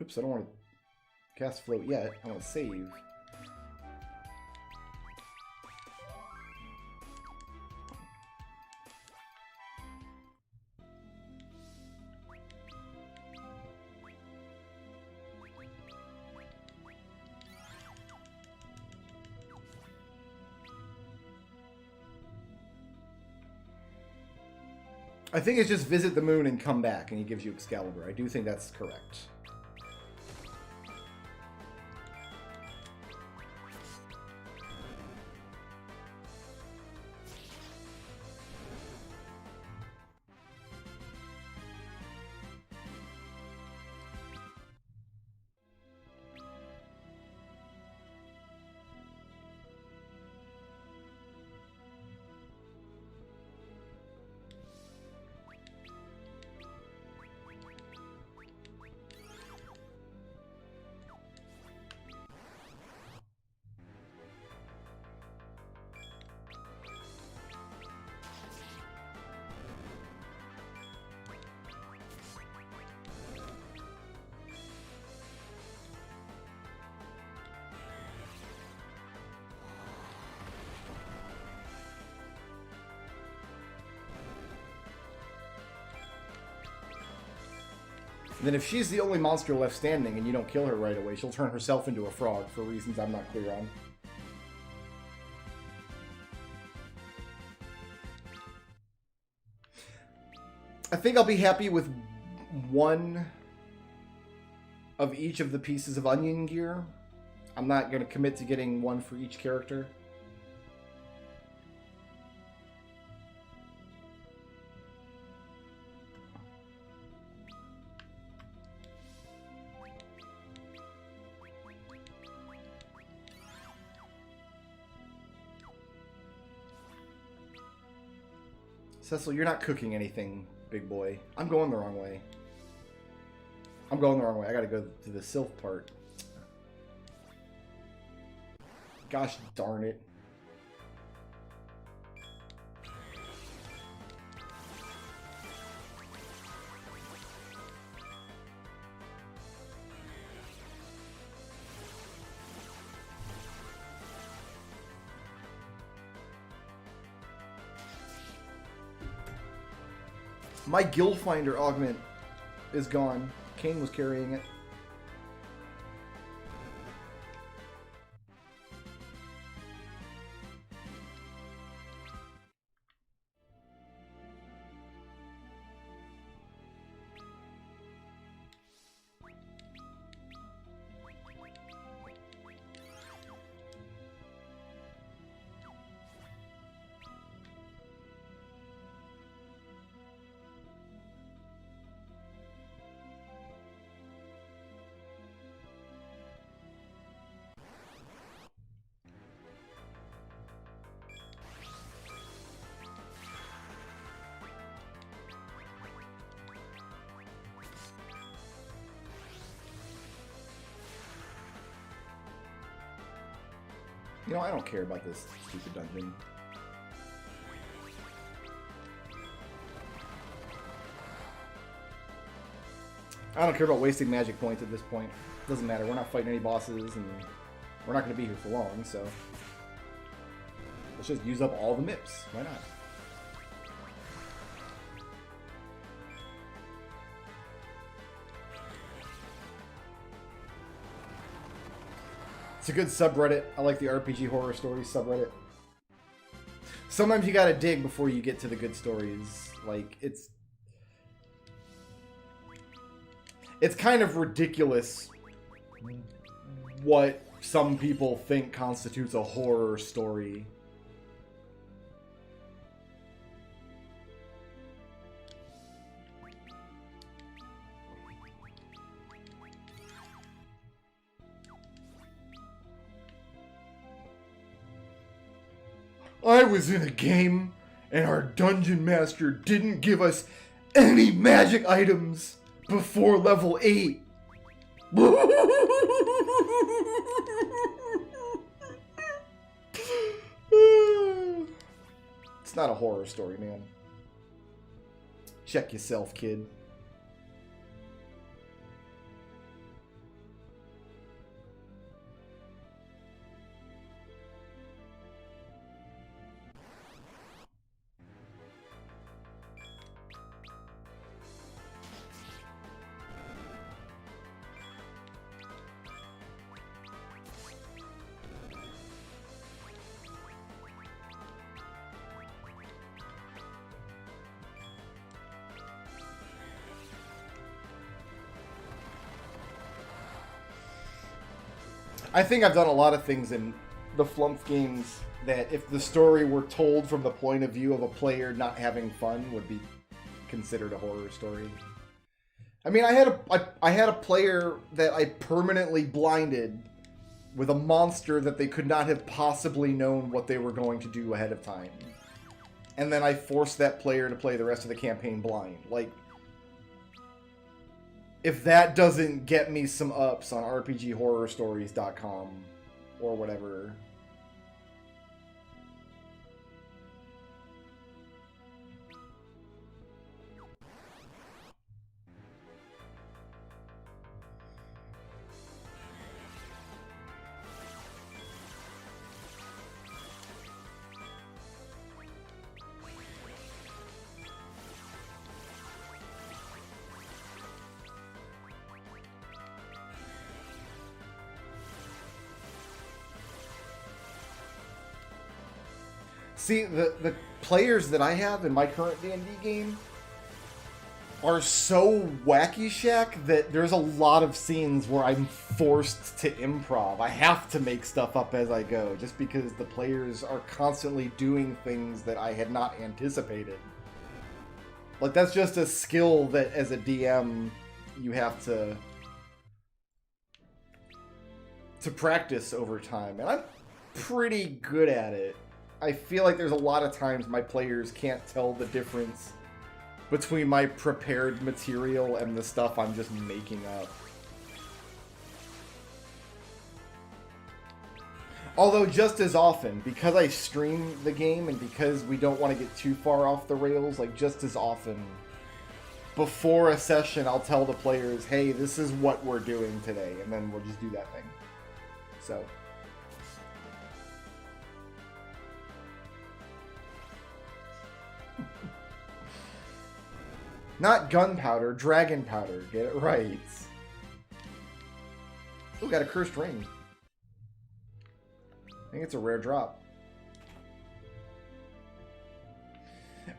Oops, I don't want to cast float yet. I want to save. I think it's just visit the moon and come back, and he gives you Excalibur. I do think that's correct. And then if she's the only monster left standing and you don't kill her right away, she'll turn herself into a frog for reasons I'm not clear on. I think I'll be happy with one of each of the pieces of onion gear. I'm not going to commit to getting one for each character. Cecil, you're not cooking anything, big boy. I'm going the wrong way. I'm going the wrong way. I gotta go to the Sylph part. Gosh darn it. My Guild Finder augment is gone. Kane was carrying it. You know, I don't care about this stupid dungeon. I don't care about wasting magic points at this point. Doesn't matter. We're not fighting any bosses, and we're not going to be here for long, so let's just use up all the MIPs. Why not? It's a good subreddit. I like the RPG Horror Stories subreddit. sometimes you gotta dig before you get to the good stories. Like, it's kind of ridiculous what some people think constitutes a horror story. I was in a game, and our dungeon master didn't give us any magic items before level 8. It's not a horror story, man. Check yourself, kid. I think I've done a lot of things in the Flumph games that if the story were told from the point of view of a player not having fun would be considered a horror story. I mean, I had a player that I permanently blinded with a monster that they could not have possibly known what they were going to do ahead of time. And then I forced that player to play the rest of the campaign blind. Like, if that doesn't get me some ups on RPGHorrorStories.com or whatever. See, the players that I have in my current D&D game are so wacky shack that there's a lot of scenes where I'm forced to improv. I have to make stuff up as I go, just because the players are constantly doing things that I had not anticipated. Like, that's just a skill that, as a DM, you have to practice over time, and I'm pretty good at it. I feel like there's a lot of times my players can't tell the difference between my prepared material and the stuff I'm just making up. Although just as often, because I stream the game and because we don't want to get too far off the rails, like just as often, before a session I'll tell the players, hey, this is what we're doing today, and then we'll just do that thing. So... Not gunpowder, dragon powder. Get it right. Ooh, got a cursed ring. I think it's a rare drop.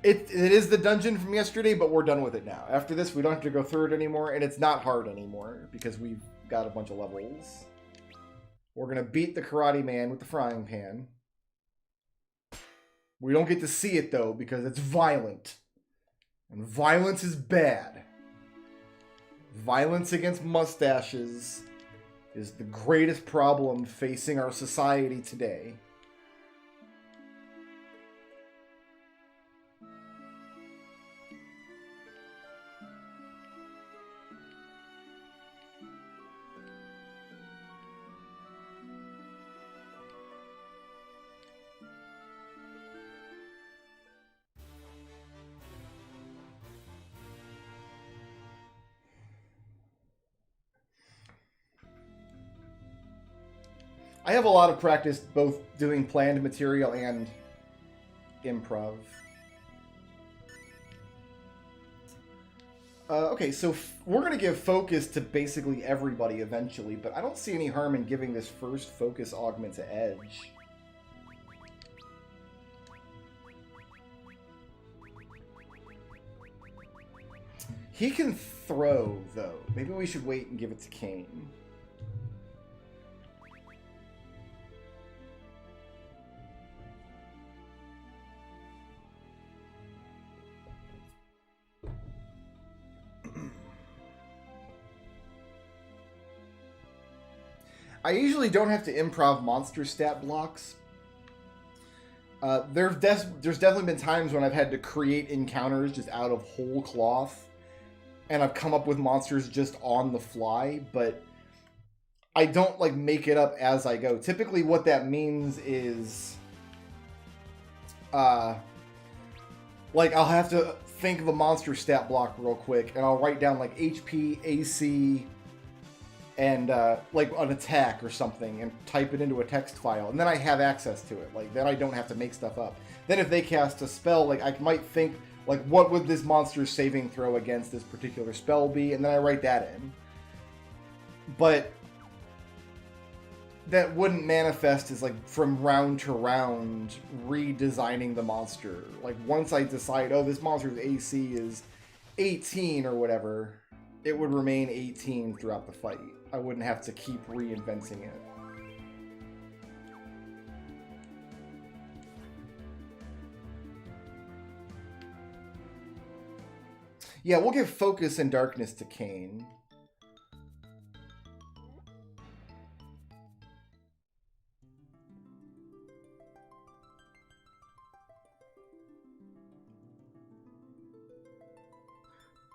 It is the dungeon from yesterday, but we're done with it now. After this, we don't have to go through it anymore, and it's not hard anymore, because we've got a bunch of levels. We're going to beat the karate man with the frying pan. We don't get to see it, though, because it's violent. And violence is bad. Violence against mustaches is the greatest problem facing our society today. I have a lot of practice both doing planned material and improv. Okay, so we're going to give focus to basically everybody eventually, but I don't see any harm in giving this first focus augment to Edge. He can throw, though. Maybe we should wait and give it to Kane. I usually don't have to improv monster stat blocks. There's definitely been times when I've had to create encounters just out of whole cloth, and I've come up with monsters just on the fly, but I don't like make it up as I go. Typically what that means is like I'll have to think of a monster stat block real quick, and I'll write down like HP, AC, and like an attack or something, and type it into a text file, and then I have access to it. Like, then I don't have to make stuff up. Then if they cast a spell, like I might think, like, what would this monster's saving throw against this particular spell be, and then I write that in. But that wouldn't manifest as, like, from round to round redesigning the monster. Like, once I decide, oh, this monster's AC is 18 or whatever, it would remain 18 throughout the fight. I wouldn't have to keep reinventing it. Yeah, we'll give Focus and Darkness to Kane.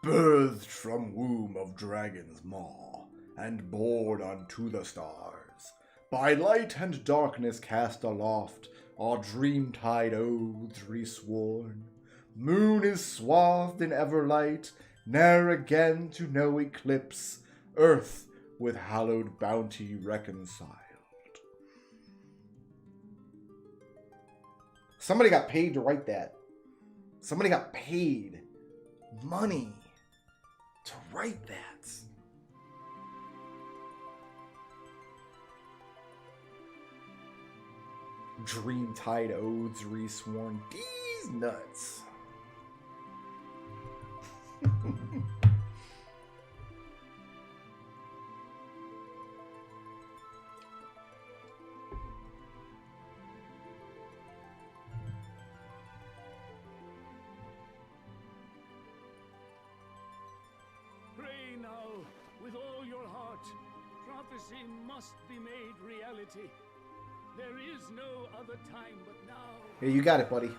Birthed from womb of dragon's maw, and borne unto the stars, by light and darkness cast aloft, our dream-tide oaths resworn. Moon is swathed in everlight, ne'er again to no eclipse, earth with hallowed bounty reconciled. Somebody got paid to write that. Somebody got paid money to write that. Dreamtide oaths resworn. These nuts. Pray now with all your heart. Prophecy must be made reality. There is no other time but now. Yeah, you got it, buddy.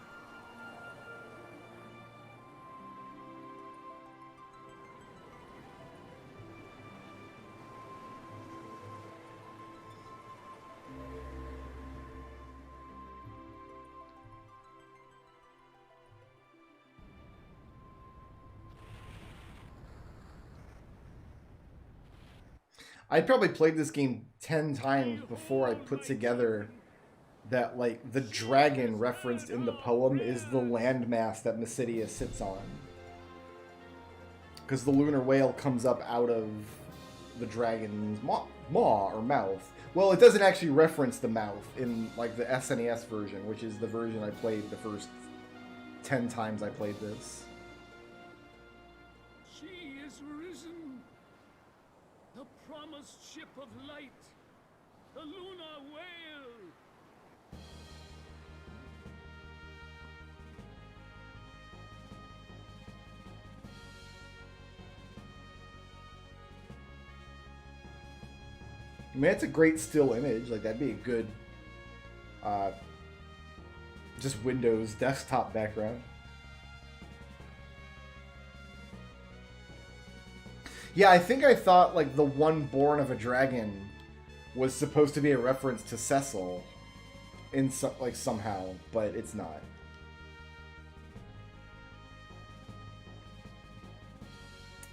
I probably played this game 10 times before I put together that, like, the dragon referenced in the poem is the landmass that Mysidia sits on. Because the lunar whale comes up out of the dragon's maw or mouth. Well, it doesn't actually reference the mouth in, like, the SNES version, which is the version I played the first 10 times I played this. She is risen. The promised ship of light. The lunar whale. I mean, it's a great still image. Like, that'd be a good, just Windows desktop background. Yeah, I think I thought, like, the one born of a dragon was supposed to be a reference to Cecil in some, like, somehow, but it's not.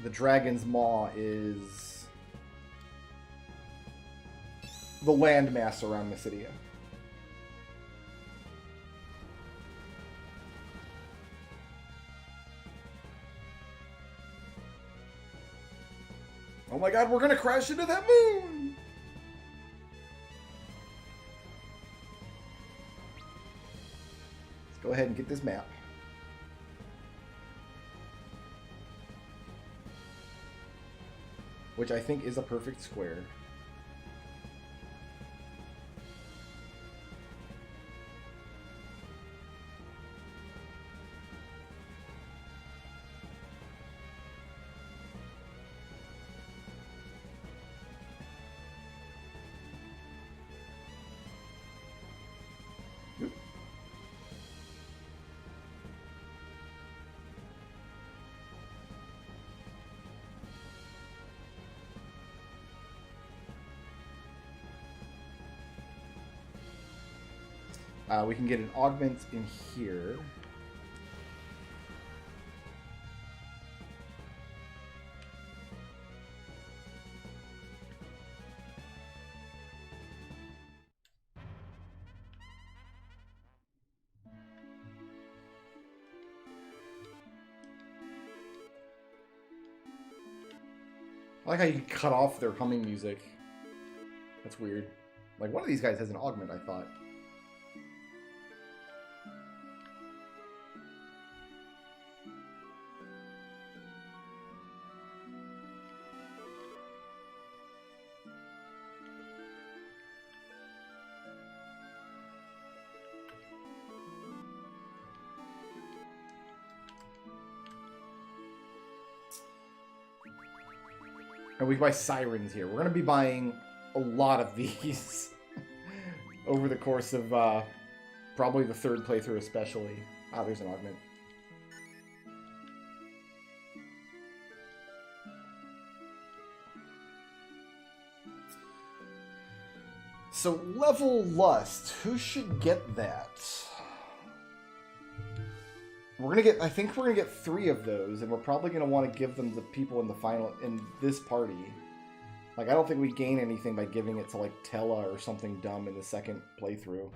The dragon's maw is the landmass around Mysidia. Oh my god, we're gonna crash into that moon! Let's go ahead and get this map. which I think is a perfect square. We can get an augment in here. I like how you cut off their humming music. That's weird. Like, one of these guys has an augment, I thought. And we buy sirens here. We're going to be buying a lot of these over the course of probably the third playthrough especially. Ah, there's an augment. So, level lust. Who should get that? We're gonna get, I think we're gonna get 3 of those, and we're probably gonna want to give them to people in the final, in this party. Like, I don't think we gain anything by giving it to, like, Tella or something dumb in the second playthrough.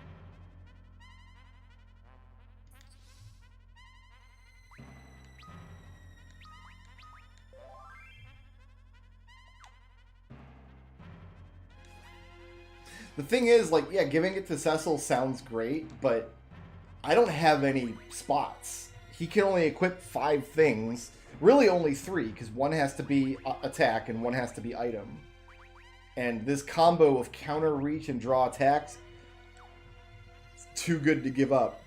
The thing is, like, yeah, giving it to Cecil sounds great, but I don't have any spots. He can only equip 5 things. Really only 3, because 1 has to be attack and 1 has to be item. And this combo of counter reach and draw attacks is too good to give up.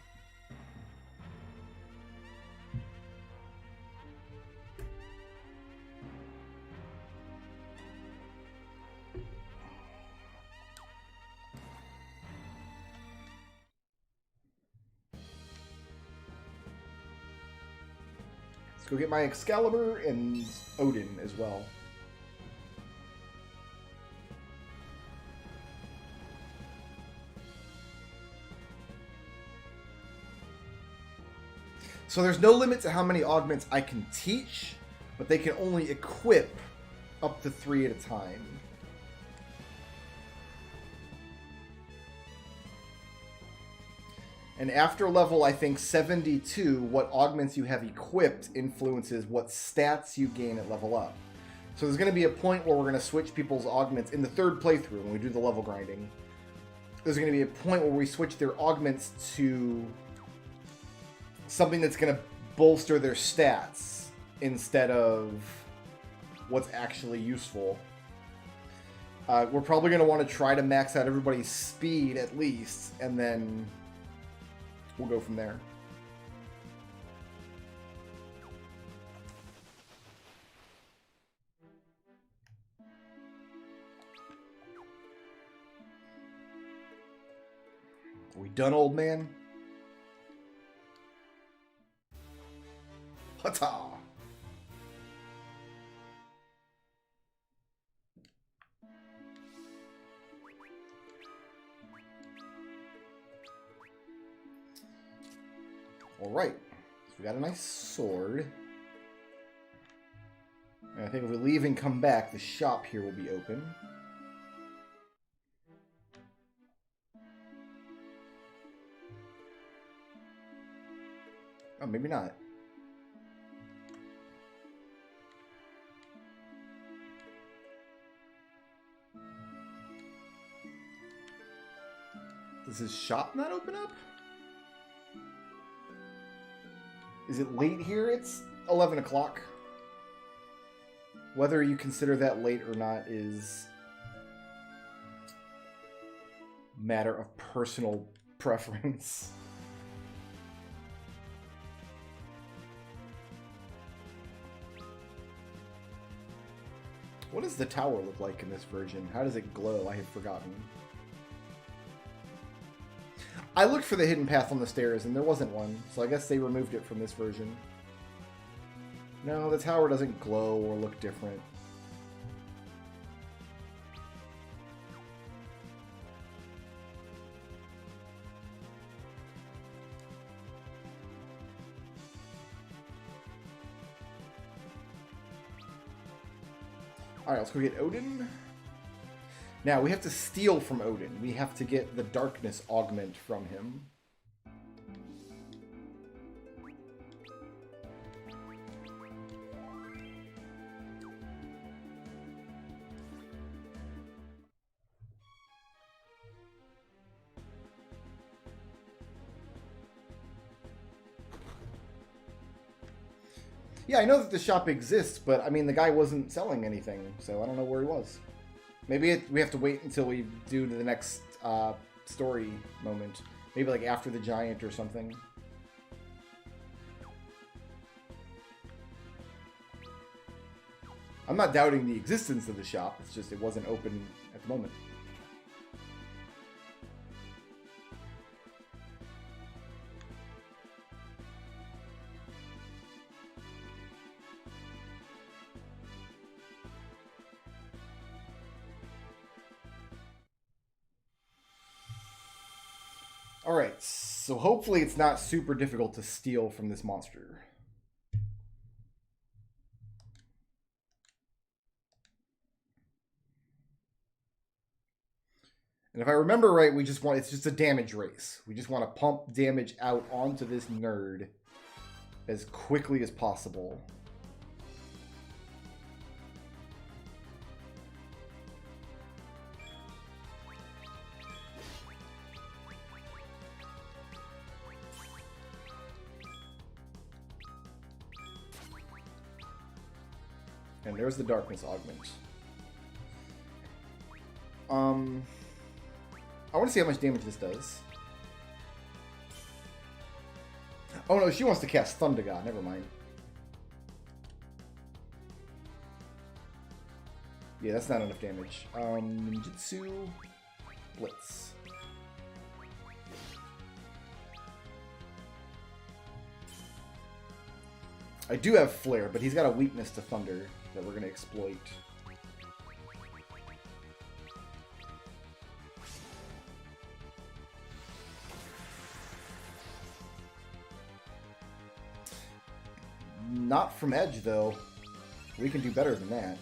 Go get my Excalibur and Odin as well. So there's no limit to how many augments I can teach, but they can only equip up to 3 at a time. And after level, I think, 72, what augments you have equipped influences what stats you gain at level up. So there's going to be a point where we're going to switch people's augments in the third playthrough when we do the level grinding. There's going to be a point where we switch their augments to something that's going to bolster their stats instead of what's actually useful. We're probably going to want to try to max out everybody's speed at least, and then we'll go from there. Are we done, old man? Hata! Alright, so we got a nice sword. And I think if we leave and come back, the shop here will be open. Oh, maybe not. Does his shop not open up? Is it late here? It's 11 o'clock. Whether you consider that late or not is matter of personal preference. What does the tower look like in this version? How does it glow? I have forgotten. I looked for the hidden path on the stairs and there wasn't one, so I guess they removed it from this version. No, the tower doesn't glow or look different. Alright, let's go get Odin. Now, we have to steal from Odin. We have to get the darkness augment from him. Yeah, I know that the shop exists, but I mean, the guy wasn't selling anything, so I don't know where he was. Maybe we have to wait until we do the next story moment. Maybe like after the giant or something. I'm not doubting the existence of the shop, it's just it wasn't open at the moment. Alright, so hopefully it's not super difficult to steal from this monster. And if I remember right, it's just a damage race. We just want to pump damage out onto this nerd as quickly as possible. And there's the darkness augment. I want to see how much damage this does. Oh no, she wants to cast Thundaga. Never mind. Yeah, that's not enough damage. Ninjutsu Blitz. I do have Flare, but he's got a weakness to Thunder that we're going to exploit. Not from Edge, though. We can do better than that.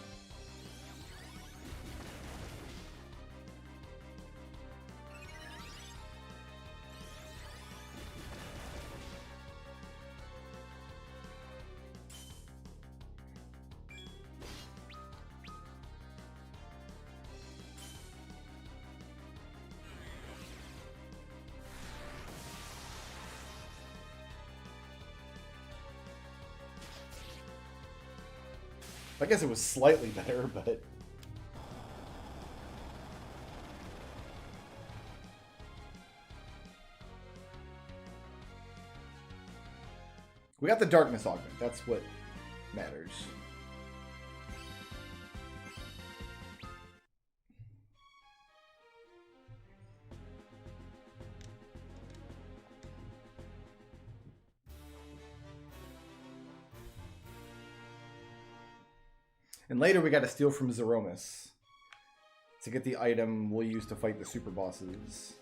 I guess it was slightly better, but... We got the darkness augment. That's what matters. And later we got to steal from Zeromus to get the item we'll use to fight the super bosses.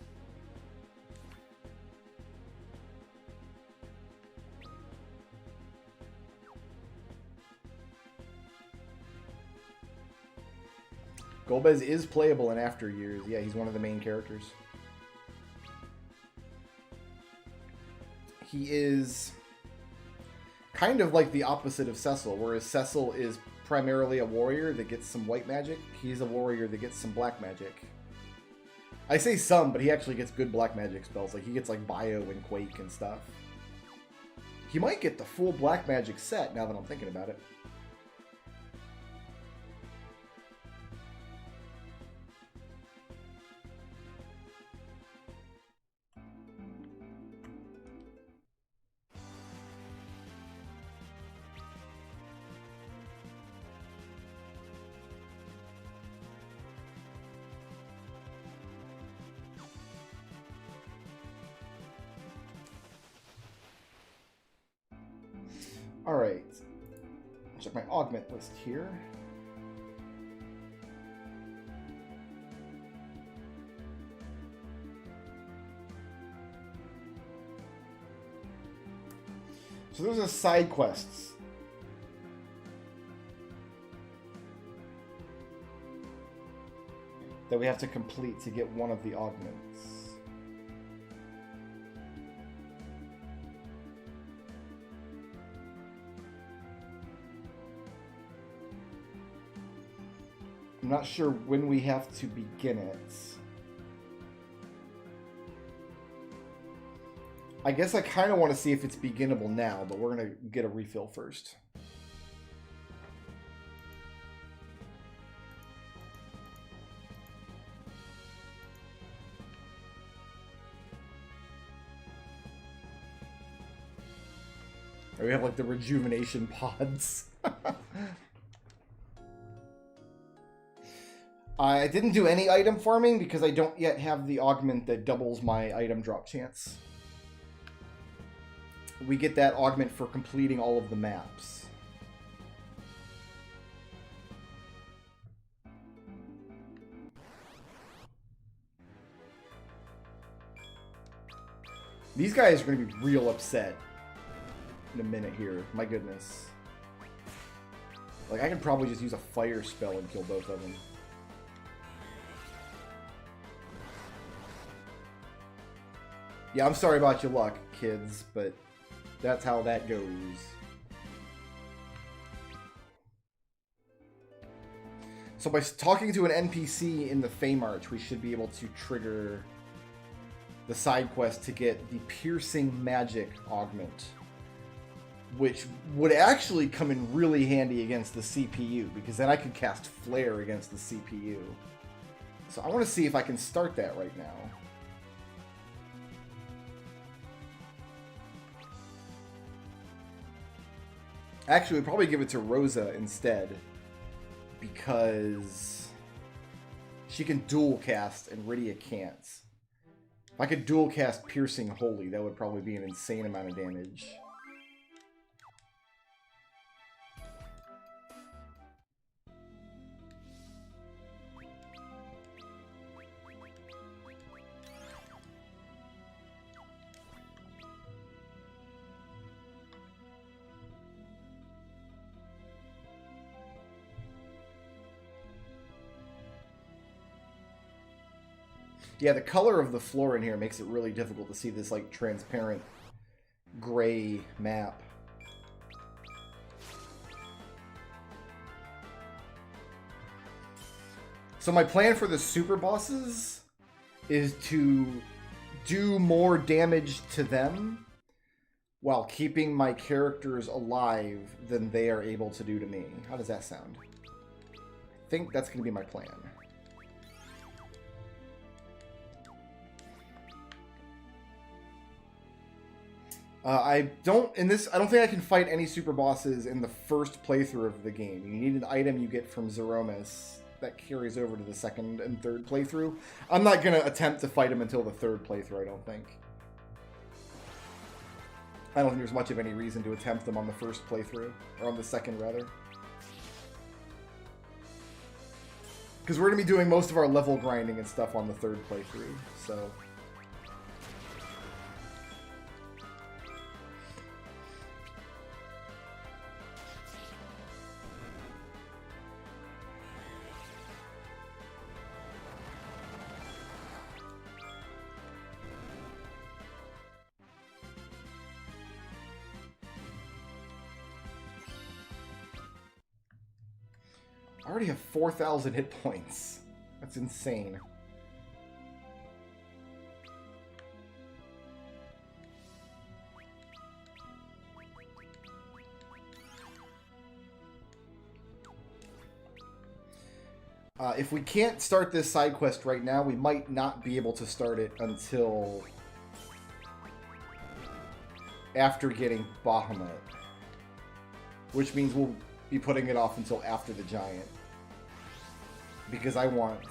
Golbez is playable in After Years. Yeah, he's one of the main characters. He is kind of like the opposite of Cecil, whereas Cecil is primarily a warrior that gets some white magic. He's a warrior that gets some black magic. I say some, but he actually gets good black magic spells. Like, he gets like Bio and Quake and stuff. He might get the full black magic set now that I'm thinking about it. Alright. Check my augment list here. So those are side quests. That we have to complete to get one of the augments. I'm not sure when we have to begin it. I guess I kind of want to see if it's beginnable now, but we're going to get a refill first. We have like the rejuvenation pods. I didn't do any item farming because I don't yet have the augment that doubles my item drop chance. We get that augment for completing all of the maps. These guys are going to be real upset in a minute here. My goodness. Like, I could probably just use a fire spell and kill both of them. Yeah, I'm sorry about your luck, kids, but that's how that goes. So by talking to an NPC in the Feymarch, we should be able to trigger the side quest to get the Piercing Magic augment, which would actually come in really handy against the CPU, because then I could cast Flare against the CPU. So I want to see if I can start that right now. Actually, we'd probably give it to Rosa instead, because she can dual cast and Rydia can't. If I could dual cast Piercing Holy, that would probably be an insane amount of damage. Yeah, the color of the floor in here makes it really difficult to see this, like, transparent gray map. So my plan for the super bosses is to do more damage to them while keeping my characters alive than they are able to do to me. How does that sound? I think that's going to be my plan. I don't think I can fight any super bosses in the first playthrough of the game. You need an item you get from Zeromus that carries over to the second and third playthrough. I'm not going to attempt to fight him until the third playthrough, I don't think. I don't think there's much of any reason to attempt them on the first playthrough, or on the second, rather. Because we're going to be doing most of our level grinding and stuff on the third playthrough, so... I already have 4,000 hit points. That's insane. If we can't start this side quest right now, we might not be able to start it until after getting Bahamut. Which means we'll be putting it off until after the giant. Because I want...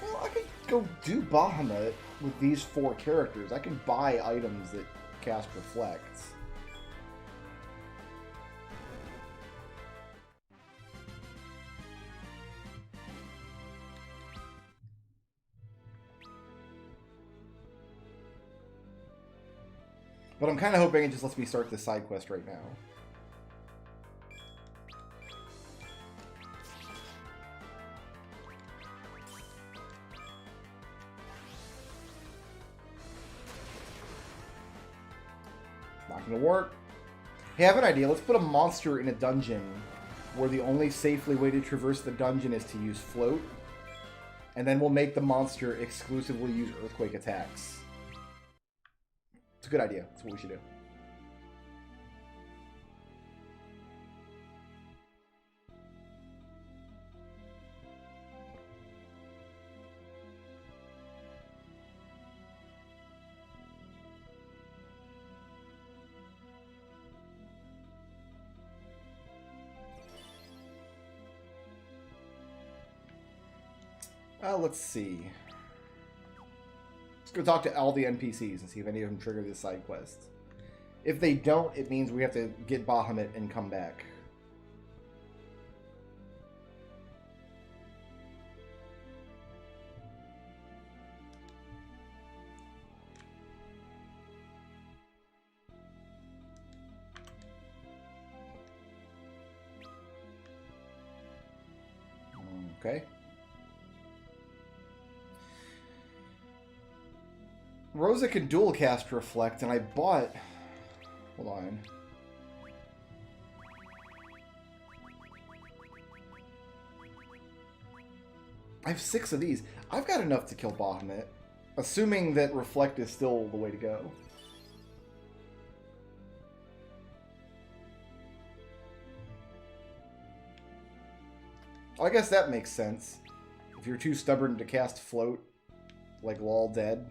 Well, I could go do Bahamut with these 4 characters. I can buy items that cast Reflect. But I'm kind of hoping it just lets me start this side quest right now. Not gonna work. Hey, I have an idea. Let's put a monster in a dungeon where the only safely way to traverse the dungeon is to use float. And then we'll make the monster exclusively use earthquake attacks. It's a good idea. That's what we should do. Let's see. Let's go talk to all the NPCs and see if any of them trigger this side quest. If they don't, it means we have to get Bahamut and come back. Okay. Rosa can dual cast Reflect, and I bought... Hold on. I have 6 of these. I've got enough to kill Bahamut, assuming that Reflect is still the way to go. I guess that makes sense. If you're too stubborn to cast Float, like lol dead.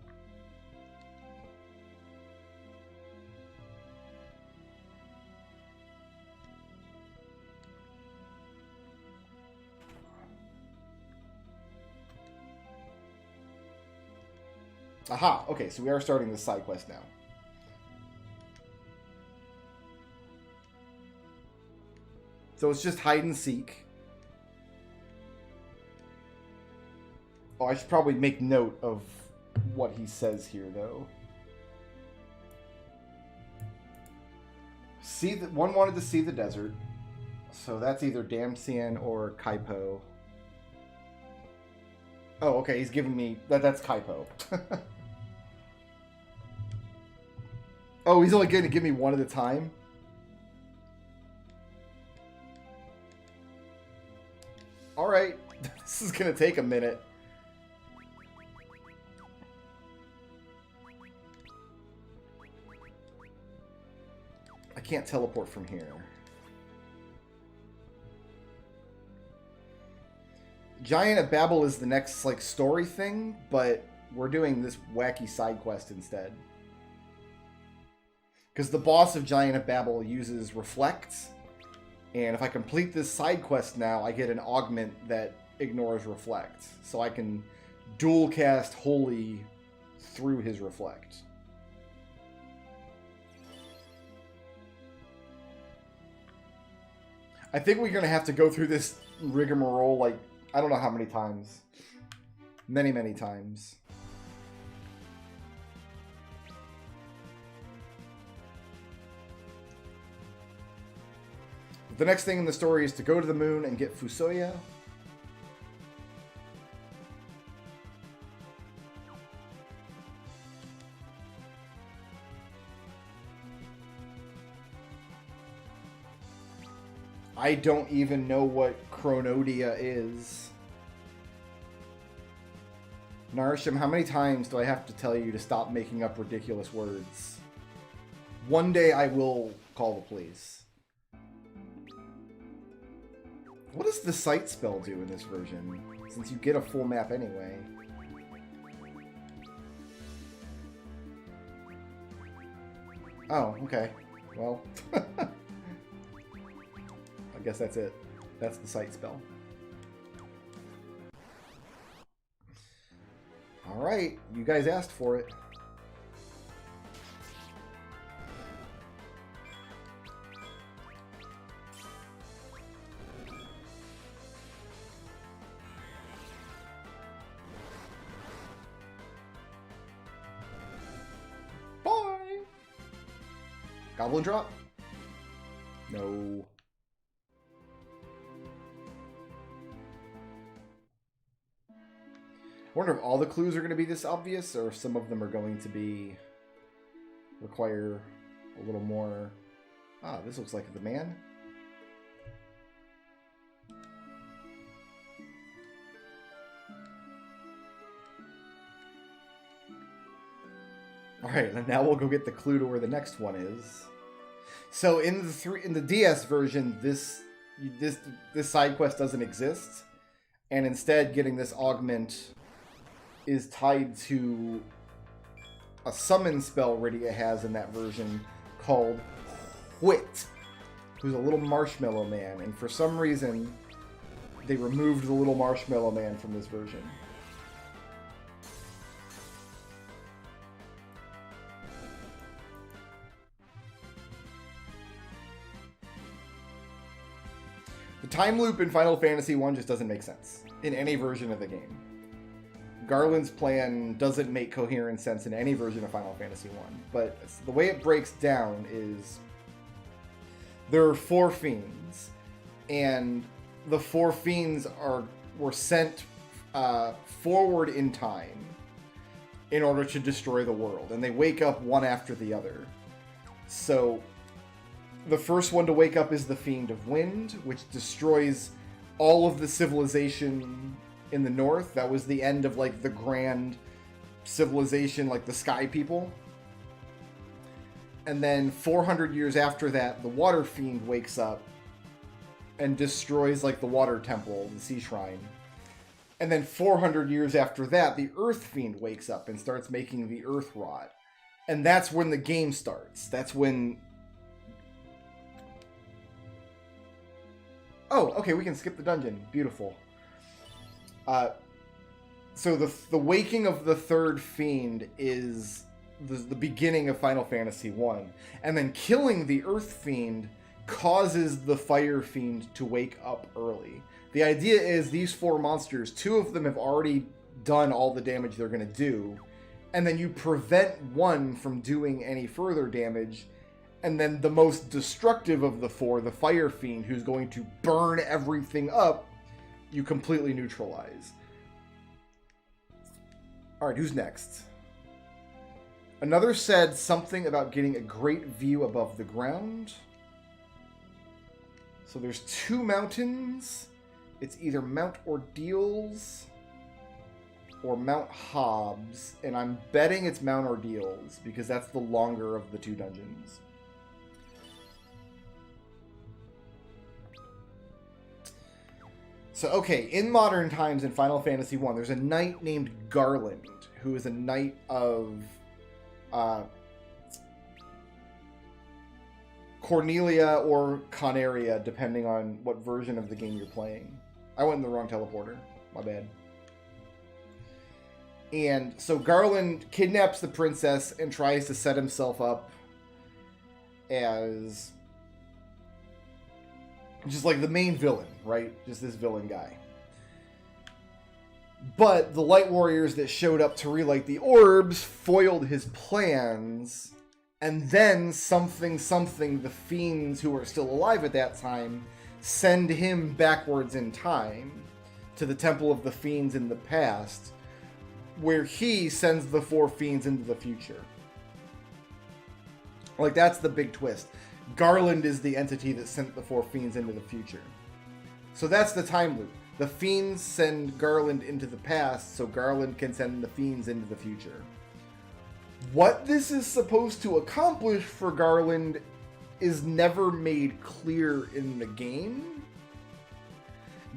Aha, okay, so we are starting this side quest now. So it's just hide and seek. Oh, I should probably make note of what he says here, though. One wanted to see the desert. So that's either Damsian or Kaipo. Oh, okay, he's giving me... That's Kaipo. Oh, he's only going to give me one at a time? Alright, this is going to take a minute. I can't teleport from here. Giant of Babel is the next, like, story thing, but we're doing this wacky side quest instead. Because the boss of Giant of Babel uses Reflect, and if I complete this side quest now, I get an augment that ignores Reflect. So I can dual cast Holy through his Reflect. I think we're going to have to go through this rigmarole, like, I don't know how many times. Many, many times. The next thing in the story is to go to the moon and get Fusoya. I don't even know what Chronodia is. Narisham, how many times do I have to tell you to stop making up ridiculous words? One day I will call the police. What does the sight spell do in this version? Since you get a full map anyway. Oh, okay. Well... I guess that's it. That's the sight spell. Alright, you guys asked for it. Goblin drop? No. I wonder if all the clues are going to be this obvious, or if some of them are going to require a little more. Ah, this looks like the man. All right, and now we'll go get the clue to where the next one is. So in the DS version, this side quest doesn't exist, and instead getting this augment is tied to a summon spell Rydia has in that version called Whit, who's a little marshmallow man, and for some reason they removed the little marshmallow man from this version. The time loop in Final Fantasy I just doesn't make sense in any version of the game. Garland's plan doesn't make coherent sense in any version of Final Fantasy I, but the way it breaks down is there are 4 fiends, and the 4 fiends were sent forward in time in order to destroy the world, and they wake up one after the other. So the first one to wake up is the Fiend of Wind, which destroys all of the civilization in the north. That was the end of like the grand civilization, like the Sky People. And then 400 years after that, the Water Fiend wakes up and destroys like the Water Temple, the Sea Shrine. And then 400 years after that, the Earth Fiend wakes up and starts making the Earth Rod. And that's when the game starts. That's when... Oh, okay, we can skip the dungeon. Beautiful. So the waking of the third fiend is the beginning of Final Fantasy I. And then killing the Earth Fiend causes the Fire Fiend to wake up early. The idea is these 4 monsters, 2 of them have already done all the damage they're going to do. And then you prevent one from doing any further damage. And then the most destructive of the 4, the Fire Fiend, who's going to burn everything up, you completely neutralize. Alright, who's next? Another said something about getting a great view above the ground. So there's 2 mountains. It's either Mount Ordeals or Mount Hobbs. And I'm betting it's Mount Ordeals because that's the longer of the 2 dungeons. So, okay, in modern times in Final Fantasy I, there's a knight named Garland, who is a knight of Cornelia or Conaria, depending on what version of the game you're playing. I went in the wrong teleporter. My bad. And so Garland kidnaps the princess and tries to set himself up as... just like the main villain, right? Just this villain guy. But the light warriors that showed up to relight the orbs foiled his plans, and then something, the fiends who are still alive at that time, send him backwards in time to the Temple of the Fiends in the past, where he sends the 4 fiends into the future. Like, that's the big twist. Garland is the entity that sent the 4 fiends into the future. So that's the time loop. The fiends send Garland into the past, so Garland can send the fiends into the future. What this is supposed to accomplish for Garland is never made clear in the game.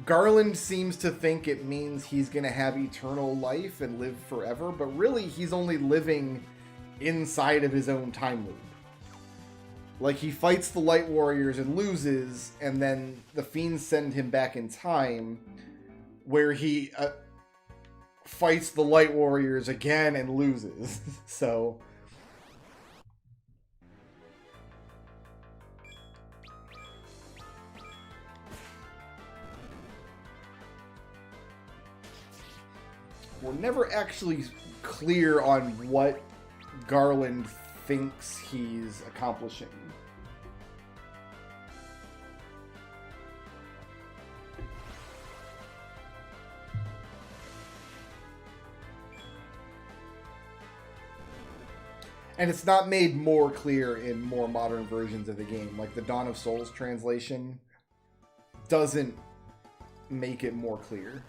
Garland seems to think it means he's going to have eternal life and live forever, but really he's only living inside of his own time loop. Like, he fights the Light Warriors and loses, and then the Fiends send him back in time, where he fights the Light Warriors again and loses. So... we're never actually clear on what Garland thinks he's accomplishing. And it's not made more clear in more modern versions of the game. Like the Dawn of Souls translation doesn't make it more clear.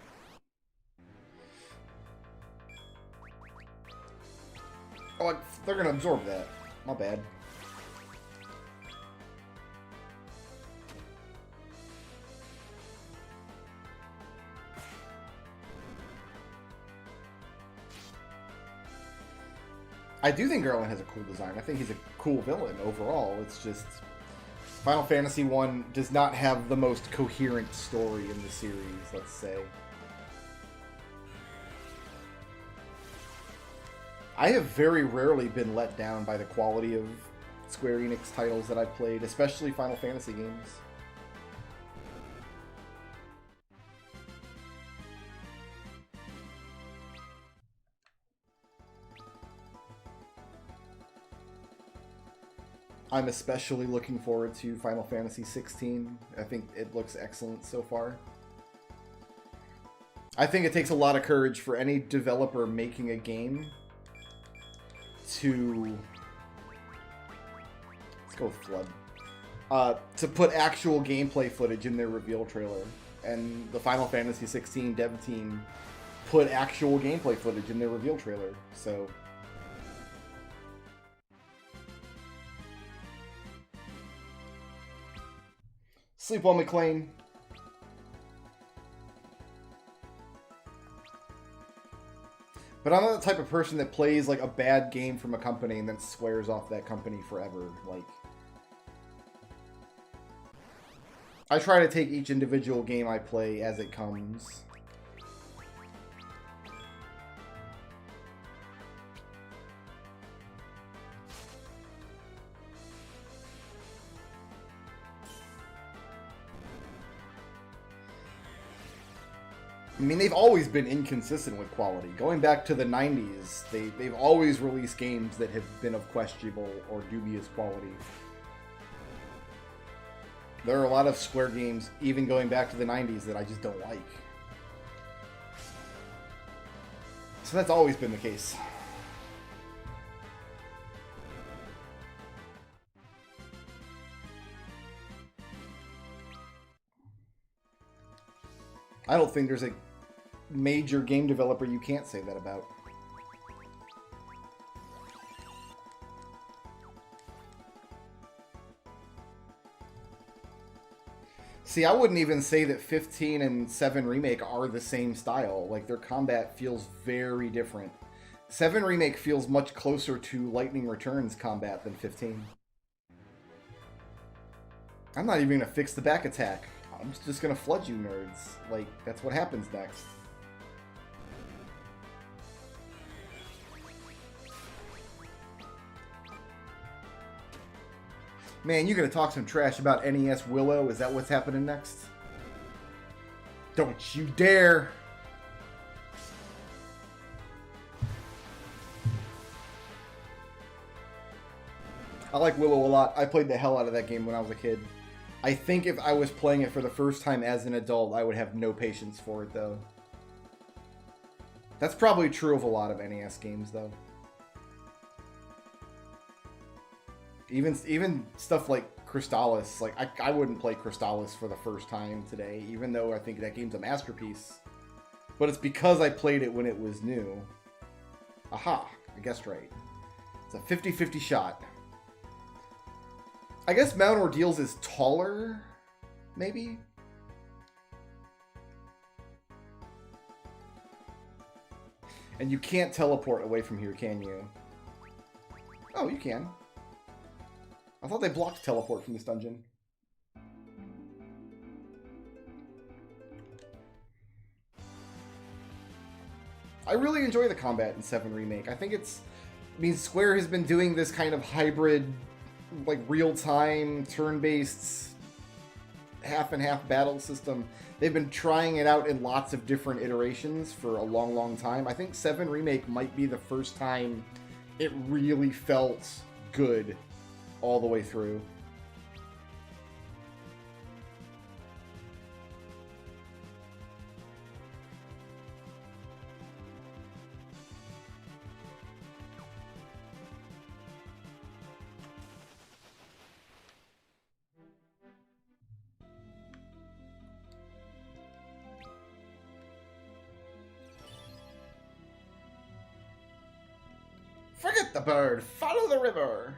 Oh, they're gonna absorb that. My bad. I do think Erlen has a cool design. I think he's a cool villain overall. It's just Final Fantasy 1 does not have the most coherent story in the series, let's say. I have very rarely been let down by the quality of Square Enix titles that I've played, especially Final Fantasy games. I'm especially looking forward to Final Fantasy 16. I think it looks excellent so far. I think it takes a lot of courage for any developer making a game to... Let's go with Flood. To put actual gameplay footage in their reveal trailer. And the Final Fantasy 16 dev team put actual gameplay footage in their reveal trailer. So... Sleep well, McLean. But I'm not the type of person that plays like a bad game from a company and then swears off that company forever. Like, I try to take each individual game I play as it comes. I mean, they've always been inconsistent with quality. Going back to the 90s, they've always released games that have been of questionable or dubious quality. There are a lot of Square games, even going back to the 90s, that I just don't like. So that's always been the case. I don't think there's a major game developer you can't say that about. See, I wouldn't even say that 15 and 7 Remake are the same style. Like, their combat feels very different. 7 Remake feels much closer to Lightning Returns combat than 15. I'm not even going to fix the back attack. I'm just going to flood you nerds. Like, that's what happens next. Man, you're going to talk some trash about NES Willow? Is that what's happening next? Don't you dare! I like Willow a lot. I played the hell out of that game when I was a kid. I think if I was playing it for the first time as an adult, I would have no patience for it, though. That's probably true of a lot of NES games, though. Even stuff like Crystallis, like, I wouldn't play Crystallis for the first time today, even though I think that game's a masterpiece. But it's because I played it when it was new. Aha, I guessed right. It's a 50-50 shot. I guess Mount Ordeals is taller, maybe? And you can't teleport away from here, can you? Oh, you can. I thought they blocked teleport from this dungeon. I really enjoy the combat in 7 Remake. I think it's... I mean, Square has been doing this kind of hybrid, like, real-time, turn-based, half-and-half battle system. They've been trying it out in lots of different iterations for a long, long time. I think 7 Remake might be the first time it really felt good all the way through. Forget the bird, follow the river.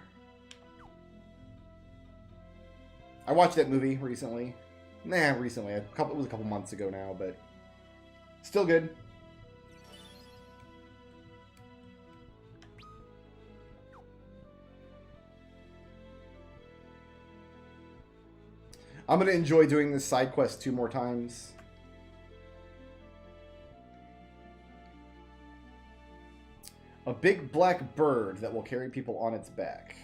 I watched that movie recently. Recently. It was a couple months ago now, but still good. I'm going to enjoy doing this side quest 2 more times. A big black bird that will carry people on its back.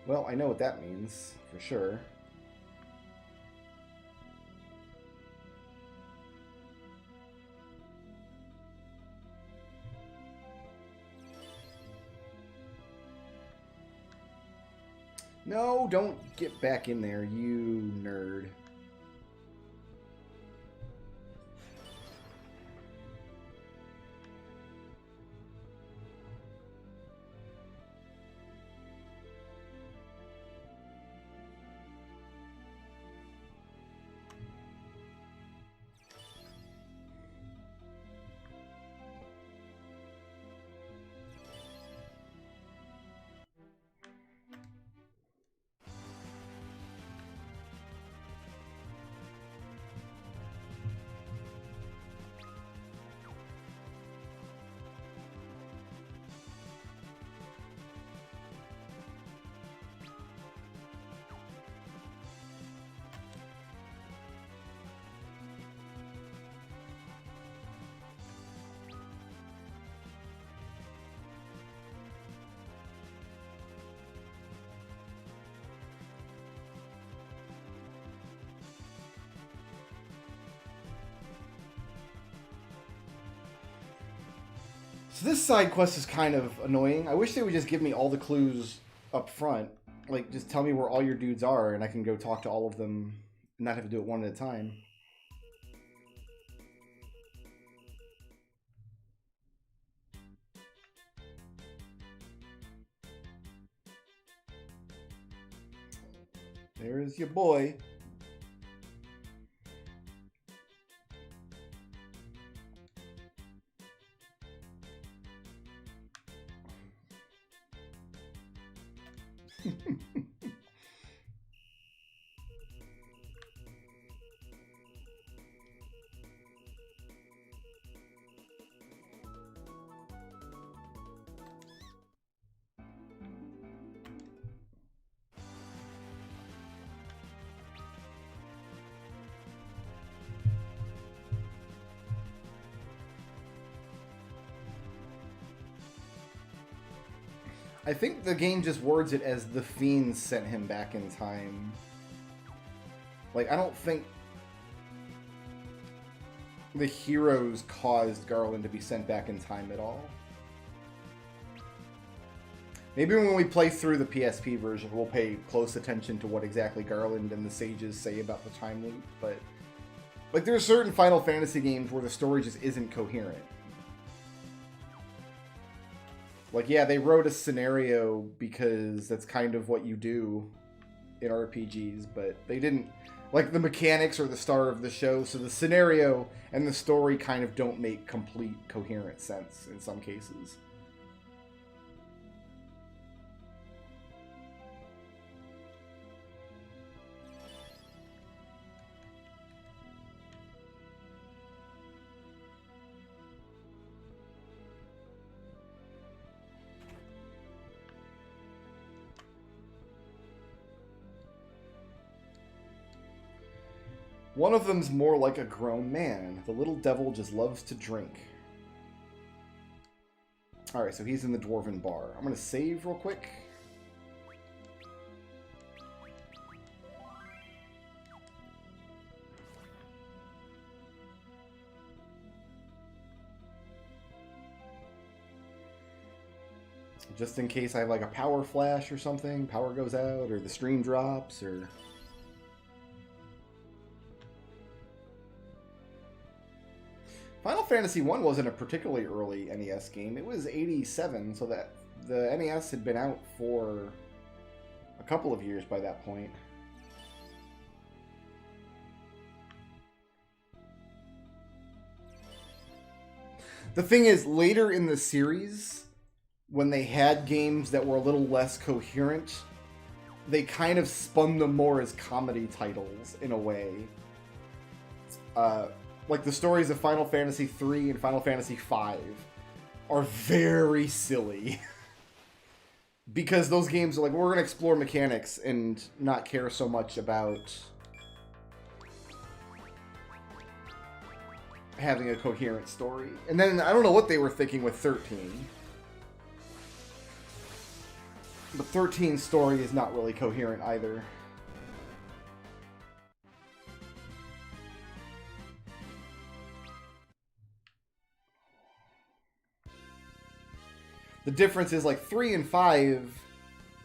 Well, I know what that means, for sure. No, don't get back in there, you nerd. So this side quest is kind of annoying. I wish they would just give me all the clues up front. Like, just tell me where all your dudes are, and I can go talk to all of them and not have to do it one at a time. There's your boy. I think the game just words it as the Fiends sent him back in time. Like, I don't think the heroes caused Garland to be sent back in time at all. Maybe when we play through the PSP version, we'll pay close attention to what exactly Garland and the sages say about the time loop, but like, there are certain Final Fantasy games where the story just isn't coherent. Like, yeah, they wrote a scenario because that's kind of what you do in RPGs, but they didn't... Like, the mechanics are the star of the show, so the scenario and the story kind of don't make complete, coherent sense in some cases. One of them's more like a grown man. The little devil just loves to drink. Alright, so he's in the Dwarven Bar. I'm going to save real quick. Just in case I have like a power flash or something, power goes out, or the stream drops, or... Final Fantasy 1 wasn't a particularly early NES game. It was 87, so that the NES had been out for a couple of years by that point. The thing is, later in the series, when they had games that were a little less coherent, they kind of spun them more as comedy titles, in a way. Like the stories of Final Fantasy III and Final Fantasy V are very silly. Because those games are like, we're going to explore mechanics and not care so much about having a coherent story. And then, I don't know what they were thinking with 13. But 13's story is not really coherent either. The difference is, like, 3 and 5,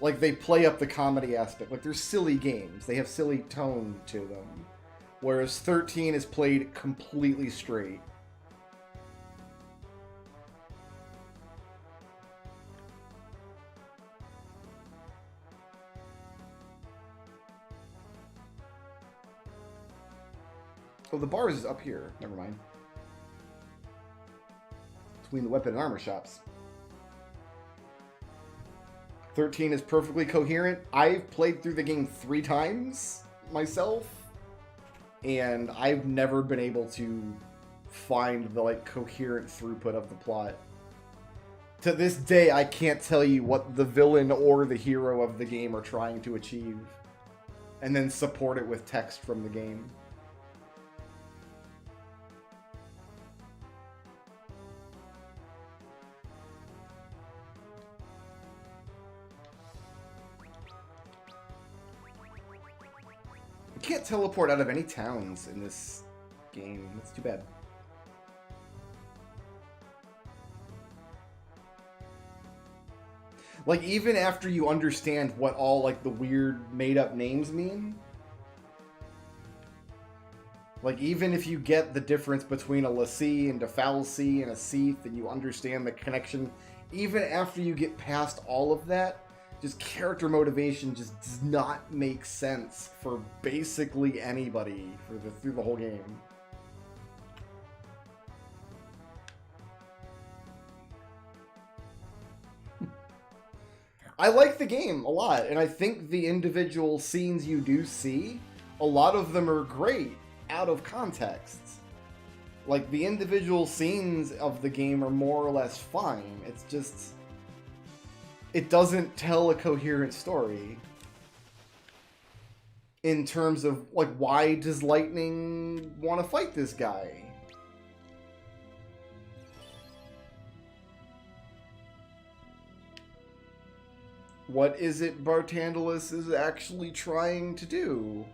like, they play up the comedy aspect. Like, they're silly games. They have silly tone to them. Whereas 13 is played completely straight. Oh, the bar is up here. Never mind. Between the weapon and armor shops. 13 is perfectly coherent. I've played through the game 3 times myself, and I've never been able to find the like coherent throughput of the plot. To this day, I can't tell you what the villain or the hero of the game are trying to achieve, and then support it with text from the game. Can't teleport out of any towns in this game. That's too bad. Like, even after you understand what all, like, the weird made-up names mean, like, even if you get the difference between a Lassie and a Fal'Cie and a Seath, and you understand the connection, even after you get past all of that, just character motivation just does not make sense for basically anybody through the whole game. I like the game a lot, and I think the individual scenes you do see, a lot of them are great out of context. Like, the individual scenes of the game are more or less fine. It's just... it doesn't tell a coherent story in terms of, like, why does Lightning want to fight this guy? What is it Bartandalus is actually trying to do?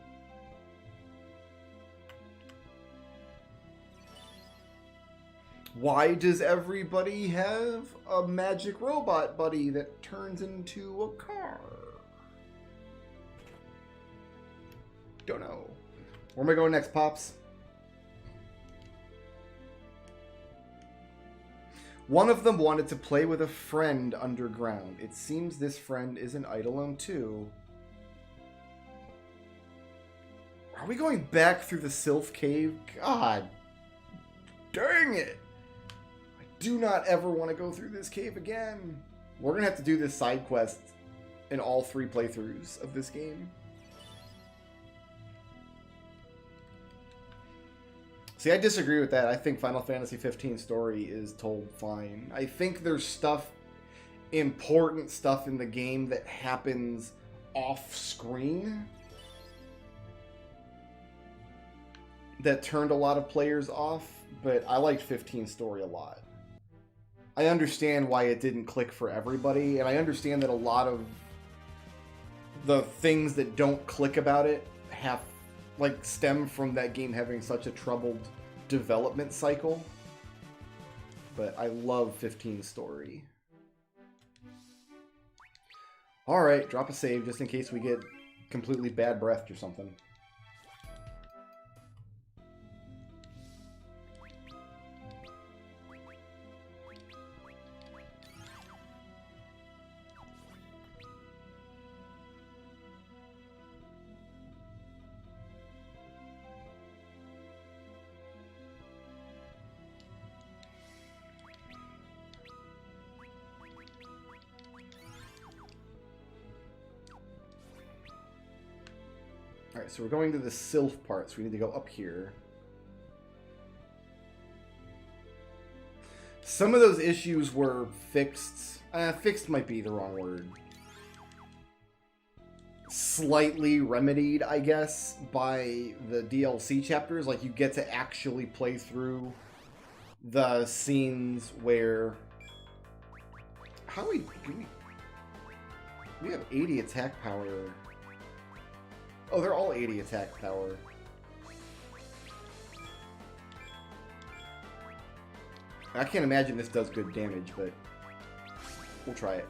Why does everybody have a magic robot buddy that turns into a car? Don't know. Where am I going next, Pops? One of them wanted to play with a friend underground. It seems this friend is an Eidolon too. Are we going back through the Sylph cave? God dang it! I do not ever want to go through this cave again. We're going to have to do this side quest in all 3 playthroughs of this game. See, I disagree with that. I think Final Fantasy 15 story is told fine. I think there's stuff, important stuff in the game that happens off-screen that turned a lot of players off, but I liked 15 story a lot. I understand why it didn't click for everybody, and I understand that a lot of the things that don't click about it have stem from that game having such a troubled development cycle. But I love 15 story. Alright, drop a save just in case we get completely bad breathed or something. Alright, so we're going to the Sylph part, so we need to go up here. Some of those issues were fixed. Fixed might be the wrong word. Slightly remedied, I guess, by the DLC chapters. Like, you get to actually play through the scenes where... We have 80 attack power... Oh, they're all 80 attack power. I can't imagine this does good damage, but we'll try it.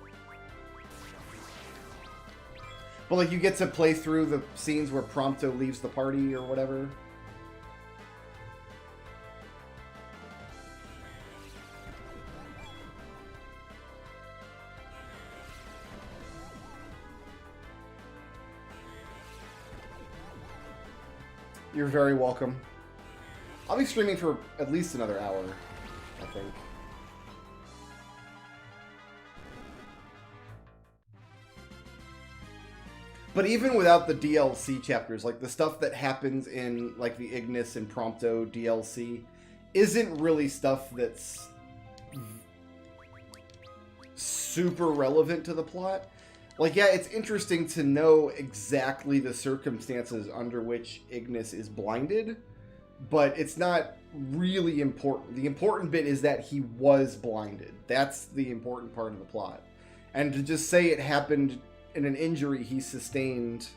But, like, you get to play through the scenes where Prompto leaves the party or whatever. You're very welcome. I'll be streaming for at least another hour, I think. But even without the DLC chapters, like the stuff that happens in like the Ignis and Prompto DLC isn't really stuff that's super relevant to the plot. Like, yeah, it's interesting to know exactly the circumstances under which Ignis is blinded, but it's not really important. The important bit is that he was blinded. That's the important part of the plot. And to just say it happened in an injury he sustained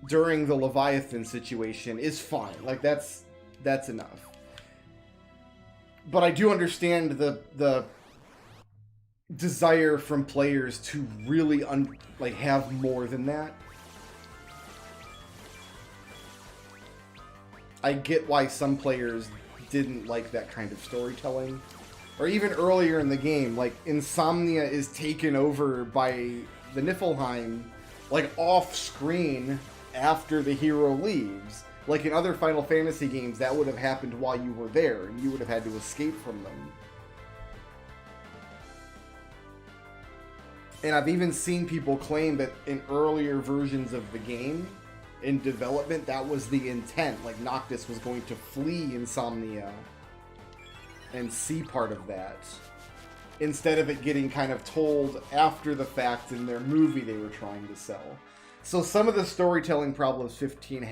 during the Leviathan situation is fine. Like, that's enough. But I do understand the desire from players to really have more than that. I get why some players didn't like that kind of storytelling. Or even earlier in the game, like, Insomnia is taken over by the Niflheim, like, off-screen after the hero leaves. Like in other Final Fantasy games, that would have happened while you were there, and you would have had to escape from them. And I've even seen people claim that in earlier versions of the game, in development, that was the intent. Like, Noctis was going to flee Insomnia and see part of that, instead of it getting kind of told after the fact in their movie they were trying to sell. So some of the storytelling problems 15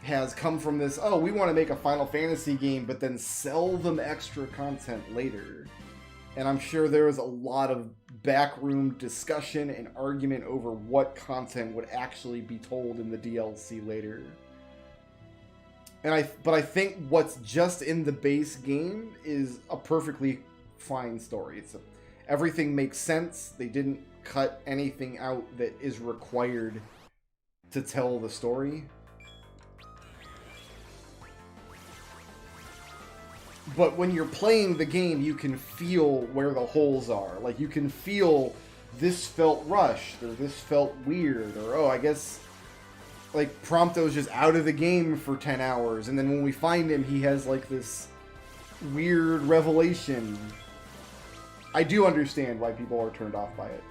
has come from this, oh, we want to make a Final Fantasy game, but then sell them extra content later. And I'm sure there was a lot of backroom discussion and argument over what content would actually be told in the DLC later. But I think what's just in the base game is a perfectly fine story. Everything makes sense. They didn't cut anything out that is required to tell the story. But when you're playing the game, you can feel where the holes are. Like, you can feel this felt rushed, or this felt weird, or, oh, I guess, like, Prompto's just out of the game for 10 hours, and then when we find him, he has, like, this weird revelation. I do understand why people are turned off by it.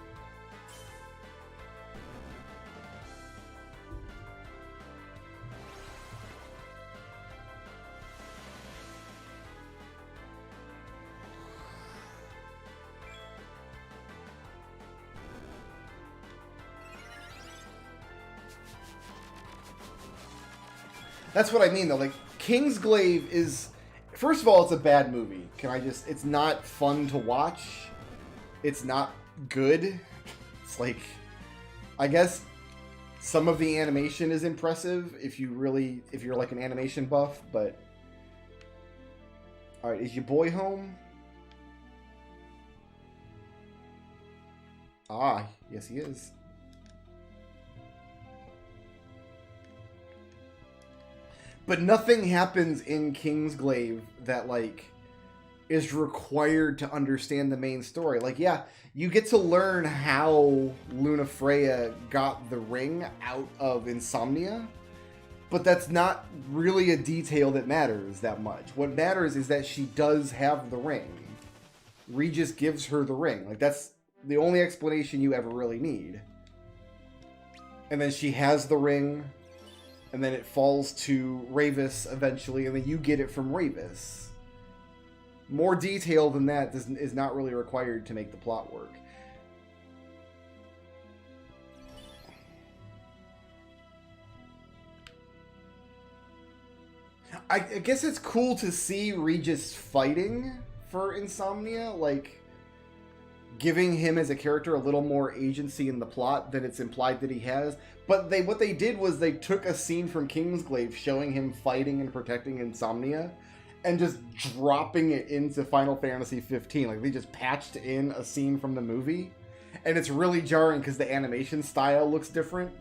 That's what I mean, though. Like, Kingsglaive is... First of all, it's a bad movie. It's not fun to watch. It's not good. It's like... I guess some of the animation is impressive if you're like an animation buff, but... Alright, is your boy home? Ah, yes he is. But nothing happens in Kingsglaive that, like, is required to understand the main story. Like, yeah, you get to learn how Lunafreya got the ring out of Insomnia, but that's not really a detail that matters that much. What matters is that she does have the ring. Regis gives her the ring. Like, that's the only explanation you ever really need. And then she has the ring, and then it falls to Ravis eventually, and then you get it from Ravis. More detail than that is not really required to make the plot work. I guess it's cool to see Regis fighting for Insomnia, like giving him as a character a little more agency in the plot than it's implied that he has. But what they did was they took a scene from Kingsglaive showing him fighting and protecting Insomnia and just dropping it into Final Fantasy 15. Like, they just patched in a scene from the movie, and it's really jarring because the animation style looks different.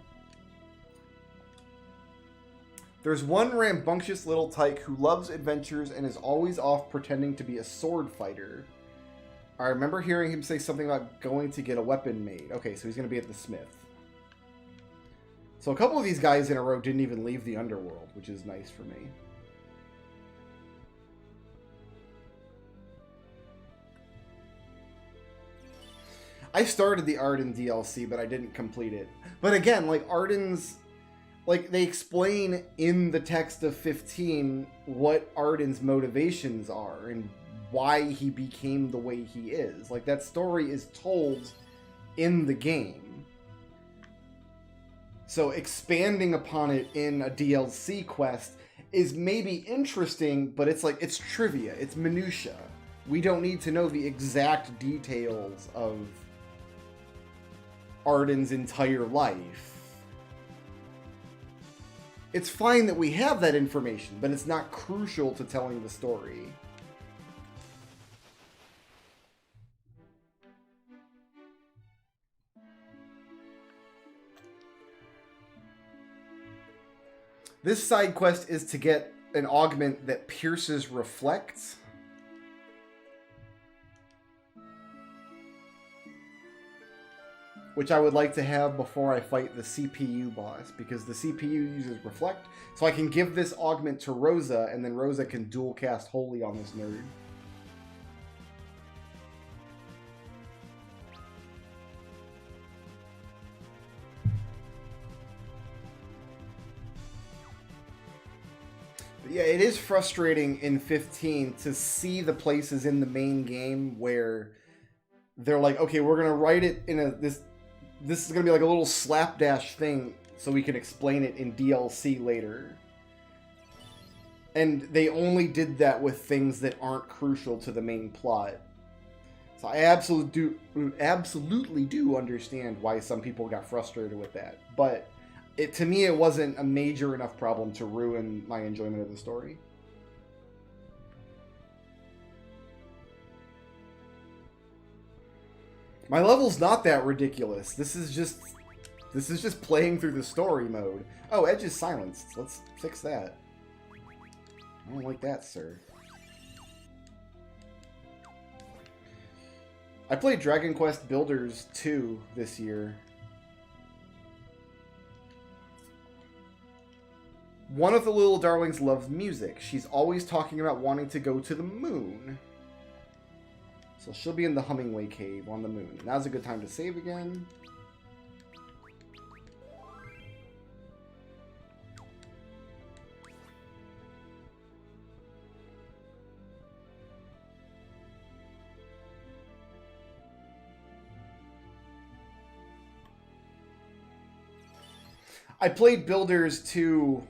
There's one rambunctious little tyke who loves adventures and is always off pretending to be a sword fighter. I remember hearing him say something about going to get a weapon made. Okay, so he's going to be at the smith. So a couple of these guys in a row didn't even leave the underworld, which is nice for me. I started the Arden DLC, but I didn't complete it. But again, like, Arden's... Like, they explain in the text of 15 what Arden's motivations are and why he became the way he is. Like, that story is told in the game. So expanding upon it in a DLC quest is maybe interesting, but it's like, it's trivia, it's minutia. We don't need to know the exact details of Arden's entire life. It's fine that we have that information, but it's not crucial to telling the story. This side quest is to get an augment that pierces reflect. Which I would like to have before I fight the CPU boss, because the CPU uses reflect, so I can give this augment to Rosa, and then Rosa can dual cast Holy on this nerd. But yeah, it is frustrating in 15 to see the places in the main game where they're like, okay, we're gonna write it in this is going to be like a little slapdash thing so we can explain it in DLC later. And they only did that with things that aren't crucial to the main plot. So I absolutely do understand why some people got frustrated with that. But to me, it wasn't a major enough problem to ruin my enjoyment of the story. My level's not that ridiculous. This is just playing through the story mode. Oh, Edge is silenced. Let's fix that. I don't like that, sir. I played Dragon Quest Builders 2 this year. One of the little darlings loves music. She's always talking about wanting to go to the moon. So she'll be in the Hummingway Cave on the moon. Now's a good time to save again. I played Builders 2...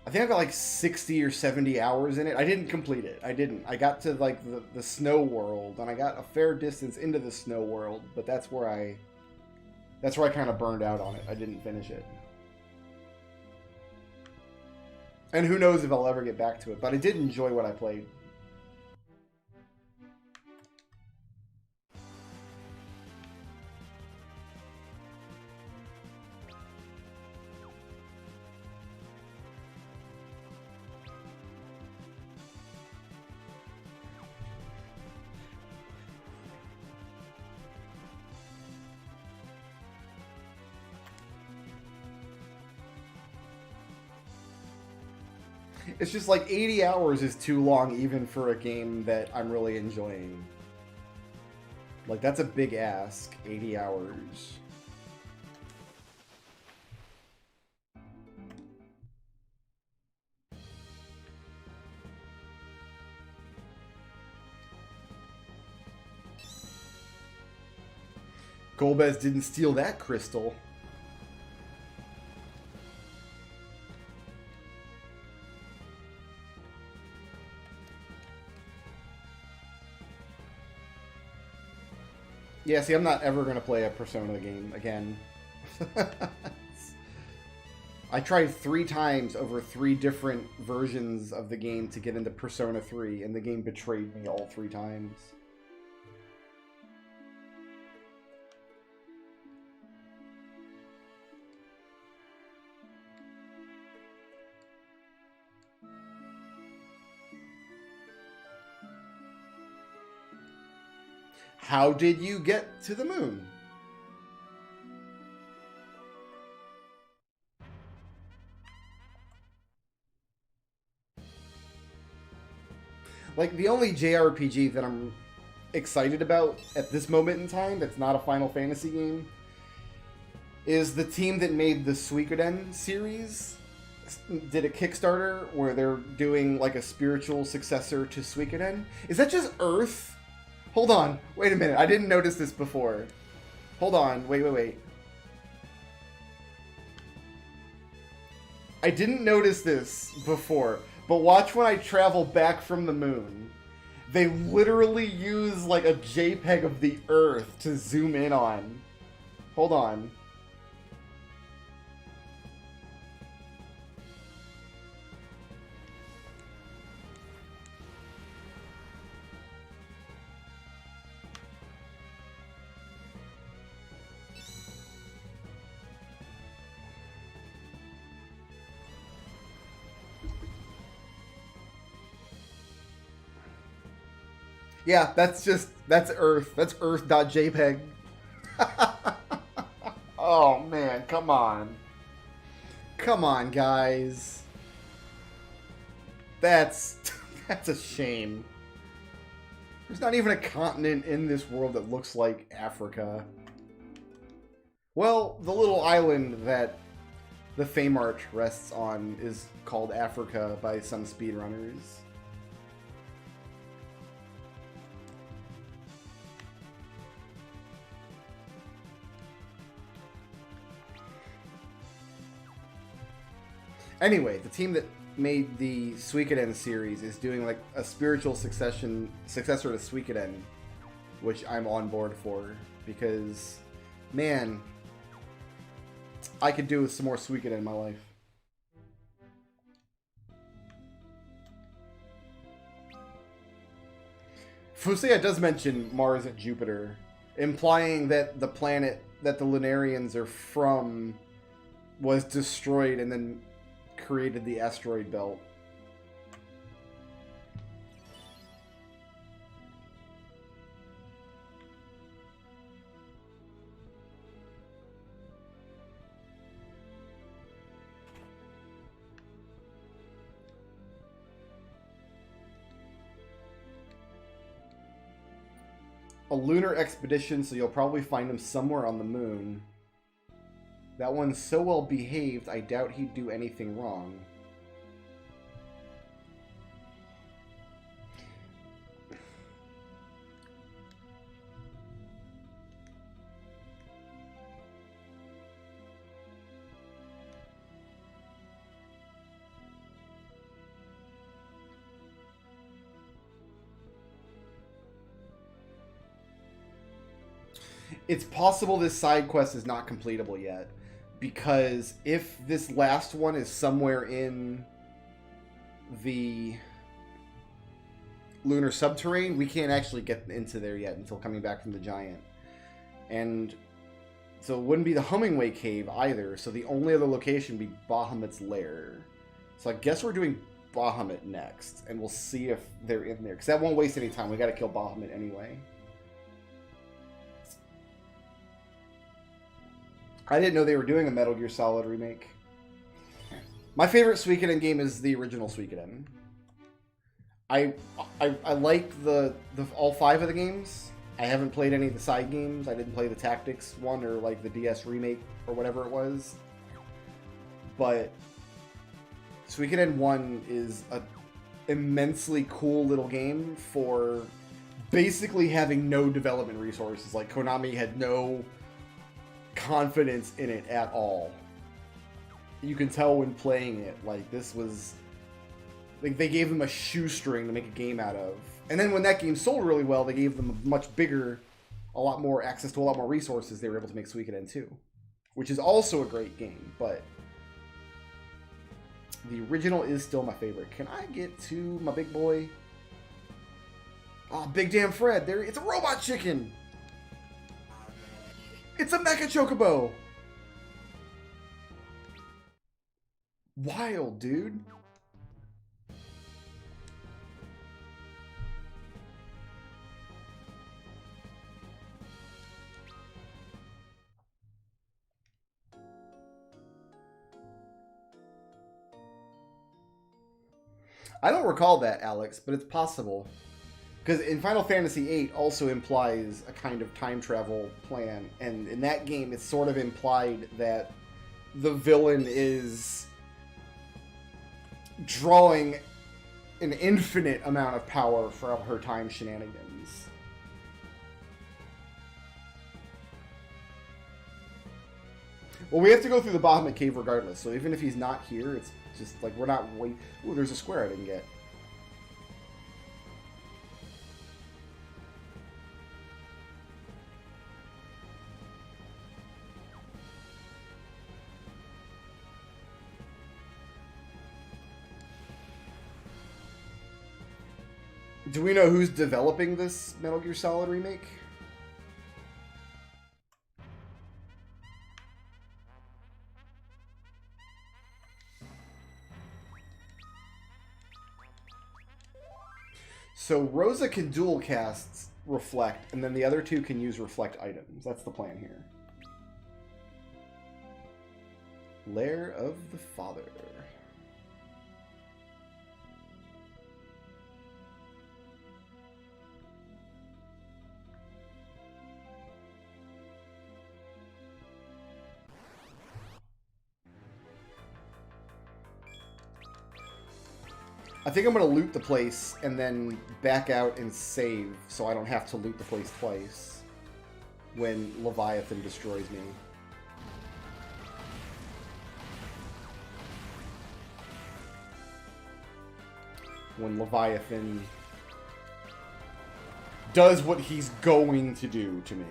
I think I got like 60 or 70 hours in it. I didn't complete it. I didn't. I got to like the snow world, and I got a fair distance into the snow world, but that's where I kind of burned out on it. I didn't finish it. And who knows if I'll ever get back to it, but I did enjoy what I played. It's just like 80 hours is too long even for a game that I'm really enjoying. Like, that's a big ask, 80 hours. Golbez didn't steal that crystal. Yeah, see, I'm not ever going to play a Persona game again. I tried 3 times over 3 different versions of the game to get into Persona 3, and the game betrayed me all 3 times. How did you get to the moon? Like, the only JRPG that I'm excited about at this moment in time that's not a Final Fantasy game is the team that made the Suikoden series did a Kickstarter where they're doing like a spiritual successor to Suikoden. Is that just Earth? Hold on. Wait a minute. I didn't notice this before. Hold on. Wait. I didn't notice this before, but watch when I travel back from the moon. They literally use like a JPEG of the Earth to zoom in on. Hold on. Yeah, that's Earth. That's Earth.jpg. Oh man, come on. Come on, guys. That's a shame. There's not even a continent in this world that looks like Africa. Well, the little island that the Fame Arch rests on is called Africa by some speedrunners. Anyway, the team that made the Suikoden series is doing like a spiritual successor to Suikoden, which I'm on board for because, man, I could do with some more Suikoden in my life. Fusea does mention Mars and Jupiter, implying that the planet that the Lunarians are from was destroyed and then created the asteroid belt. A lunar expedition, so you'll probably find him somewhere on the moon. That one's so well behaved, I doubt he'd do anything wrong. It's possible this side quest is not completable yet. Because if this last one is somewhere in the lunar subterrane, we can't actually get into there yet until coming back from the giant. And so it wouldn't be the Hummingway Cave either, so the only other location would be Bahamut's lair. So I guess we're doing Bahamut next, and we'll see if they're in there. Because that won't waste any time, we gotta kill Bahamut anyway. I didn't know they were doing a Metal Gear Solid remake. My favorite Suikoden game is the original Suikoden. I like the all 5 of the games. I haven't played any of the side games. I didn't play the Tactics one or like the DS remake or whatever it was. But Suikoden 1 is a immensely cool little game for basically having no development resources. Like, Konami had no confidence in it at all. You can tell when playing it, like, this was... like, they gave them a shoestring to make a game out of. And then when that game sold really well, they gave them a much bigger, a lot more access to a lot more resources. They were able to make Suikoden 2, which is also a great game, but the original is still my favorite. Can I get to my big boy? Oh, Big Damn Fred. There, it's a robot chicken. It's a Mecha Chocobo. Wild, dude. I don't recall that, Alex, but it's possible. Because in Final Fantasy VIII also implies a kind of time travel plan, and in that game it's sort of implied that the villain is drawing an infinite amount of power from her time shenanigans. Well, we have to go through the Bahamut cave regardless, so even if he's not here, it's just like we're not wait. Ooh, there's a square I didn't get. Do we know who's developing this Metal Gear Solid remake? So Rosa can dual cast Reflect, and then the other two can use Reflect items. That's the plan here. Lair of the Father. I think I'm going to loot the place and then back out and save so I don't have to loot the place twice when Leviathan destroys me. When Leviathan does what he's going to do to me.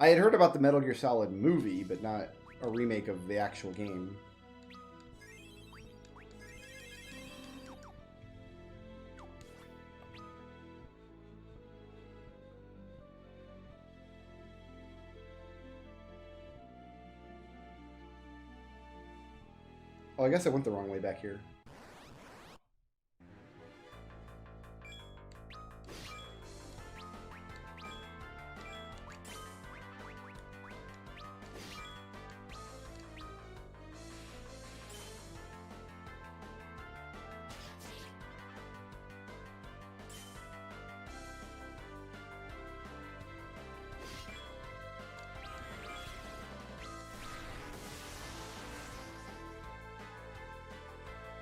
I had heard about the Metal Gear Solid movie, but not a remake of the actual game. Oh, I guess I went the wrong way back here.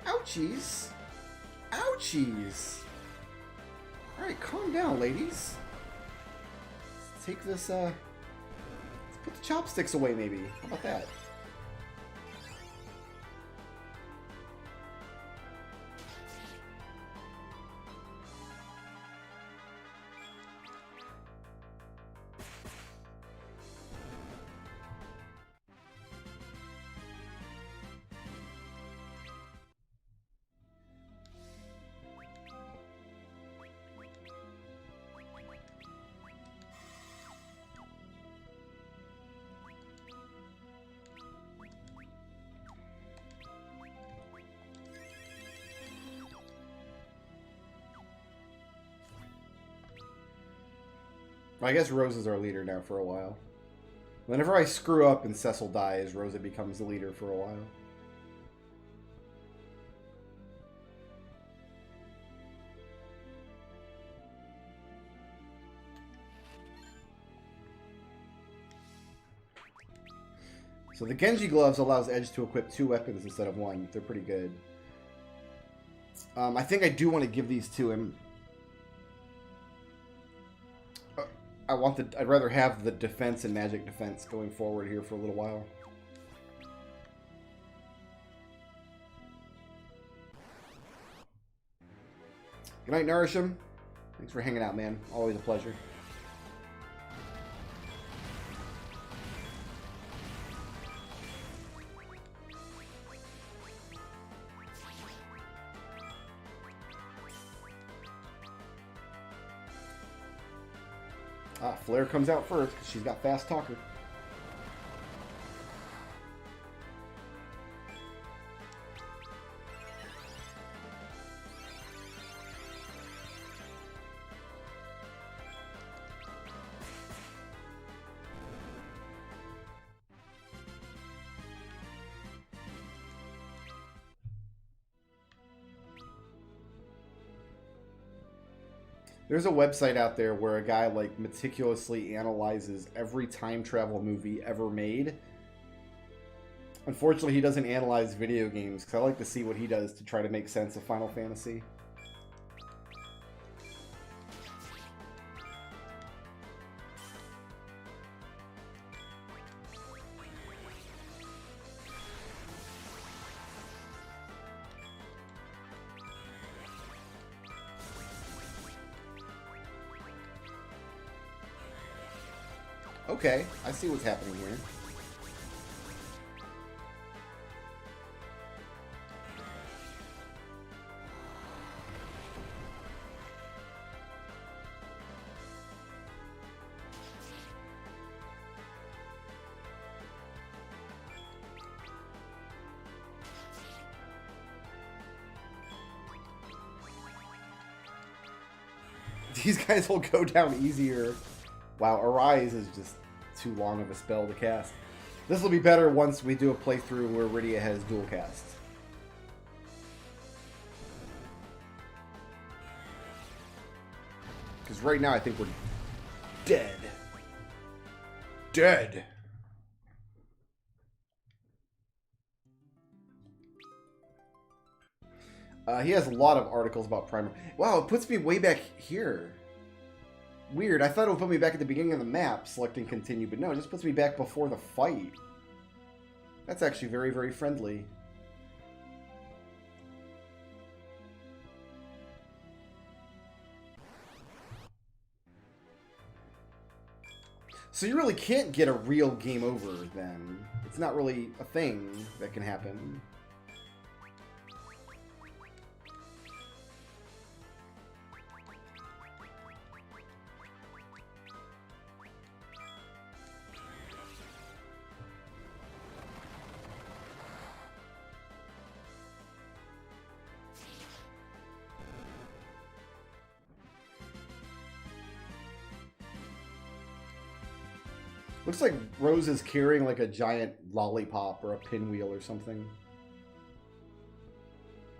Ouchies. Ouchies. Alright, calm down, ladies. Let's take this, let's put the chopsticks away, maybe. How about that? I guess Rose is our leader now for a while. Whenever I screw up and Cecil dies, Rosa becomes the leader for a while. So the Genji gloves allows Edge to equip 2 weapons instead of 1. They're pretty good. I think I do want to give these to him. I'd rather have the defense and magic defense going forward here for a little while. Good night, Nourishim. Thanks for hanging out, man. Always a pleasure. Ah, Flare comes out first because she's got fast talker. There's a website out there where a guy like meticulously analyzes every time travel movie ever made. Unfortunately, he doesn't analyze video games because I like to see what he does to try to make sense of Final Fantasy. Okay, I see what's happening here. These guys will go down easier. Wow, Arise is just too long of a spell to cast. This will be better once we do a playthrough where Rydia has dual casts. Because right now I think we're dead. Dead. He has a lot of articles about Primer. Wow, it puts me way back here. Weird. I thought it would put me back at the beginning of the map, selecting continue, but no, it just puts me back before the fight. That's actually very, very friendly. So you really can't get a real game over, then. It's not really a thing that can happen. Looks like Rose is carrying like a giant lollipop or a pinwheel or something.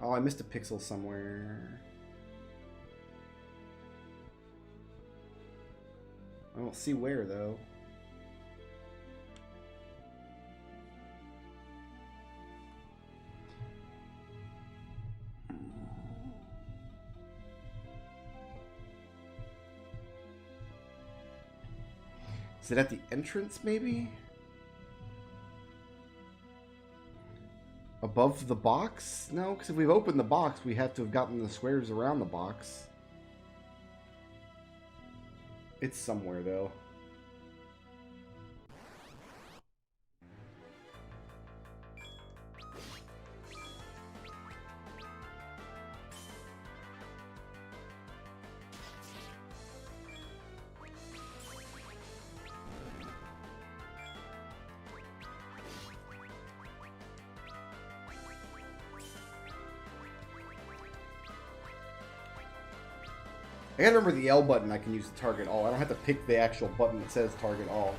Oh, I missed a pixel somewhere. I don't see where, though. Is it at the entrance, maybe? Above the box? No, because if we've opened the box, we have to have gotten the squares around the box. It's somewhere, though. I gotta remember the L button I can use to target all. I don't have to pick the actual button that says target all.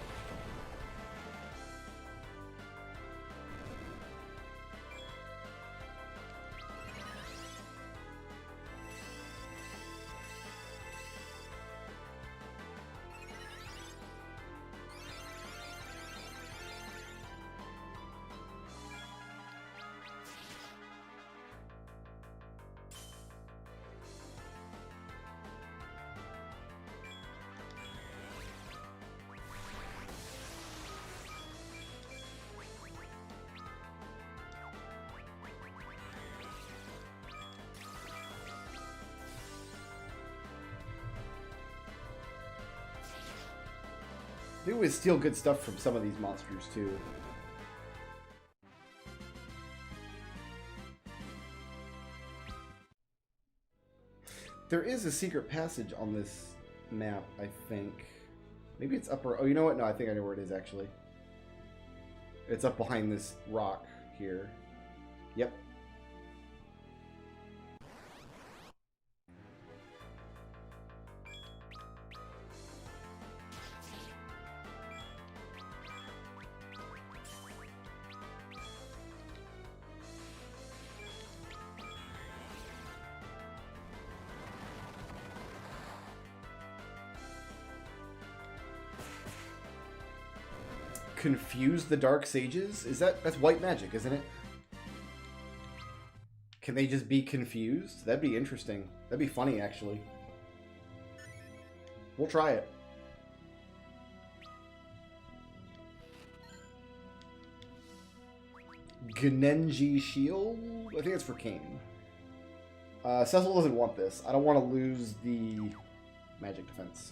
They always steal good stuff from some of these monsters, too. There is a secret passage on this map, I think. Maybe it's upper... Oh, you know what? No, I think I know where it is, actually. It's up behind this rock here. Yep. Confuse the Dark Sages? That's white magic, isn't it? Can they just be confused? That'd be interesting. That'd be funny, actually. We'll try it. Gnenji Shield? I think it's for Kane. Cecil doesn't want this. I don't want to lose the magic defense.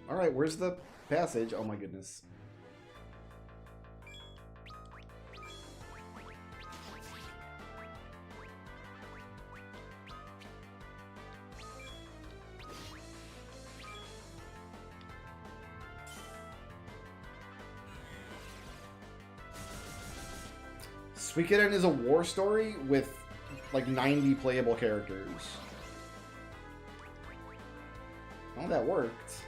Alright, where's the passage? Oh my goodness. Suikoden is a war story with like 90 playable characters. Oh, that worked.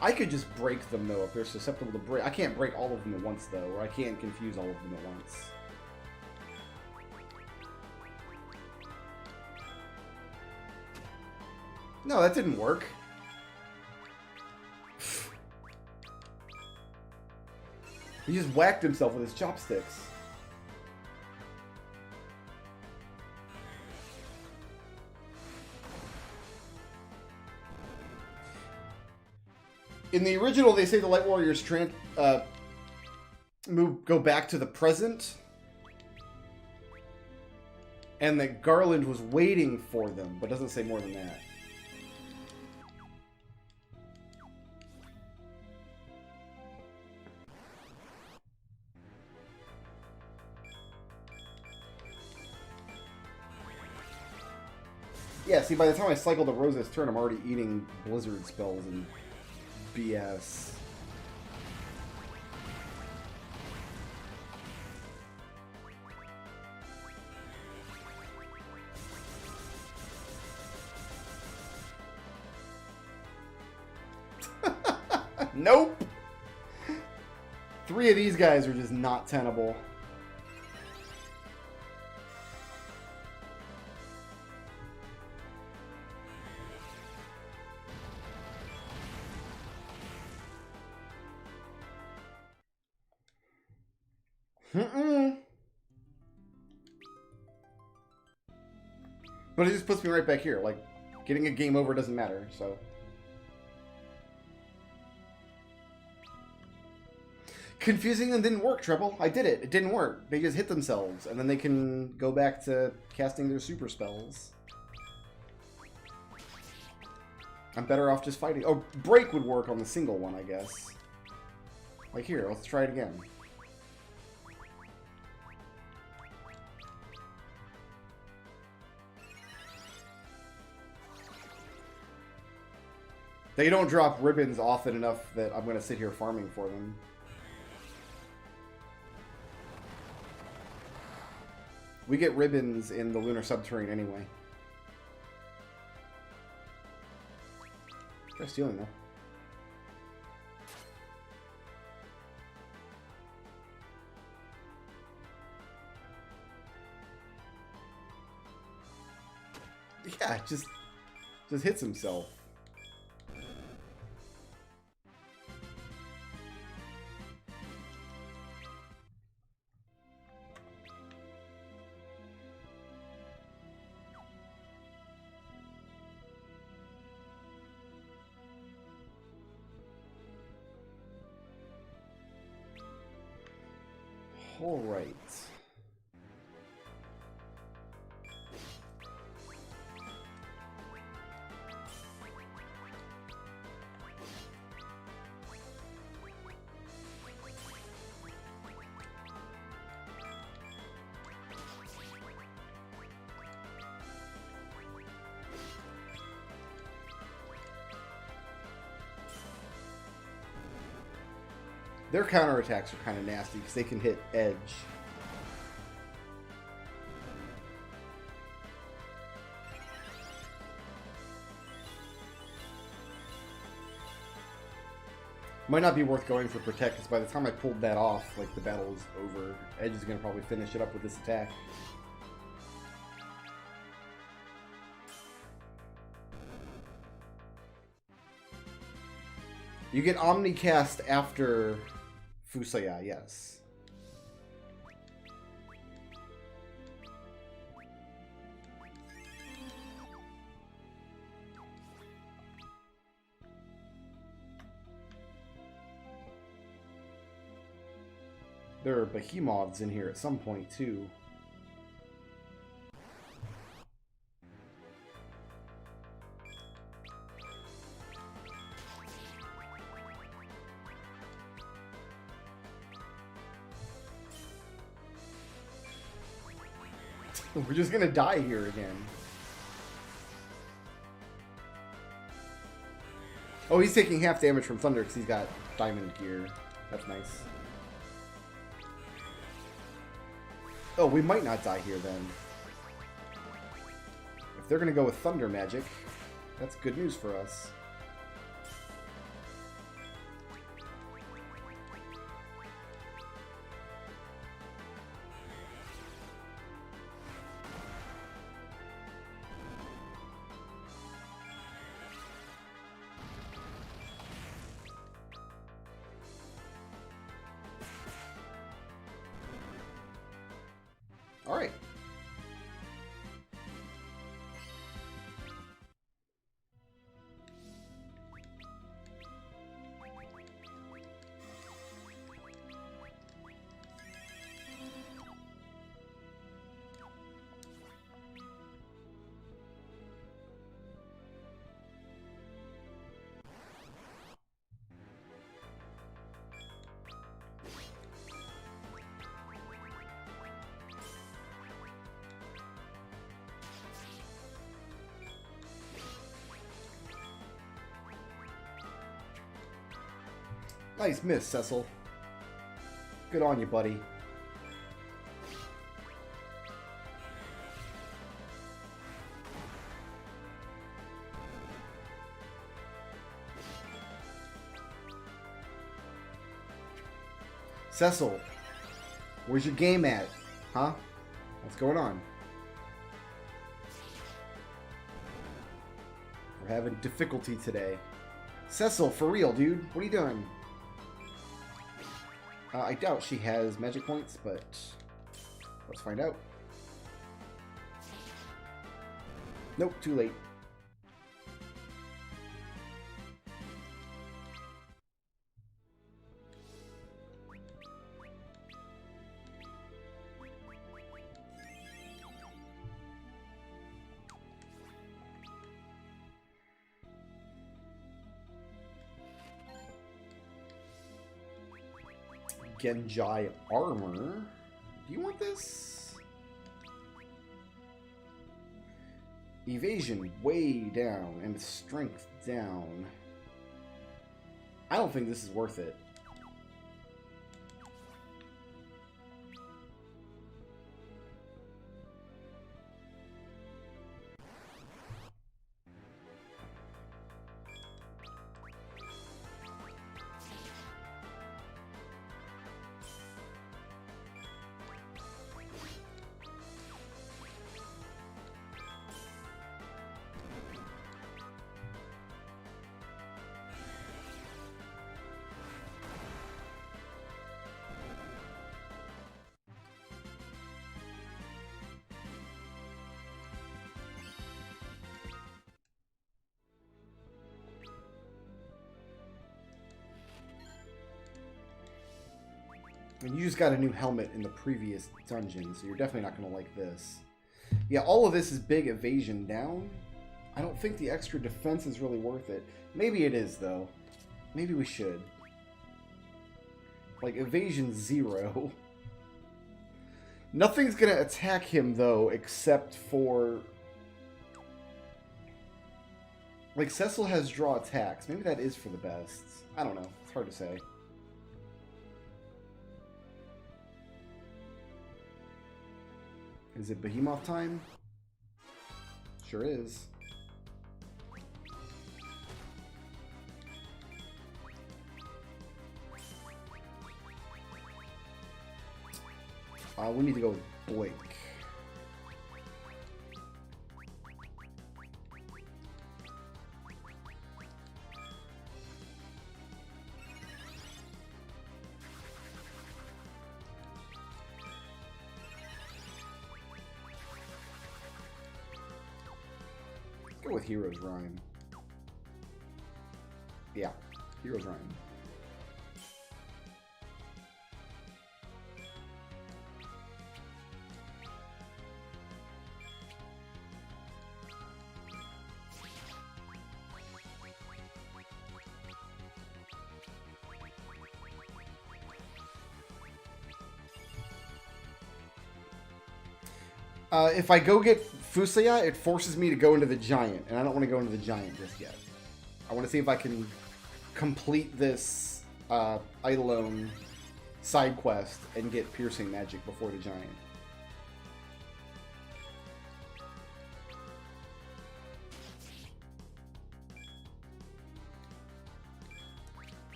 I could just break them, though, if they're susceptible to break. I can't break all of them at once, though, or I can't confuse all of them at once. No, that didn't work. He just whacked himself with his chopsticks. In the original, they say the Light Warriors go back to the present, and that Garland was waiting for them, but doesn't say more than that. Yeah, see, by the time I cycle to Rosa's turn, I'm already eating Blizzard spells and BS. Nope! 3 of these guys are just not tenable. But it just puts me right back here. Like, getting a game over doesn't matter, so. Confusing them didn't work, Treble. I did it. It didn't work. They just hit themselves, and then they can go back to casting their super spells. I'm better off just fighting. Oh, break would work on the single one, I guess. Like here, let's try it again. They don't drop ribbons often enough that I'm going to sit here farming for them. We get ribbons in the Lunar Subterrane anyway. Try stealing though. Yeah, just hits himself. All right. Their counterattacks are kind of nasty because they can hit edge. Might not be worth going for Protect because by the time I pulled that off, like, the battle is over. Edge is going to probably finish it up with this attack. You get Omnicast after Fusaya, yes. There are behemoths in here at some point, too. We're just gonna die here again. Oh, he's taking half damage from Thunder because he's got diamond gear. That's nice. Oh, we might not die here then. If they're gonna go with Thunder Magic, that's good news for us. All right. Nice miss, Cecil. Good on you, buddy. Cecil, where's your game at? Huh? What's going on? We're having difficulty today. Cecil, for real, dude. What are you doing? I doubt she has magic points, but let's find out. Nope, too late. Genjai armor. Do you want this? Evasion way down and strength down. I don't think this is worth it. I mean, you just got a new helmet in the previous dungeon, so you're definitely not going to like this. Yeah, all of this is big evasion down. I don't think the extra defense is really worth it. Maybe it is, though. Maybe we should. Like, evasion 0. Nothing's going to attack him, though, except for... Like, Cecil has draw attacks. Maybe that is for the best. I don't know. It's hard to say. Is it Behemoth time? Sure is. We need to go with Blink. Go with Hero's Rhyme. Yeah, Hero's Rhyme. If I go get Fusaya, it forces me to go into the Giant, and I don't want to go into the Giant just yet. I want to see if I can complete this Eidolon side quest and get Piercing Magic before the Giant.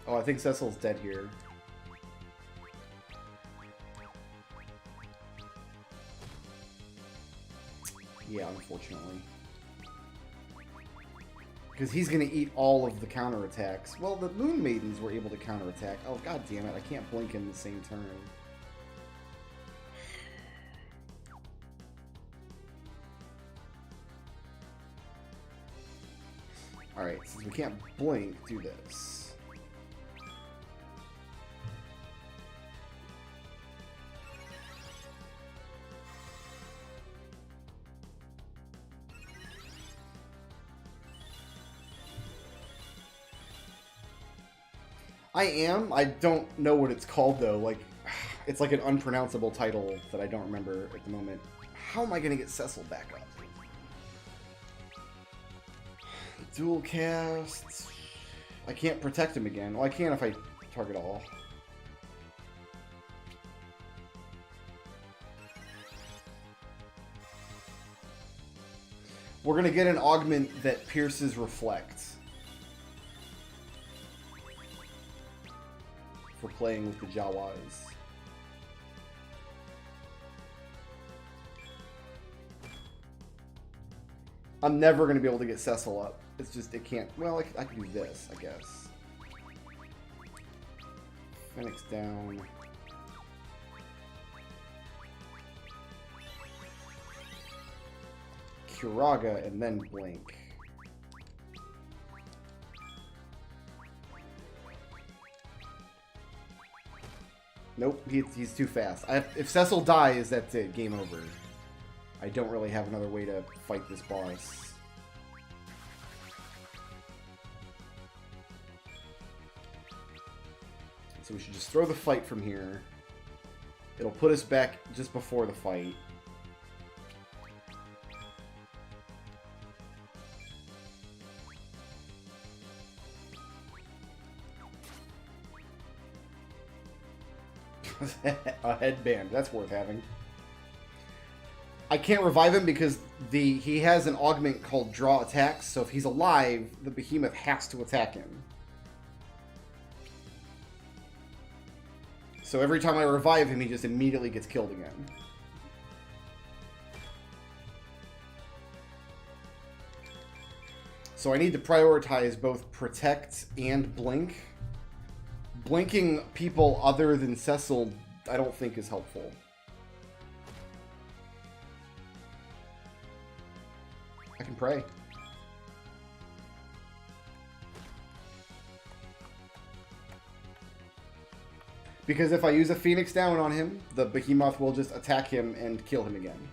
Oh, I think Cecil's dead here. Yeah, unfortunately. Because he's going to eat all of the counterattacks. Well, the Moon Maidens were able to counterattack. Oh, god damn it. I can't blink in the same turn. Alright, since we can't blink, do this. I don't know what it's called, though. Like, it's like an unpronounceable title that I don't remember at the moment. How am I going to get Cecil back up? Dual cast. I can't protect him again. Well, I can if I target all. We're going to get an augment that pierces Reflect. For playing with the Jawas. I'm never going to be able to get Cecil up. It's just, it can't... Well, I can do this, I guess. Phoenix down. Curaga and then blink. Nope, he's too fast. If Cecil dies, that's it. Game over. I don't really have another way to fight this boss. So we should just throw the fight from here. It'll put us back just before the fight. A headband. That's worth having. I can't revive him because he has an augment called Draw Attacks, so if he's alive, the behemoth has to attack him. So every time I revive him, he just immediately gets killed again. So I need to prioritize both Protect and Blink. Blinking people other than Cecil, I don't think is helpful. I can pray. Because if I use a Phoenix Down on him, the Behemoth will just attack him and kill him again.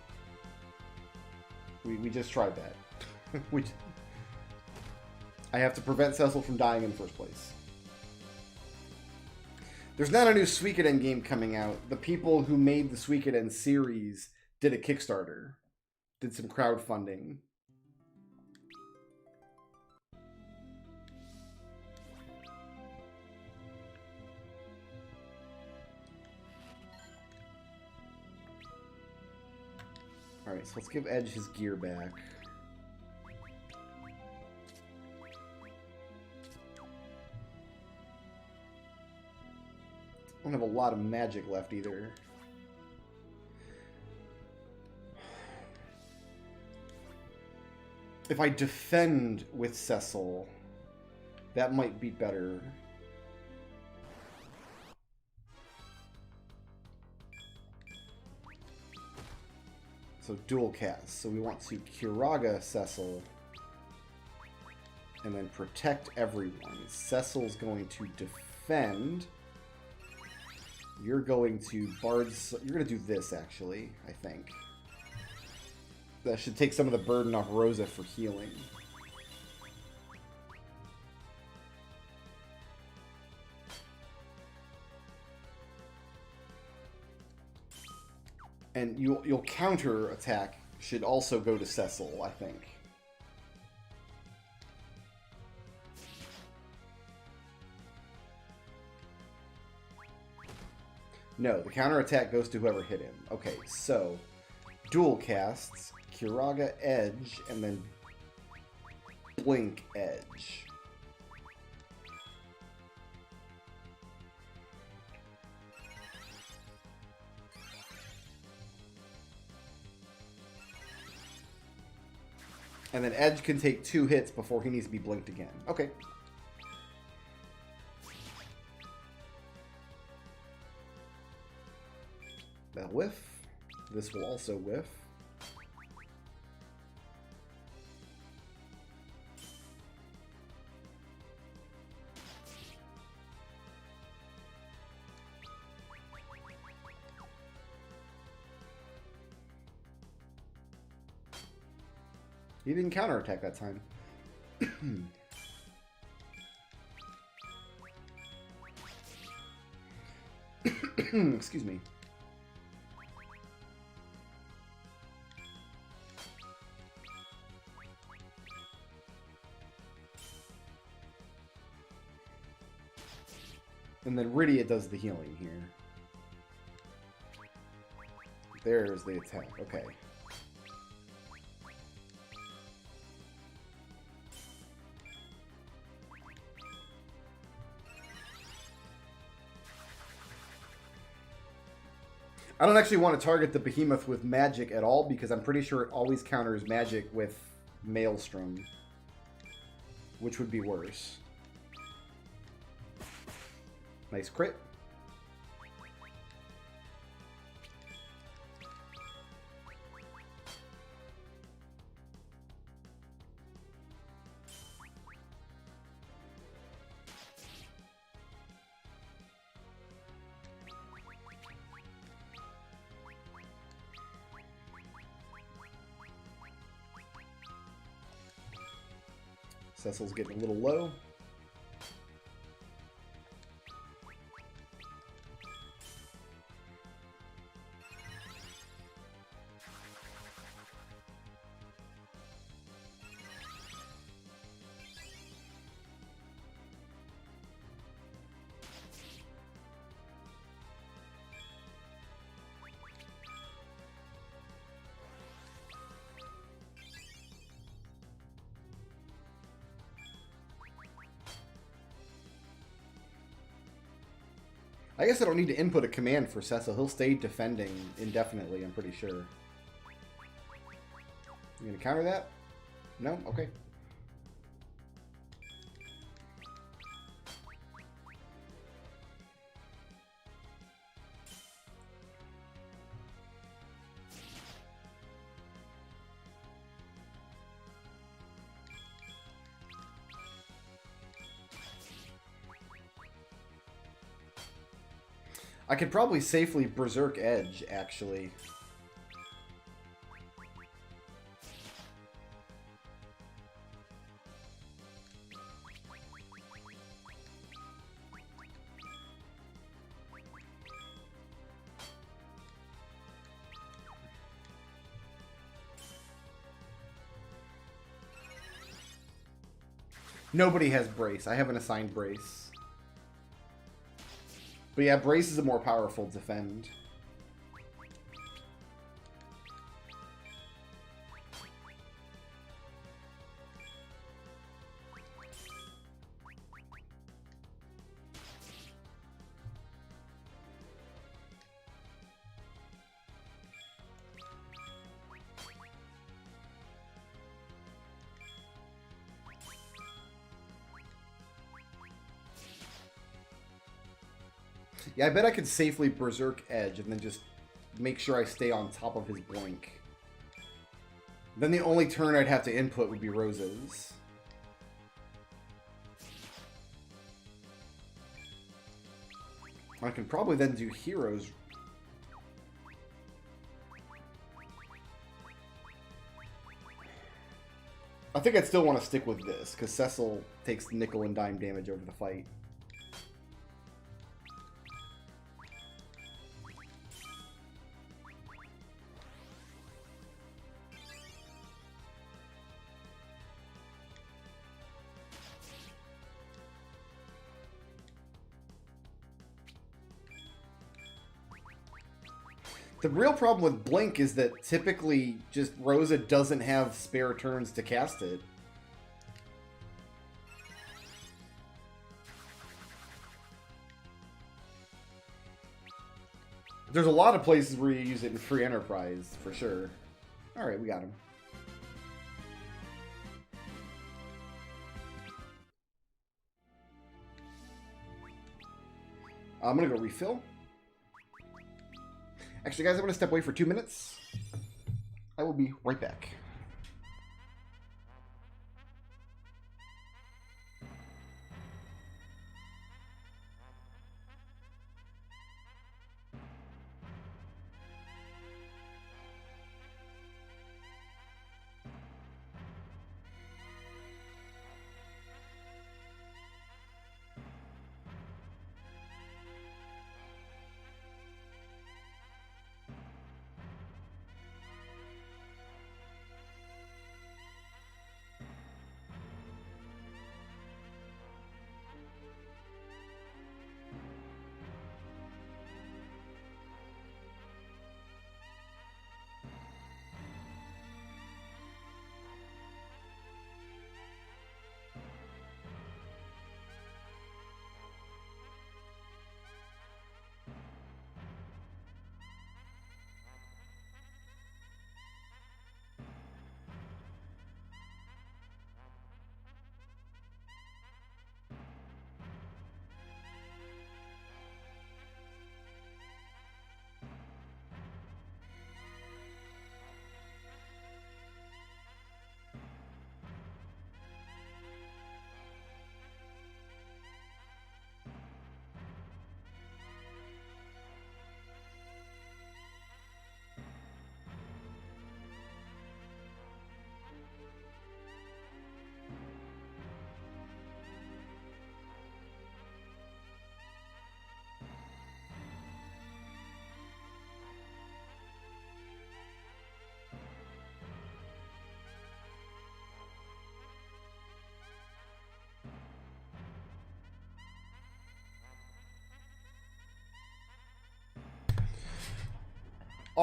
We just tried that. I have to prevent Cecil from dying in the first place. There's not a new Suikoden game coming out. The people who made the Suikoden series did a Kickstarter. Did some crowdfunding. Alright, so let's give Edge his gear back. I don't have a lot of magic left either. If I defend with Cecil, that might be better. So dual cast. So we want to Curaga Cecil and then protect everyone. Cecil's going to defend. You're going to Bard's... You're going to do this, actually, I think. That should take some of the burden off Rosa for healing. And you'll counter attack should also go to Cecil, I think. No, the counter attack goes to whoever hit him. Okay, so dual casts, Curaga Edge, and then Blink Edge. And then Edge can take 2 hits before he needs to be blinked again. Okay. That'll whiff. This will also whiff. He didn't counterattack that time. Excuse me. And then Rydia does the healing here. There's the attack. Okay. I don't actually want to target the behemoth with magic at all because I'm pretty sure it always counters magic with Maelstrom, which would be worse. Nice crit. Cecil's getting a little low. I guess I don't need to input a command for Cecil. He'll stay defending indefinitely, I'm pretty sure. You gonna counter that? No? Okay. I could probably safely Berserk Edge, actually. Nobody has Brace. I haven't assigned Brace. But yeah, Brace is a more powerful defend. Yeah, I bet I could safely Berserk Edge and then just make sure I stay on top of his blink. Then the only turn I'd have to input would be Rose's. I can probably then do Heroes. I think I'd still want to stick with this, because Cecil takes nickel and dime damage over the fight. The real problem with Blink is that typically just Rosa doesn't have spare turns to cast it. There's a lot of places where you use it in Free Enterprise, for sure. Alright, we got him. I'm gonna go refill. Actually, guys, I'm going to step away for 2 minutes. I will be right back.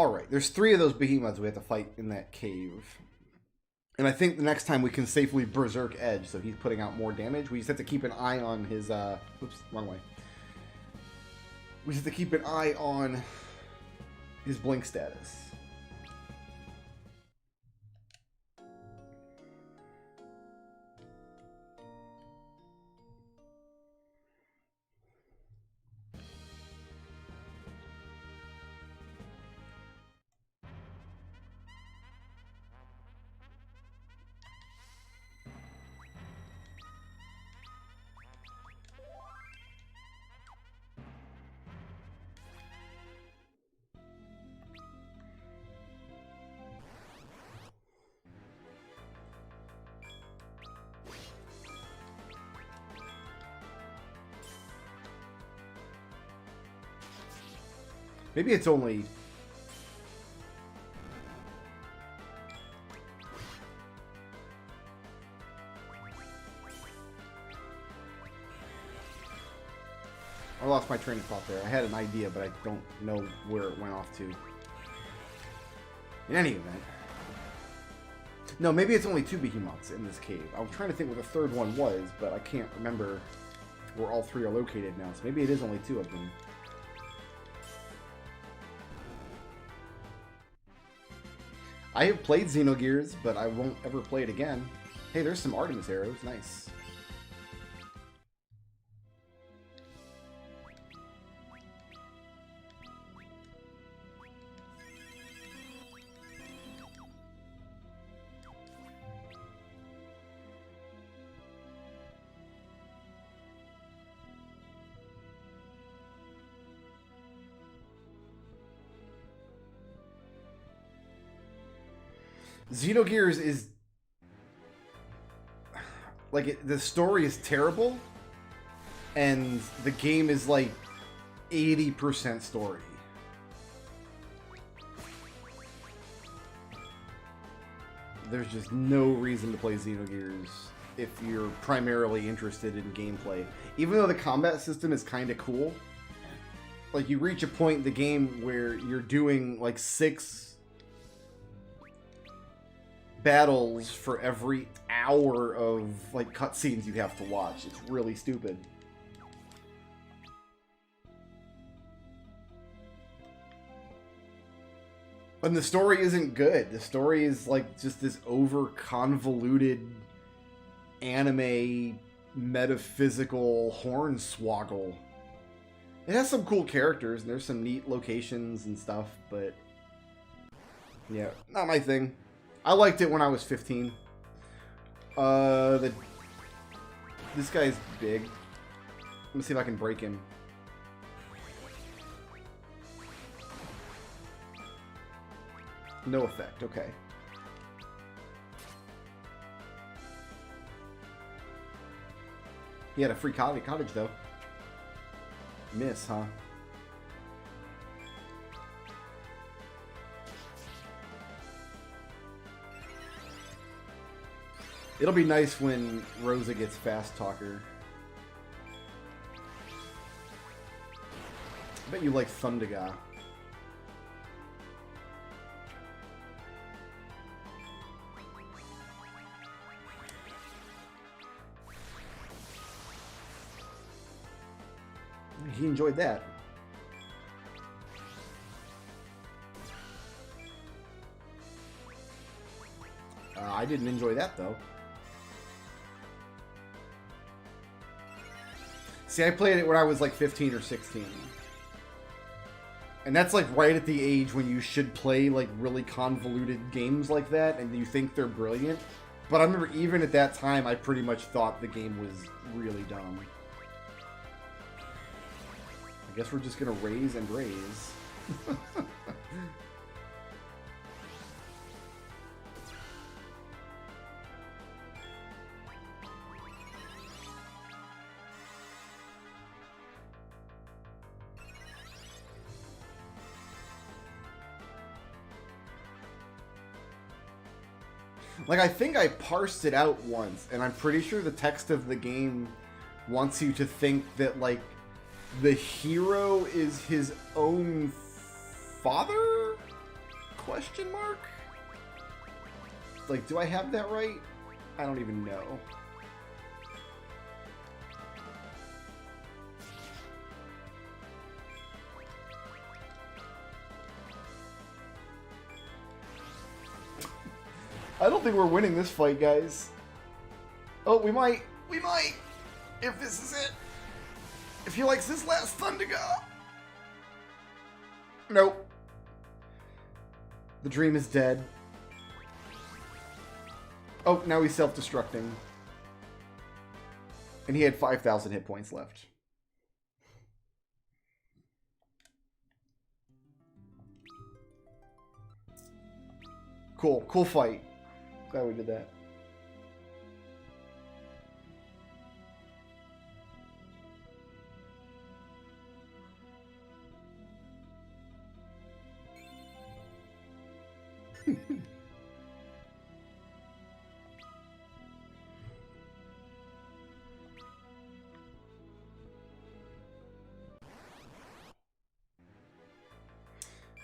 Alright, there's 3 of those behemoths we have to fight in that cave. And I think the next time we can safely Berserk Edge, so he's putting out more damage. We just have to keep an eye on his, oops, wrong way. We just have to keep an eye on his blink status. Maybe it's only... I lost my train of thought there. I had an idea, but I don't know where it went off to. In any event. No, maybe it's only 2 behemoths in this cave. I was trying to think what the third one was, but I can't remember where all 3 are located now. So maybe it is only 2 of them. I have played Xenogears, but I won't ever play it again. Hey, there's some Artemis arrows. Nice. Xenogears is like the story is terrible, and the game is like 80% story. There's just no reason to play Xenogears if you're primarily interested in gameplay. Even though the combat system is kind of cool, like you reach a point in the game where you're doing like 6 battles for every hour of like cutscenes you have to watch. It's really stupid. And the story isn't good. The story is like just this over convoluted anime metaphysical hornswoggle. It has some cool characters and there's some neat locations and stuff, but yeah, not my thing. I liked it when I was 15. This guy's big. Let me see if I can break him. No effect, okay. He had a free cottage though. Miss, huh? It'll be nice when Rosa gets Fast Talker. I bet you like Thundaga. He enjoyed that. I didn't enjoy that though. See, I played it when I was like 15 or 16. And that's like right at the age when you should play like really convoluted games like that and you think they're brilliant. But I remember even at that time, I pretty much thought the game was really dumb. I guess we're just gonna raise and raise. Like, I think I parsed it out once, and I'm pretty sure the text of the game wants you to think that, like, the hero is his own father? Question mark? Like, do I have that right? I don't even know. I don't think we're winning this fight, guys. Oh, we might. We might. If this is it. If he likes his last Thundaga. Nope. The dream is dead. Oh, now he's self-destructing. And he had 5,000 hit points left. Cool. Cool fight. Glad we did that.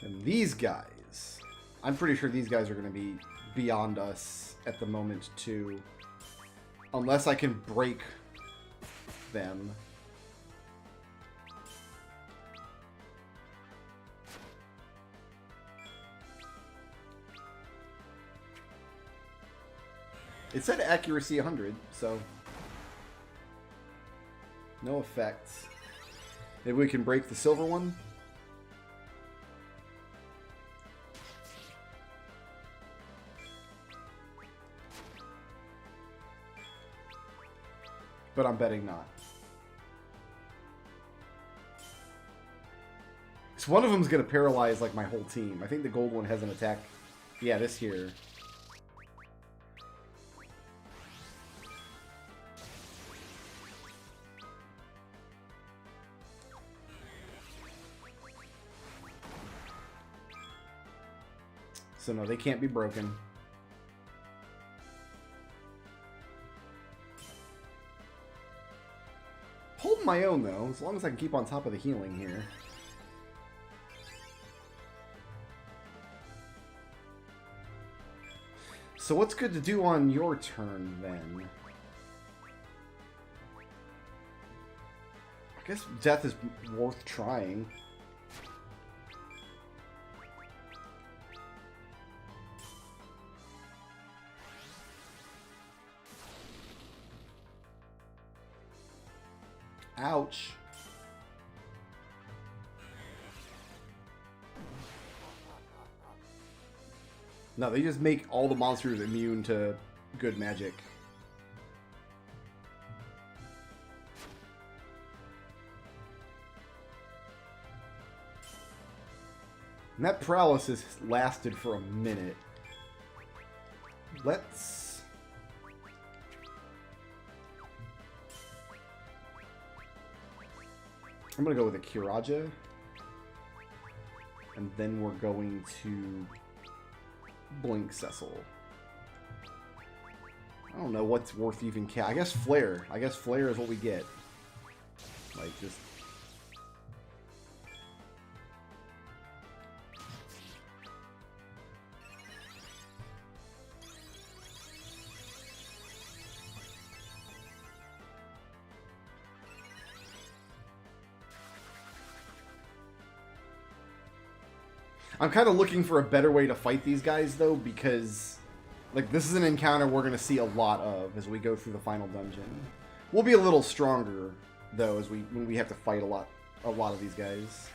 And these guys, I'm pretty sure these guys are going to be beyond us at the moment too. Unless I can break them. It said accuracy 100, so no effects. Maybe we can break the silver one. But I'm betting not. So one of them's gonna paralyze like my whole team. I think the gold one has an attack. Yeah, this here. So no, they can't be broken. Holding my own though, as long as I can keep on top of the healing here. So what's good to do on your turn then? I guess death is worth trying. Ouch. No, they just make all the monsters immune to good magic. And that paralysis lasted for a minute. Let's... I'm going to go with a Kiraja. And then we're going to blink Cecil. I don't know what's worth even I guess Flare. I guess Flare is what we get. Like, just... I'm kind of looking for a better way to fight these guys, though, because, like, this is an encounter we're going to see a lot of as we go through the final dungeon. We'll be a little stronger, though, as when we have to fight a lot of these guys.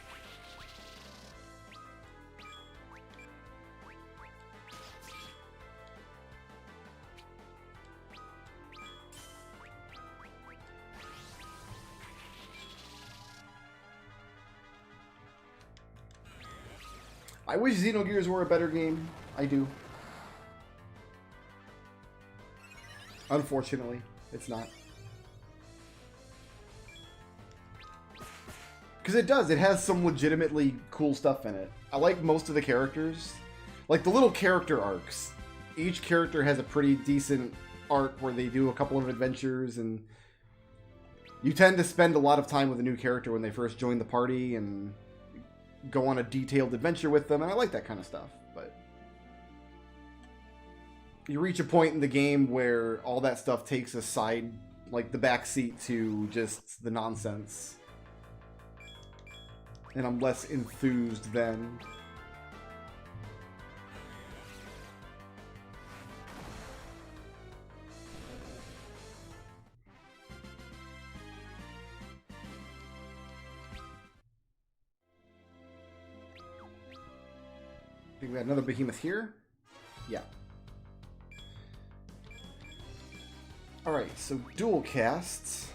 I wish Xenogears were a better game. I do. Unfortunately, it's not. Because it does. It has some legitimately cool stuff in it. I like most of the characters. Like the little character arcs. Each character has a pretty decent arc where they do a couple of adventures, and you tend to spend a lot of time with a new character when they first join the party and go on a detailed adventure with them, and I like that kind of stuff. But you reach a point in the game where all that stuff takes a side, like the back seat to just the nonsense. And I'm less enthused then. I think we got another behemoth here. Yeah. Alright, so dual casts.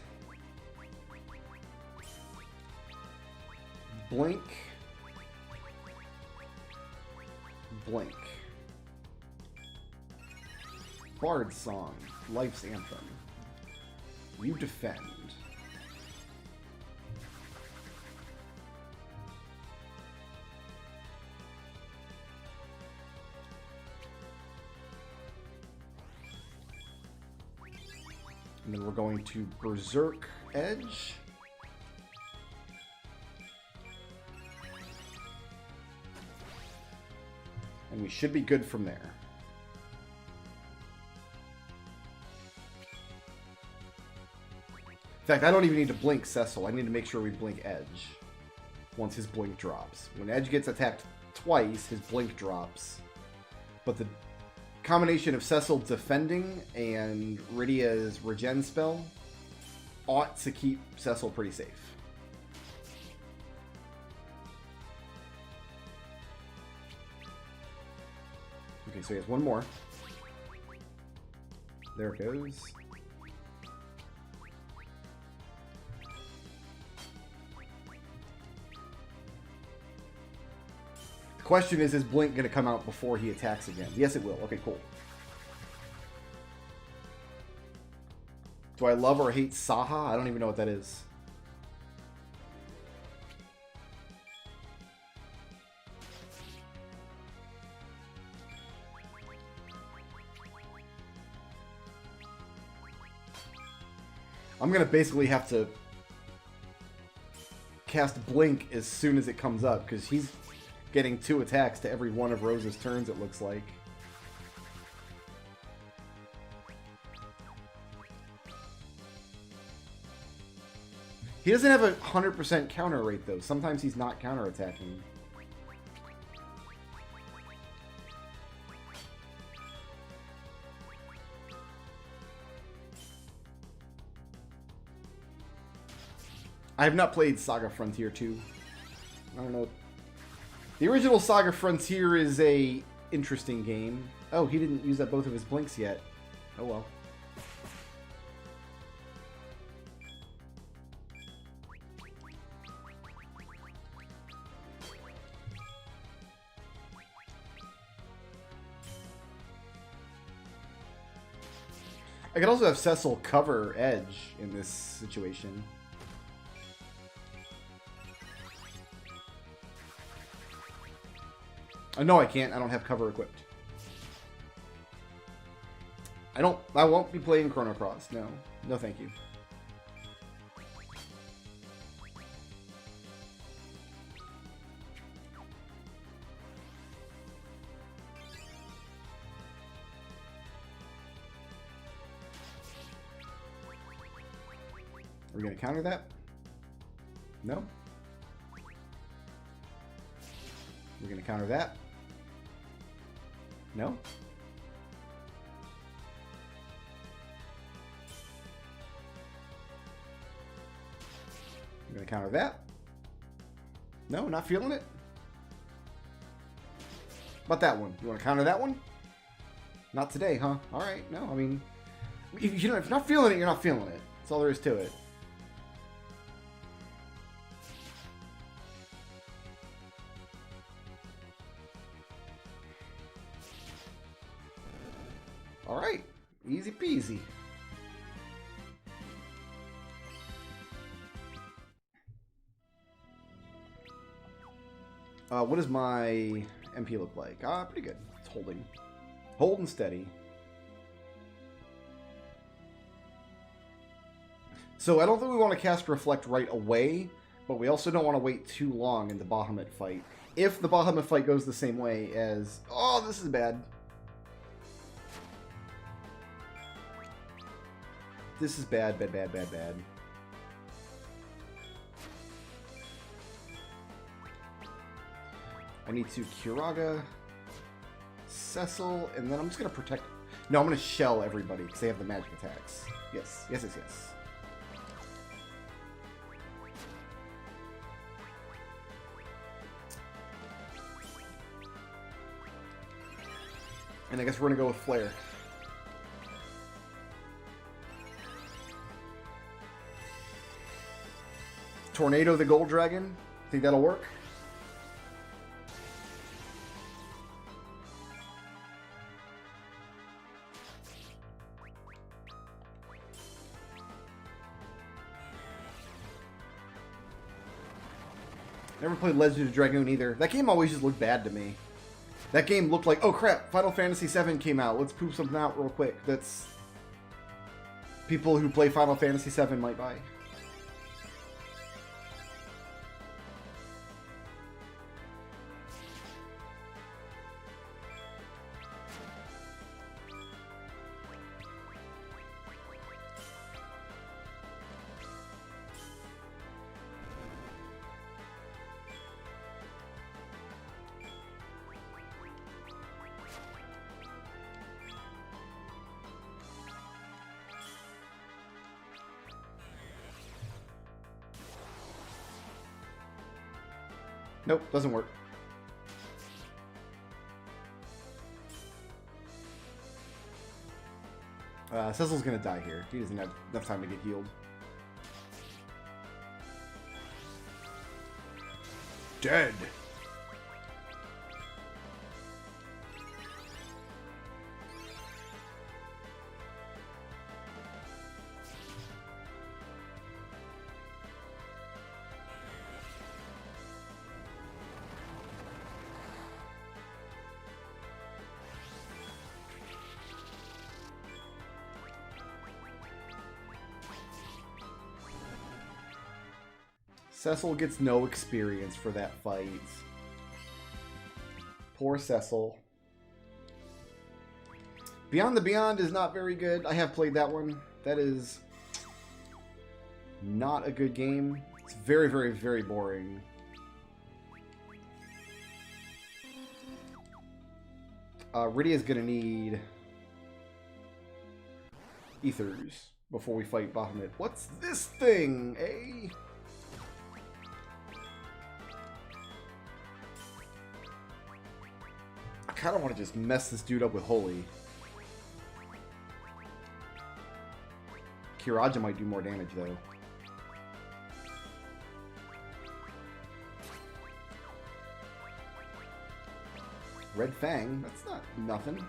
Blink. Blink. Bard Song. Life's Anthem. You defend. And then we're going to Berserk Edge. And we should be good from there. In fact, I don't even need to blink Cecil. I need to make sure we blink Edge once his blink drops. When Edge gets attacked twice, his blink drops. But the combination of Cecil defending and Rydia's regen spell ought to keep Cecil pretty safe. Okay, so he has one more. There it goes. The question is Blink going to come out before he attacks again? Yes, it will. Okay, cool. Do I love or hate Saha? I don't even know what that is. I'm going to basically have to cast Blink as soon as it comes up, because he's getting 2 attacks to every one of Rose's turns, it looks like. He doesn't have a 100% counter rate, though. Sometimes he's not counterattacking. I have not played Saga Frontier 2. I don't know. The original Saga Frontier is a interesting game. Oh, he didn't use up both of his blinks yet. Oh well. I could also have Cecil cover Edge in this situation. Oh, no, I can't. I don't have cover equipped. I won't be playing Chrono Cross. No. No, thank you. Are we going to counter that? No? We're going to counter that? No? We're going to counter that? No, not feeling it? How about that one? You want to counter that one? Not today, huh? Alright, no, I mean... If you're not feeling it, you're not feeling it. That's all there is to it. Alright, easy peasy. What does my MP look like? Pretty good. It's holding. Holding steady. So I don't think we want to cast Reflect right away, but we also don't want to wait too long in the Bahamut fight. If the Bahamut fight goes the same way as... Oh, this is bad. This is bad, bad, bad, bad, bad. I need to Kiraga, Cecil, and then I'm just going to protect... No, I'm going to shell everybody because they have the magic attacks. Yes, yes, yes, yes. And I guess we're going to go with Flare. Tornado the Gold Dragon. Think that'll work? Never played Legend of Dragoon either. That game always just looked bad to me. That game looked like, oh crap, Final Fantasy VII came out. Let's poop something out real quick. That's people who play Final Fantasy VII might buy. Nope, doesn't work. Cecil's gonna die here. He doesn't have enough time to get healed. Dead. Cecil gets no experience for that fight. Poor Cecil. Beyond the Beyond is not very good. I have played that one. That is not a good game. It's very, very, very boring. Rydia's gonna need ethers before we fight Bahamut. What's this thing, eh? I kind of want to just mess this dude up with Holy. Kiraja might do more damage, though. Red Fang? That's not nothing.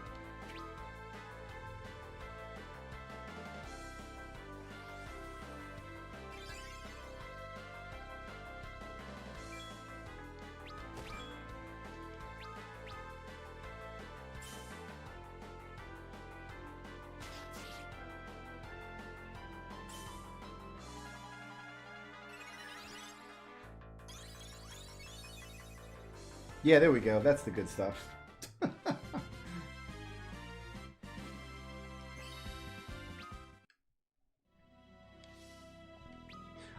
Yeah, there we go. That's the good stuff. I'm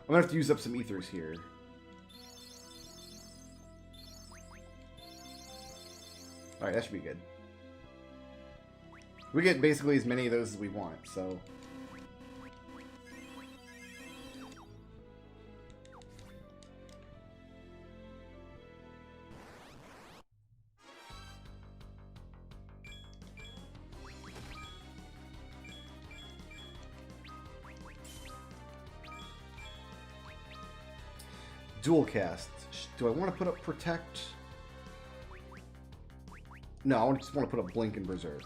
gonna have to use up some ethers here. Alright, that should be good. We get basically as many of those as we want, so... Dual cast. Do I want to put up Protect? No, I just want to put up Blink and Berserk.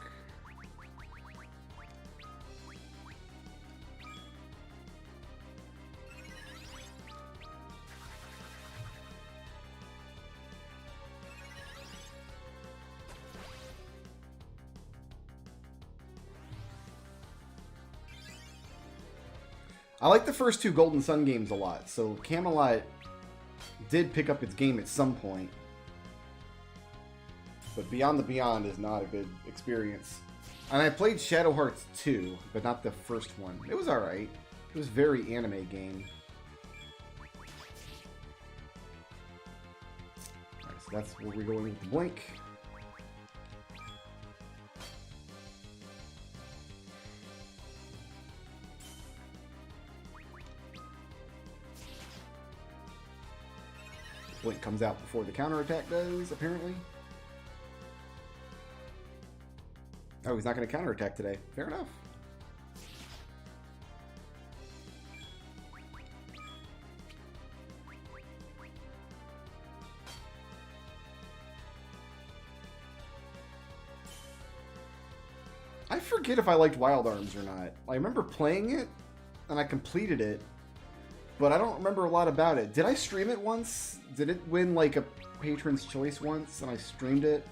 I like the first two Golden Sun games a lot, so Camelot did pick up its game at some point. But Beyond the Beyond is not a good experience. And I played Shadow Hearts 2, but not the first one. It was alright. It was a very anime game. Alright, so that's where we're going with the blink. Blink comes out before the counterattack does, apparently. Oh, he's not going to counterattack today. Fair enough. I forget if I liked Wild Arms or not. I remember playing it, and I completed it, but I don't remember a lot about it. Did I stream it once? Did it win, like, a Patron's Choice once, and I streamed it?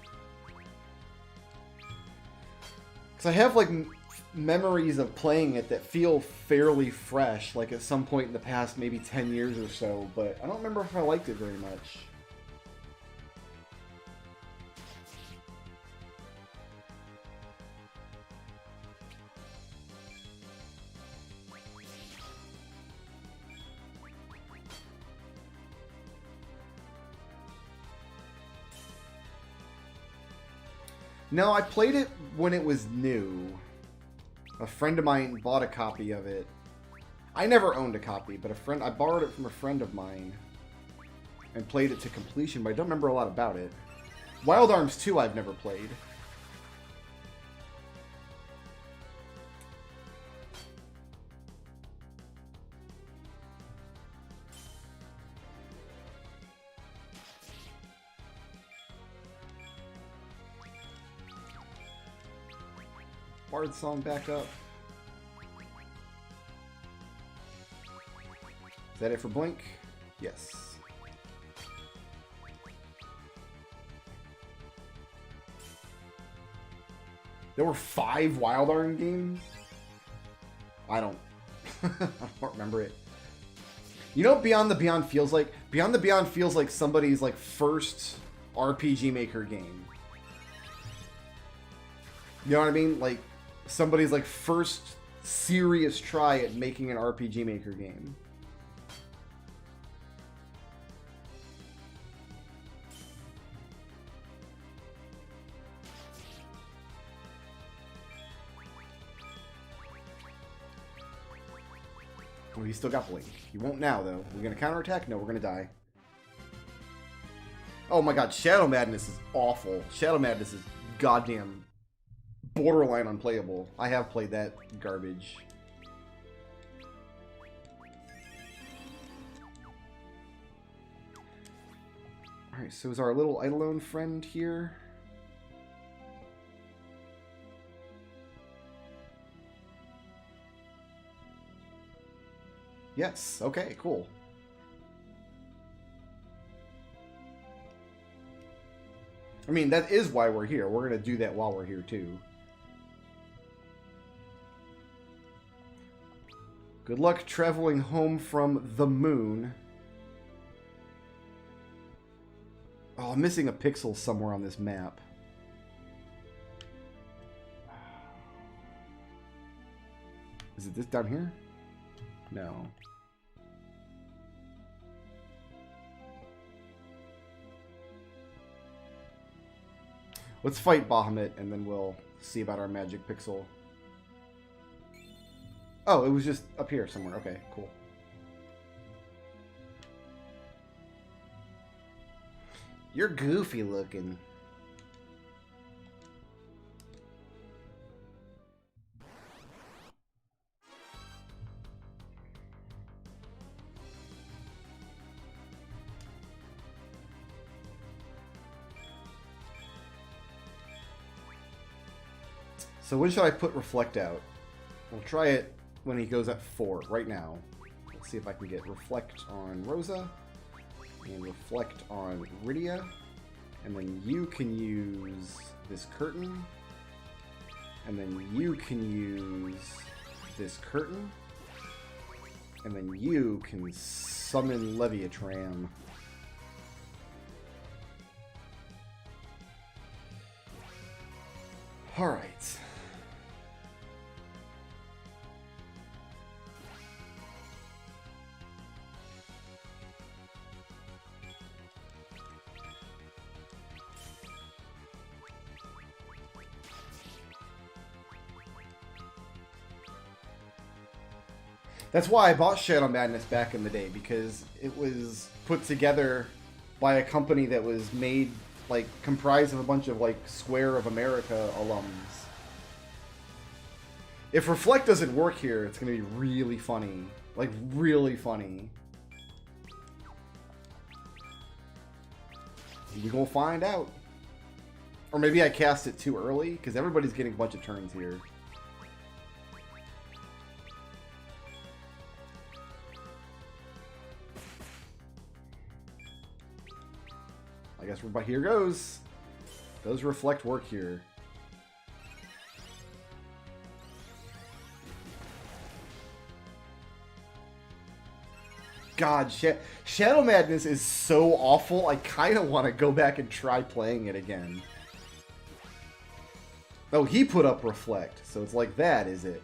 Because I have, like, memories of playing it that feel fairly fresh, like at some point in the past, maybe 10 years or so, but I don't remember if I liked it very much. No, I played it when it was new. A friend of mine bought a copy of it. I never owned a copy, but I borrowed it from a friend of mine and played it to completion, but I don't remember a lot about it. Wild Arms 2 I've never played. Bard song back up. Is that it for Blink? Yes. There were 5 Wild Arm games? I don't I don't remember it. You know what Beyond the Beyond feels like? Beyond the Beyond feels like somebody's like first RPG Maker game. You know what I mean? Like somebody's like first serious try at making an RPG Maker game. Oh, he's still got Blink. He won't now, though. We're gonna counterattack? No, we're gonna die. Oh my god, Shadow Madness is awful. Shadow Madness is goddamn borderline unplayable. I have played that garbage. Alright, so is our little Eidolon friend here? Yes, okay, cool. I mean, that is why we're here. We're going to do that while we're here, too. Good luck traveling home from the moon. Oh, I'm missing a pixel somewhere on this map. Is it this down here? No. Let's fight Bahamut, and then we'll see about our magic pixel. Oh, it was just up here somewhere. Okay, cool. You're goofy looking. So when should I put Reflect out? We'll try it when he goes at 4, right now. Let's see if I can get Reflect on Rosa, and Reflect on Rydia, and then you can use this curtain, and then you can use this curtain, and then you can summon Leviatran. Alright. That's why I bought Shadow Madness back in the day, because it was put together by a company that was made, like, comprised of a bunch of, like, Square of America alums. If Reflect doesn't work here, it's going to be really funny. Like, really funny. We're going to find out. Or maybe I cast it too early, because everybody's getting a bunch of turns here. I guess but here goes. Does Reflect work here? God, Shadow Madness is so awful, I kind of want to go back and try playing it again. Oh, he put up Reflect, so it's like that, is it?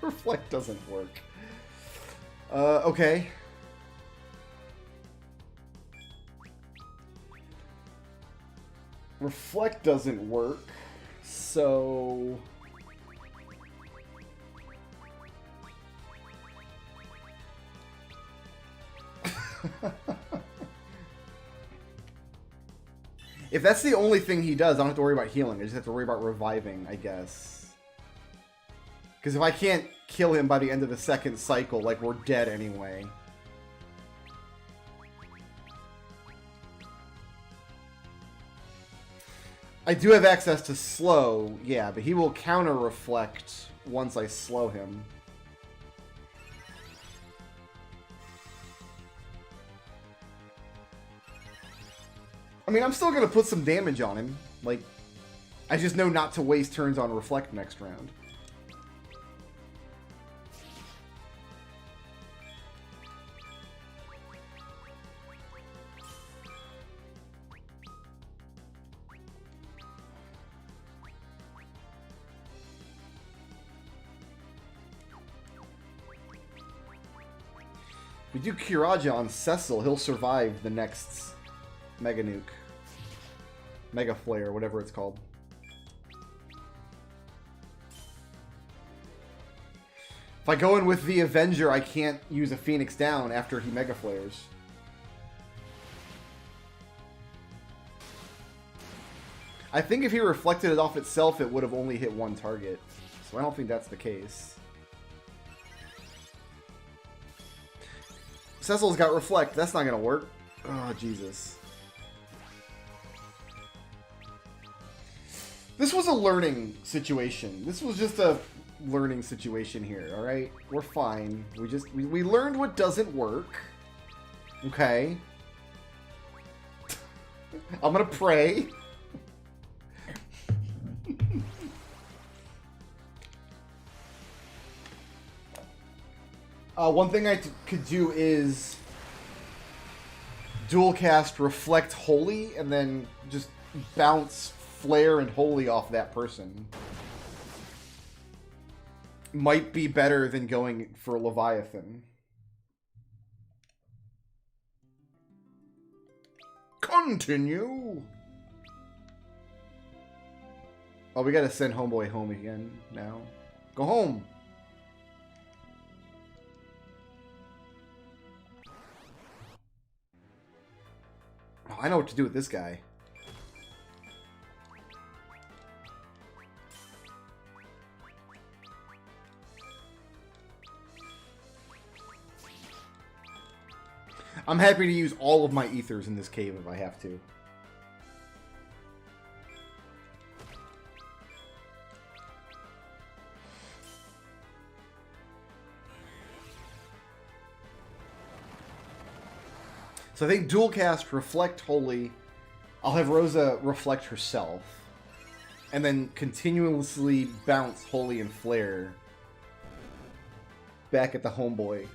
Reflect doesn't work. Okay. Reflect doesn't work, so... If that's the only thing he does, I don't have to worry about healing. I just have to worry about reviving, I guess. Because if I can't kill him by the end of the second cycle, like, we're dead anyway. I do have access to slow, yeah, but he will counter reflect once I slow him. I mean, I'm still going to put some damage on him. Like, I just know not to waste turns on reflect next round. If we do Kiraja on Cecil, he'll survive the next Mega Nuke. Mega Flare, whatever it's called. If I go in with the Avenger, I can't use a Phoenix down after he Mega Flares. I think if he reflected it off itself, it would have only hit one target. So I don't think that's the case. Cecil's got Reflect. That's not going to work. Oh, Jesus. This was a learning situation. This was just a learning situation here, alright? We're fine. We learned what doesn't work. Okay. I'm gonna pray. One thing I could do is dual cast Reflect Holy and then just bounce Flare and Holy off that person. Might be better than going for Leviathan. Continue! Oh, we gotta send Homeboy home again now. Go home! Oh, I know what to do with this guy. I'm happy to use all of my ethers in this cave if I have to. So I think dual cast Reflect Holy. I'll have Rosa reflect herself. And then continuously bounce Holy and Flare back at the Homeboy.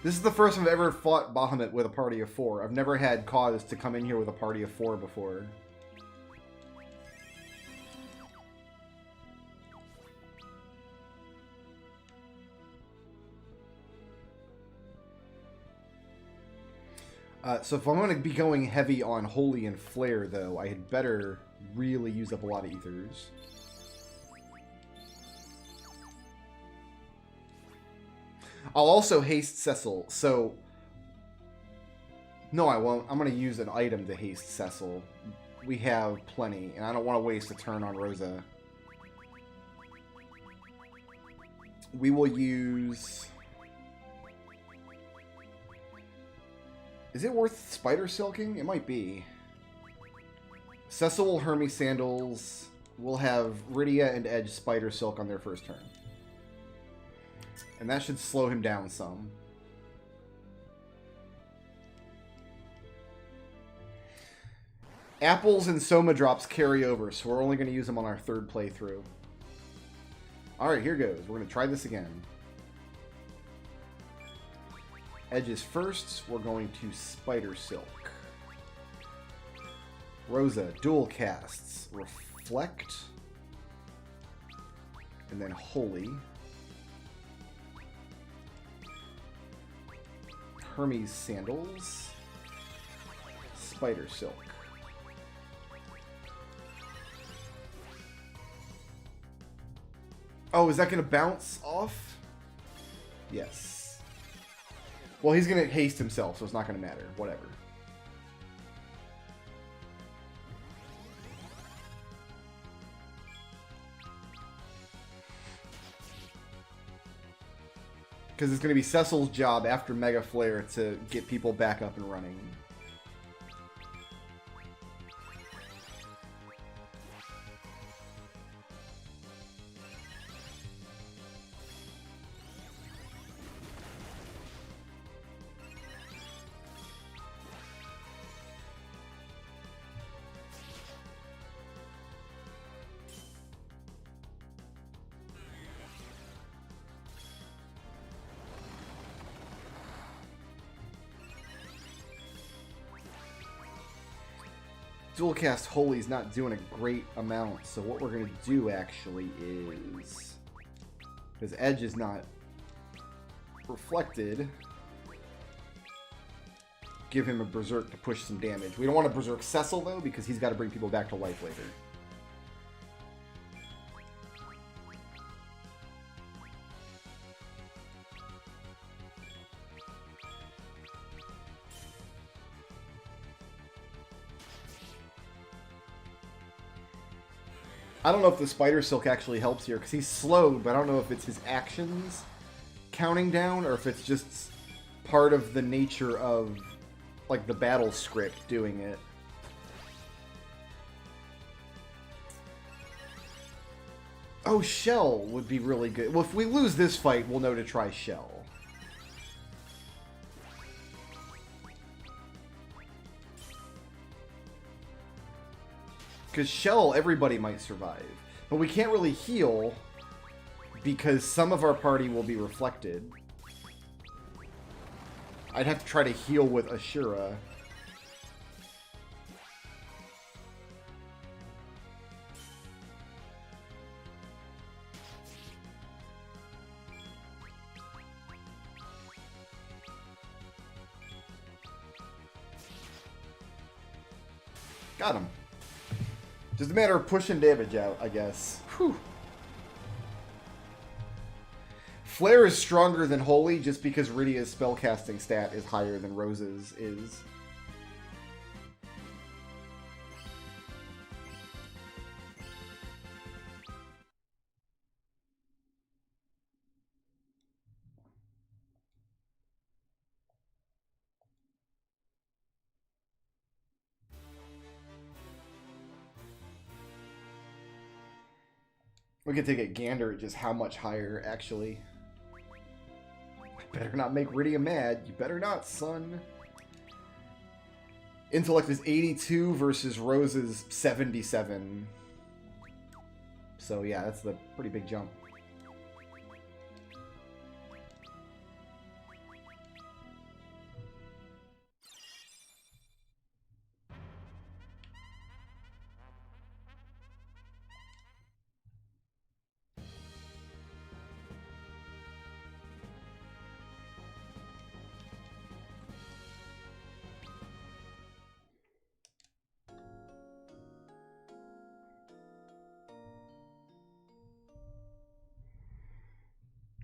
This is the first time I've ever fought Bahamut with a party of 4. I've never had cause to come in here with a party of 4 before. So if I'm going to be going heavy on Holy and Flare, though, I had better really use up a lot of ethers. I'll also haste Cecil, so... No, I won't. I'm going to use an item to haste Cecil. We have plenty, and I don't want to waste a turn on Rosa. We will use... Is it worth Spider Silking? It might be. Cecil will Hermes Sandals. We'll have Rydia and Edge Spider Silk on their first turn. And that should slow him down some. Apples and Soma Drops carry over, so we're only going to use them on our third playthrough. Alright, here goes. We're going to try this again. Edges first, we're going to Spider Silk. Rosa, dual casts. Reflect. And then Holy. Hermes Sandals. Spider Silk. Oh, is that going to bounce off? Yes. Well, he's going to haste himself, so it's not going to matter. Whatever. Because it's going to be Cecil's job after Mega Flare to get people back up and running. Dual cast Holy's not doing a great amount, so what we're going to do actually is... Because Edge is not reflected, give him a Berserk to push some damage. We don't want to Berserk Cecil, though, because he's got to bring people back to life later. I don't know if the Spider Silk actually helps here, because he's slowed, but I don't know if it's his actions counting down, or if it's just part of the nature of, like, the battle script doing it. Oh, Shell would be really good. Well, if we lose this fight, we'll know to try Shell. Because Shell, everybody might survive. But we can't really heal because some of our party will be reflected. I'd have to try to heal with Ashura. Got him. Just a matter of pushing damage out, I guess. Whew. Flare is stronger than Holy just because Rydia's spellcasting stat is higher than Rose's is. We could take a gander at just how much higher, actually. Better not make Rydia mad. You better not, son. Intellect is 82 versus Rose's 77. So yeah, that's a pretty big jump.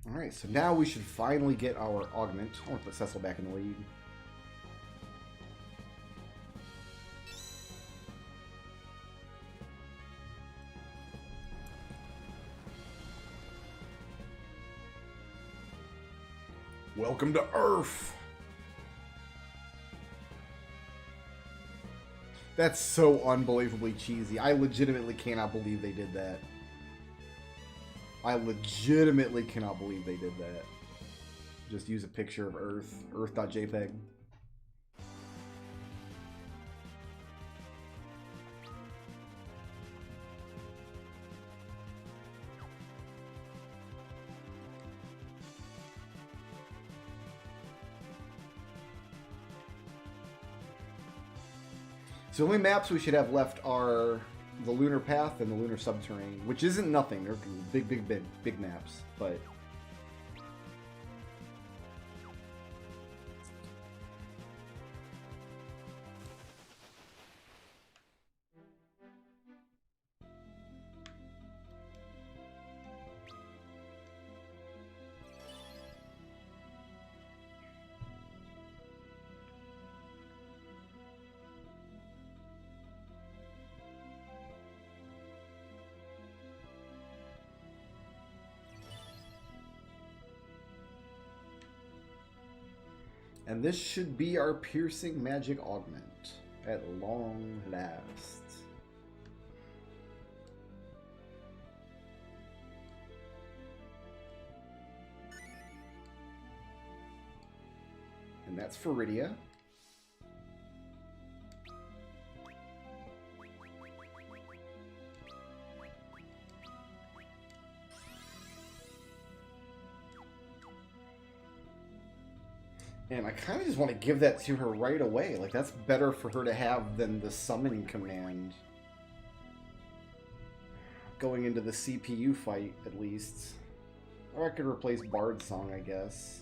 Alright, so now we should finally get our augment. I want to put Cecil back in the lead. Welcome to Earth! That's so unbelievably cheesy. I legitimately cannot believe they did that. I legitimately cannot believe they did that. Just use a picture of Earth. Earth.jpg. So the only maps we should have left are the Lunar Path and the Lunar Subterranean, which isn't nothing. They're big maps, but... And this should be our piercing magic augment at long last. And that's Faridia. And I kind of just want to give that to her right away. Like, that's better for her to have than the summon command. Going into the CPU fight, at least. Or I could replace Bard's Song, I guess.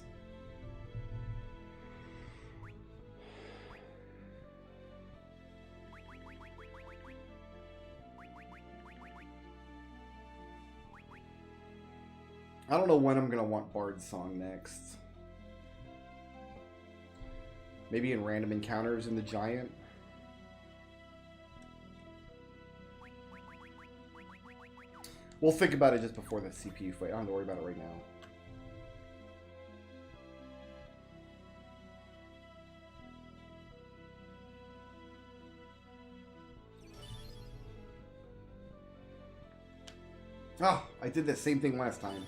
I don't know when I'm going to want Bard's Song next. Maybe in random encounters in the Giant. We'll think about it just before the CPU fight. I don't have to worry about it right now. Oh, I did the same thing last time.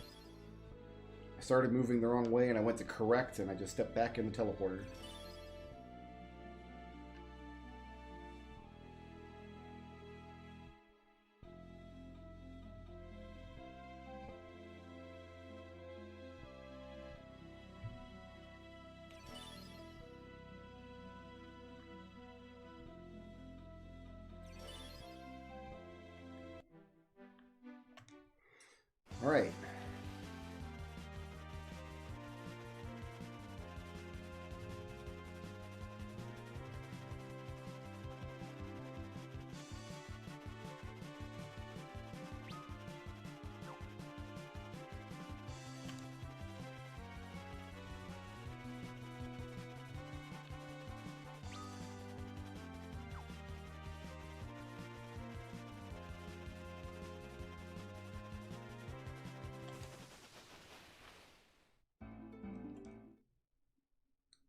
I started moving the wrong way and I went to correct and I just stepped back in the teleporter. All right.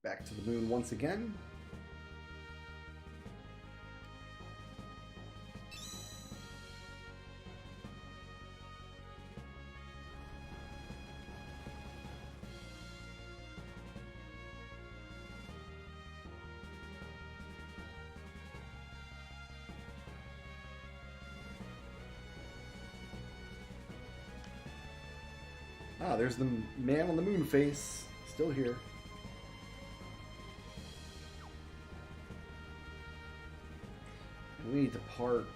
Back to the moon once again. Ah, there's the man on the moon face, still here. We need to park.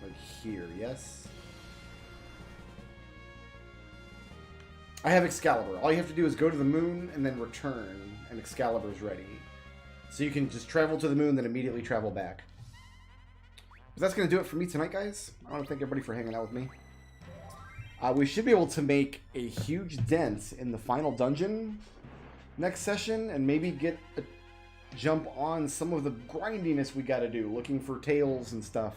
Like here, yes? I have Excalibur. All you have to do is go to the moon and then return, and Excalibur's ready. So you can just travel to the moon, then immediately travel back. But that's going to do it for me tonight, guys. I want to thank everybody for hanging out with me. We should be able to make a huge dent in the final dungeon next session, and maybe get a jump on some of the grindiness we got to do, looking for tails and stuff.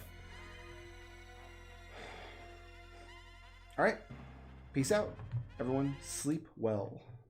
Alright, peace out. Everyone, sleep well.